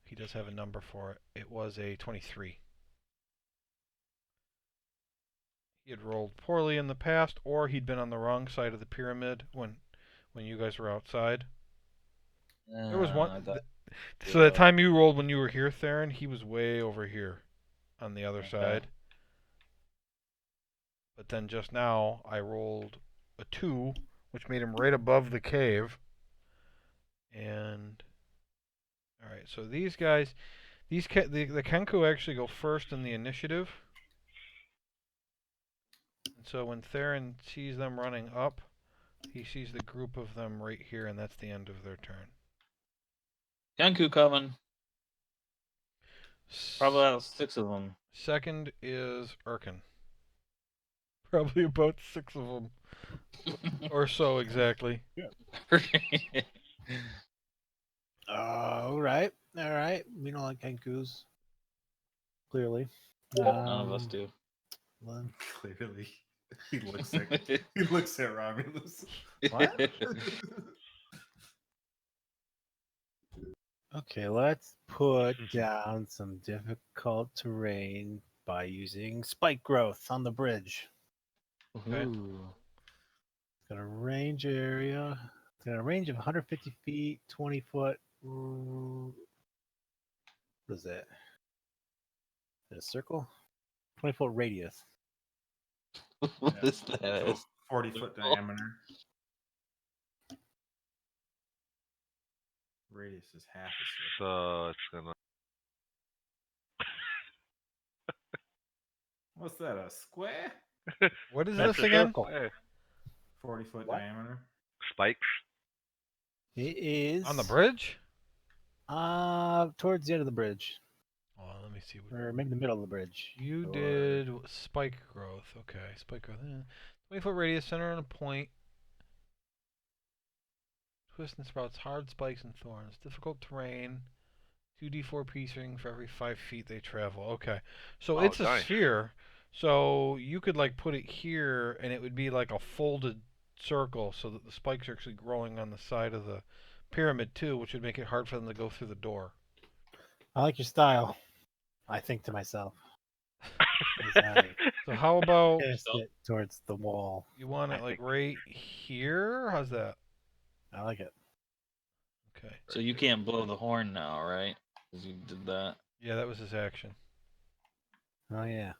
He does have a number for it. It was a 23. He had rolled poorly in the past, or he'd been on the wrong side of the pyramid when you guys were outside. There was one. So that time you rolled when you were here, Theron, he was way over here on the other side. But then just now, I rolled a 2, which made him right above the cave. And all right, so these guys, the Kenku actually go first in the initiative. And so when Theron sees them running up, he sees the group of them right here, and that's the end of their turn. Kenku coming. Probably out of 6 of them. Second is Urkin. Probably about 6 of them. Or so, exactly. All right. We don't like Kenkus. Clearly. None of us do. Well, Clearly. He looks at Romulus. What? okay, let's put down some difficult terrain by using spike growth on the bridge. Okay. Ooh. It's got a range area. It's got a range of 150 feet, 20 foot. What is that? Is it a circle? 20-foot radius. What is that? So 40-foot diameter. Radius is half a circle. So it's gonna. What's that, a square? What is That's this a again? circle. 40-foot What? diameter. Spikes. It is On the bridge? towards the end of the bridge, Oh, let me see. or maybe the middle of the bridge. You Or- did spike growth. Okay, spike growth. 20-foot radius, center on a point. Twist and sprouts, hard spikes and thorns. Difficult terrain. 2d4 piecing for every 5 feet they travel. Okay, so Oh, it's a nice. sphere. So you could like put it here, and it would be like a folded circle, so that the spikes are actually growing on the side of the pyramid too, which would make it hard for them to go through the door. I like your style. I think to myself. As I So how about cast it towards the wall. you want it like right here? How's that? I like it. Okay. So you can't blow the horn now, right? Because you did that. Yeah, that was his action. Oh yeah.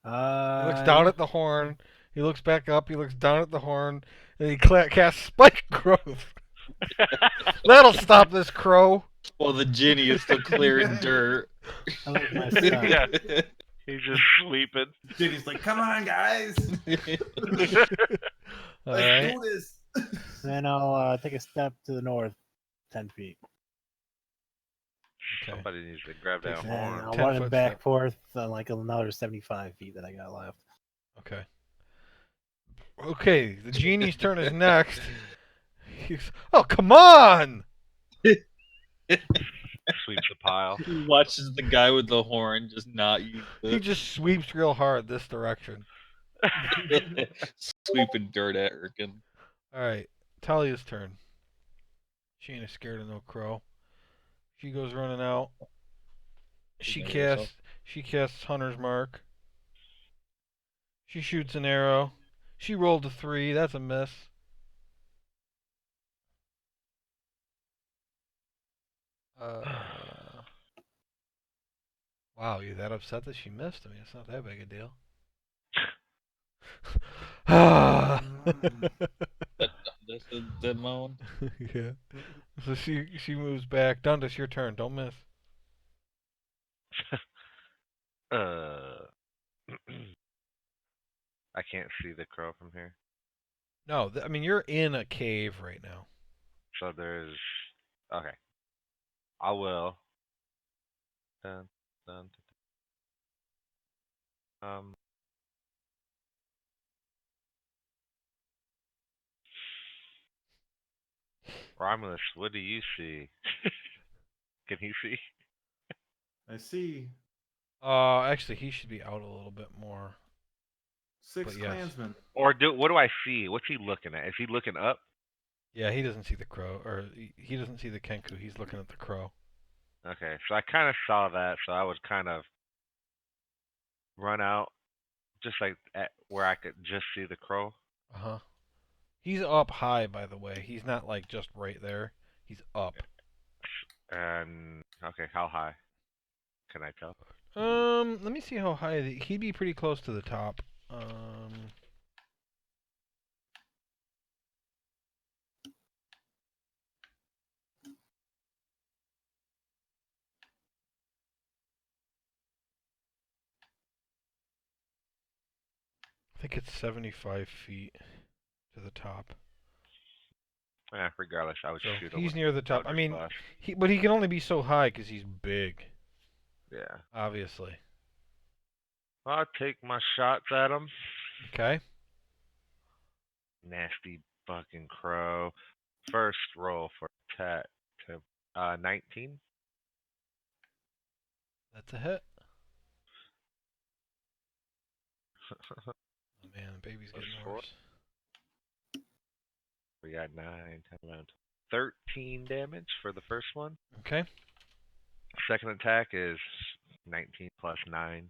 He looks down at the horn. He looks back up. He looks down at the horn, and he casts spike growth. That'll stop this crow. Well, the genie is still clearing dirt. I like my style. Yeah. He's just sweeping. Dude, like, come on, guys. All Let's right. do this. Then I'll take a step to the north, 10 feet. Okay. Somebody needs to grab that Takes And horn. I'll 10 run foot it back step. forth like another 75 feet that I got left. Okay. Okay, the genie's turn is next. Oh, come on! Sweeps the pile. He watches the guy with the horn just not use He it. just sweeps real hard this direction. Sweeping dirt at Erkin. All right, Talia's turn. She ain't scared of no crow. She goes running out. She Ignore yourself. casts Hunter's Mark. She shoots an arrow. She rolled a 3. That's a miss. Wow, you that upset that she missed? I mean, it's not that big a deal. That's a dead moan. Yeah. So she moves back. Dundas, your turn. Don't miss. I can't see the crow from here. No, I mean you're in a cave right now. So there's. Okay. I will. Dun, dun, dun. Romulus, what do you see? Can he see? I see Actually, he should be out a little bit more. 6 But yes. clansmen. Or what do I see? What's he looking at? Is he looking up? Yeah, he doesn't see the crow, or he doesn't see the Kenku. He's looking at the crow. Okay, so I kind of saw that, so I would kind of run out, just like at where I could just see the crow. Uh-huh. He's up high, by the way. He's not like just right there. He's up. And okay, how high? Can I tell? Let me see how high he'd be pretty close to the top. I think it's 75 feet to the top. Regardless, I would So shoot. he's near the top. I Eldritch mean, Blast. but he can only be so high because he's big. Yeah. Obviously. I'll take my shots at him. Okay. Nasty fucking crow. First roll for attack to 19. That's a hit. Oh man, the baby's Plus getting 4. worse. We got 9, 10, 11, 13 damage for the first one. Okay. Second attack is 19 plus 9.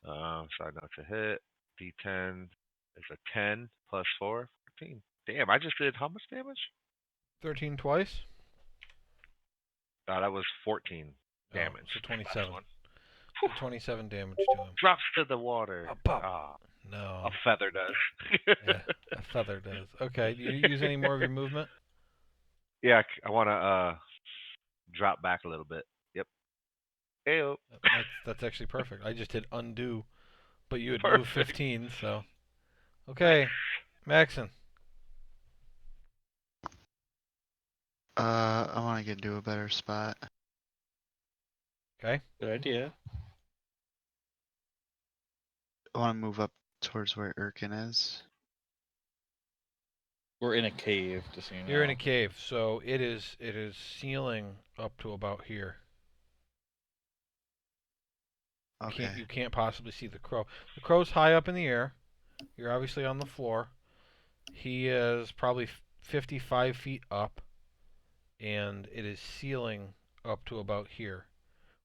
So I know it's a hit. D10 is a 10 plus 4, 14. Damn, I just did how much damage? 13 twice. That was 14 Oh, damage. so last 27. one. So 27 damage to him. Drops to the water. Pop. Ah, No. a feather does. Yeah, a feather does. Okay. Do you use any more of your movement? Yeah, I want to drop back a little bit. Yep. Ayo. That's actually perfect. I just hit undo, but you had Perfect. moved 15, so. Okay, Maxon. I want to get into a better spot. Okay. Good idea. I want to move up towards where Erkin is. We're in a cave, just so you know. You're in a cave, so it is ceiling up to about here. Okay. You can't possibly see the crow. The crow's high up in the air. You're obviously on the floor. He is probably 55 feet up, and it is ceiling up to about here,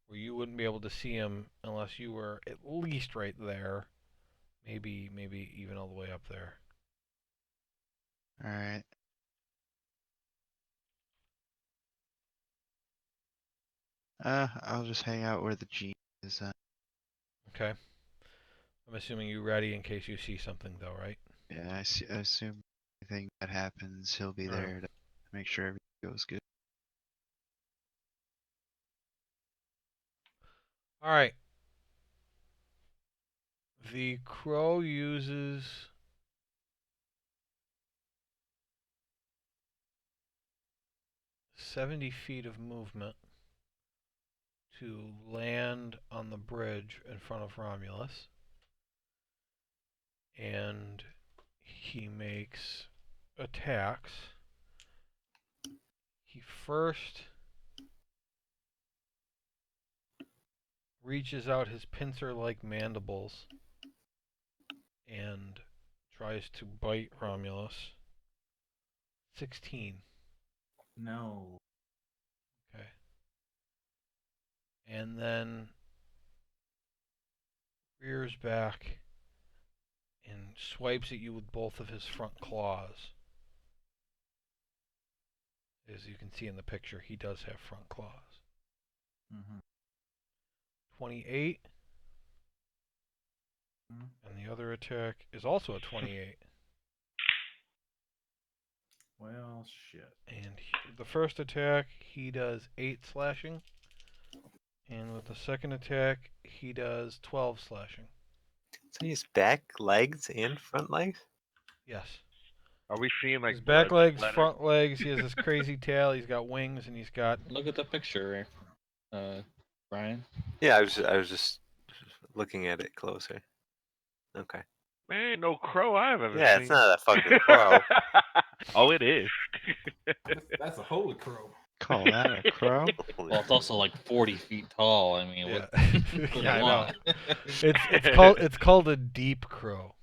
where you wouldn't be able to see him unless you were at least right there, maybe even all the way up there. All right. I'll just hang out where the G is. Okay. I'm assuming you're ready in case you see something, though, right? Yeah, I assume anything that happens, he'll be Alright. there to make sure everything goes good. All right. The crow uses 70 feet of movement to land on the bridge in front of Romulus. And he makes attacks. He first reaches out his pincer-like mandibles and tries to bite Romulus. 16. No. Okay. And then rears back and swipes at you with both of his front claws. As you can see in the picture, he does have front claws. Mm-hmm. 28. And the other attack is also a 28. Well, shit. And the first attack, he does 8 slashing. And with the second attack, he does 12 slashing. So he's back legs and front legs? Yes. Are we seeing like His back blood legs, splatter? front legs, he has this crazy tail, he's got wings, and he's got... Look at the picture, Brian. Yeah, I was just looking at it closer. Okay. Man, ain't no crow I've ever Yeah, seen. it's not a fucking crow. Oh, it is. That's a holy crow. Call that a crow? Well, it's also like 40 feet tall. I mean, Yeah, what yeah, I know. want? It's called a deep crow.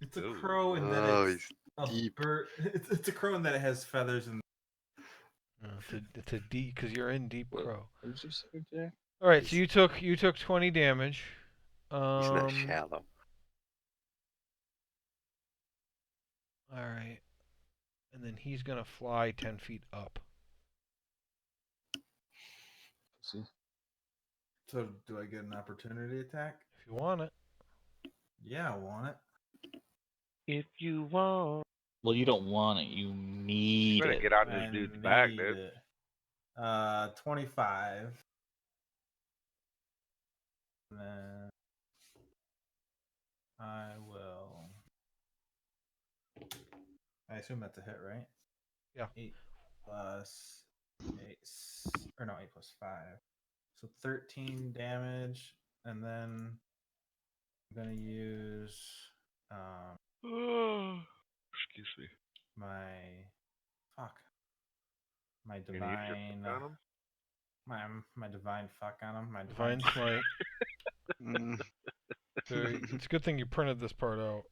It's a Ooh. crow and then Oh, it's a deep. bird. It's a crow and then it has feathers and. It's a deep because you're in deep crow. What did you say, Jack? All right, so you took 20 damage. He's not shallow. All right, and then he's gonna fly 10 feet up. See? So do I get an opportunity attack? If you want it. Yeah, I want it. If you want. Well, you don't want it. You need Better it. get out this I dude's back, need dude. it. 25. And then I will. I assume that's a hit, right? Yeah. 8 plus 8, or no, 8 plus 5. So 13 damage, and then I'm gonna use Excuse me. my Your divine got him? my divine fuck on him. My Divine smite. Mm, It's a good thing you printed this part out.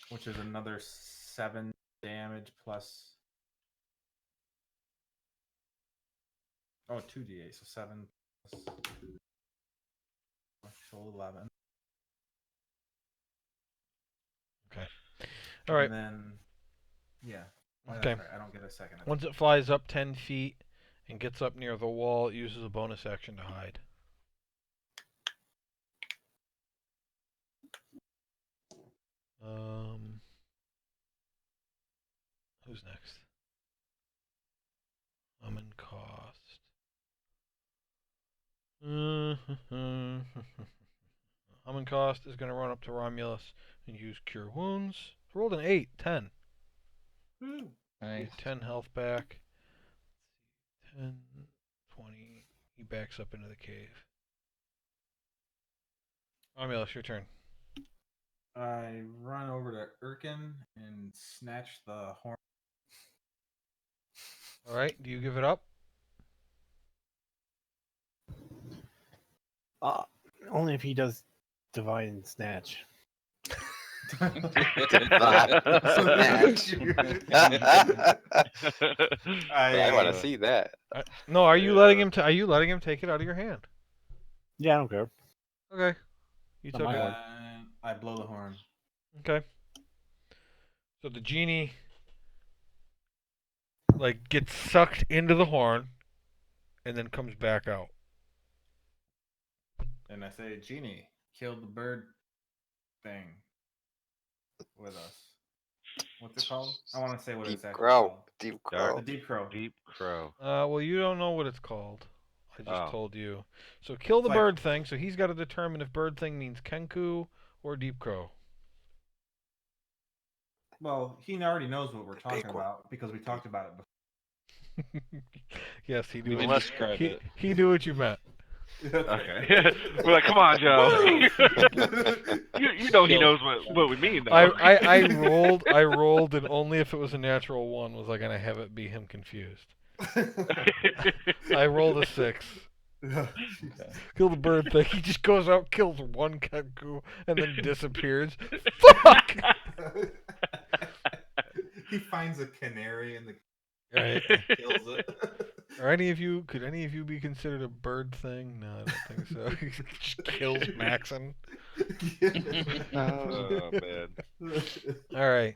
Which is another 7 damage plus 2d8, so 7 plus so 11. Okay. All right. And then yeah. Oh, Okay. that's right. I don't get a second. Once it flies up 10 feet and gets up near the wall, it uses a bonus action to hide. Who's next? Common cost. Common cost is going to run up to Romulus and use Cure Wounds. Rolled an 8, 10. Nice. 10 health back. 10, 20. He backs up into the cave. Romulus, your turn. I run over to Erkin and snatch the horn. All right, do you give it up? Only if he does divine snatch. Snatch. I want to see that. No, are you letting him? Are you letting him take it out of your hand? Yeah, I don't care. Okay, you Not took my it. horn. I blow the horn. Okay. So the genie gets sucked into the horn and then comes back out. And I say, Genie, kill the bird thing with us. What's it called? I want to say what Deep it's actually crow. called. Deep Dark. crow. The deep crow. Deep crow. Well, you don't know what it's called. I just Oh. told you. So kill the It's like- bird thing. So he's got to determine if bird thing means Kenku or deep crow. Well, he already knows what we're The talking big one. about because we talked about it before. Yes, he We knew. didn't describe it. He knew what you meant. Okay. We're like, come on, Joe. you know he knows what we mean, though. I rolled, and only if it was a natural one was I gonna have it be him confused. I rolled a 6. Okay. Kill the bird thing. He just goes out, kills one cuckoo, and then disappears. Fuck! He finds a canary in the Right. kills it. Could any of you be considered a bird thing? No, I don't think so. He just kills Maxon. Oh man. All right.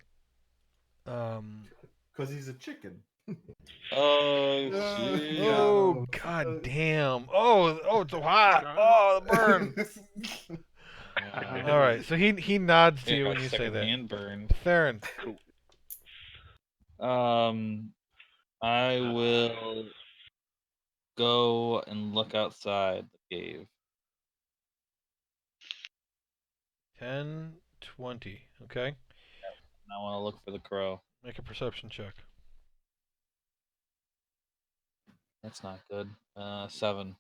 Because he's a chicken. Oh Yeah. shit! Oh, god damn. Oh, it's so hot. Oh, the burn. All right. So he nods to Yeah, you got when you say that. secondhand burned. Theron. Cool. I will go and look outside the cave. 10, 20. Okay. And I want to look for the crow. Make a perception check. That's not good. 7.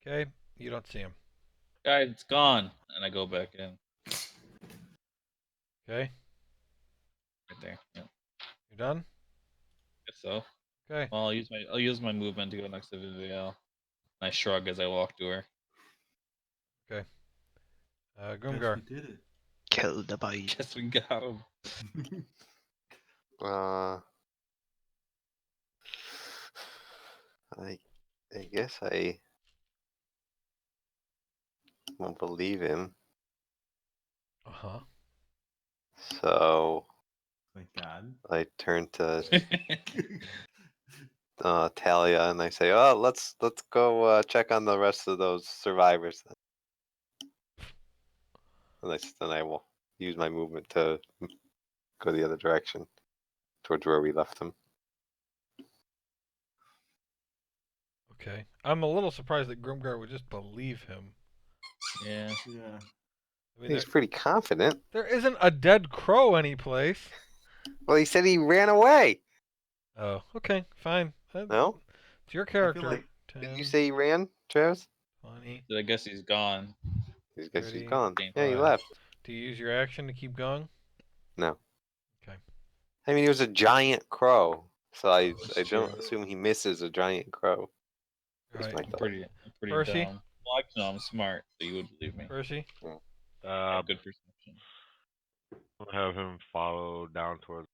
Okay. You don't see him. Guys, it's gone. And I go back in. Okay. Right there. Yeah. You're done? Guess so. Okay. Well, I'll use my movement to go next to Vivielle. I shrug as I walk to her. Guess Grimgar. we did it. Kill the bite. Guess we got him. I guess I won't believe him. Uh-huh. So Thank God. I turn to Talia and I say, "Oh, let's go check on the rest of those survivors." And then I will use my movement to go the other direction, towards where we left them. Okay. I'm a little surprised that Grimgar would just believe him. Yeah. Yeah. I mean, He's pretty confident. there isn't a dead crow anyplace. Well, he said he ran away. Oh, okay, fine. No? It's your character. like- 10, Did you say he ran, Travis? 20. I guess he's gone. I guess 30, he's gone. Game Yeah, he five. left. Do you use your action to keep going? No. Okay. I mean, he was a giant crow, so I That's don't true. assume he misses a giant crow. That's Right. my I'm thought. pretty Percy? dumb. Well, actually, no, I'm smart, so you would believe me. Percy? I have good perception. I'll have him follow down towards.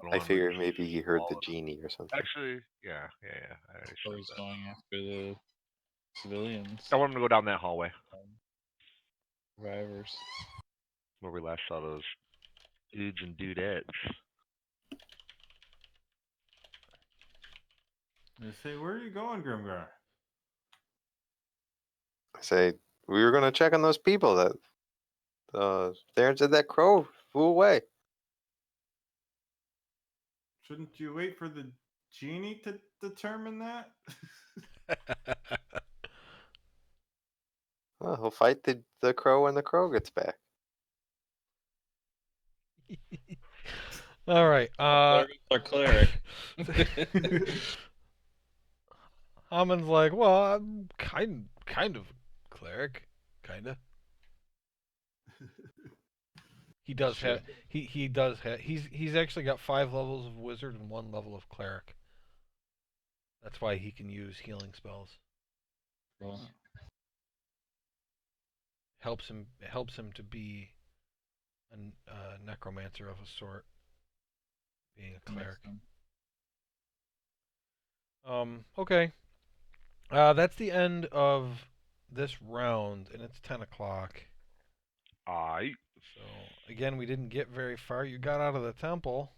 don't I wanna figure reach maybe he heard the all of- genie or something. Actually, yeah. I already Or said he's that. going after the civilians. I want him to go down that hallway Survivors. where we last saw those dudes and dudettes. They say, where are you going, Grimgar? I say, we were going to check on those people that Darren said that crow flew away. Shouldn't you wait for the genie to determine that? Well, he'll fight the crow when the crow gets back. All right. Our cleric. Hamon's like, well, I'm kind of cleric, kinda. He does have he does have he's actually got 5 levels of wizard and 1 level of cleric. That's why he can use healing spells. Cool. Helps him to be a necromancer of a sort, being a cleric. Okay. That's the end of this round, and it's 10 o'clock. Aight. So again, we didn't get very far. You got out of the temple.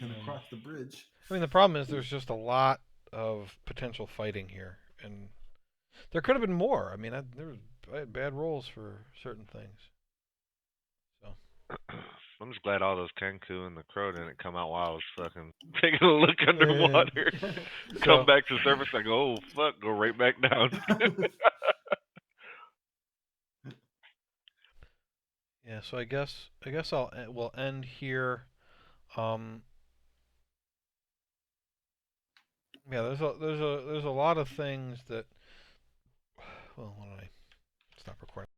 And across the bridge. I mean, the problem is there's just a lot of potential fighting here, and there could have been more. I mean, I had bad rolls for certain things. So I'm just glad all those Kenku and the crow didn't come out while I was fucking taking a look underwater. Come back to the surface, I go, oh fuck, go right back down. yeah, so I guess we'll end here. Yeah, there's a lot of things that. Well, what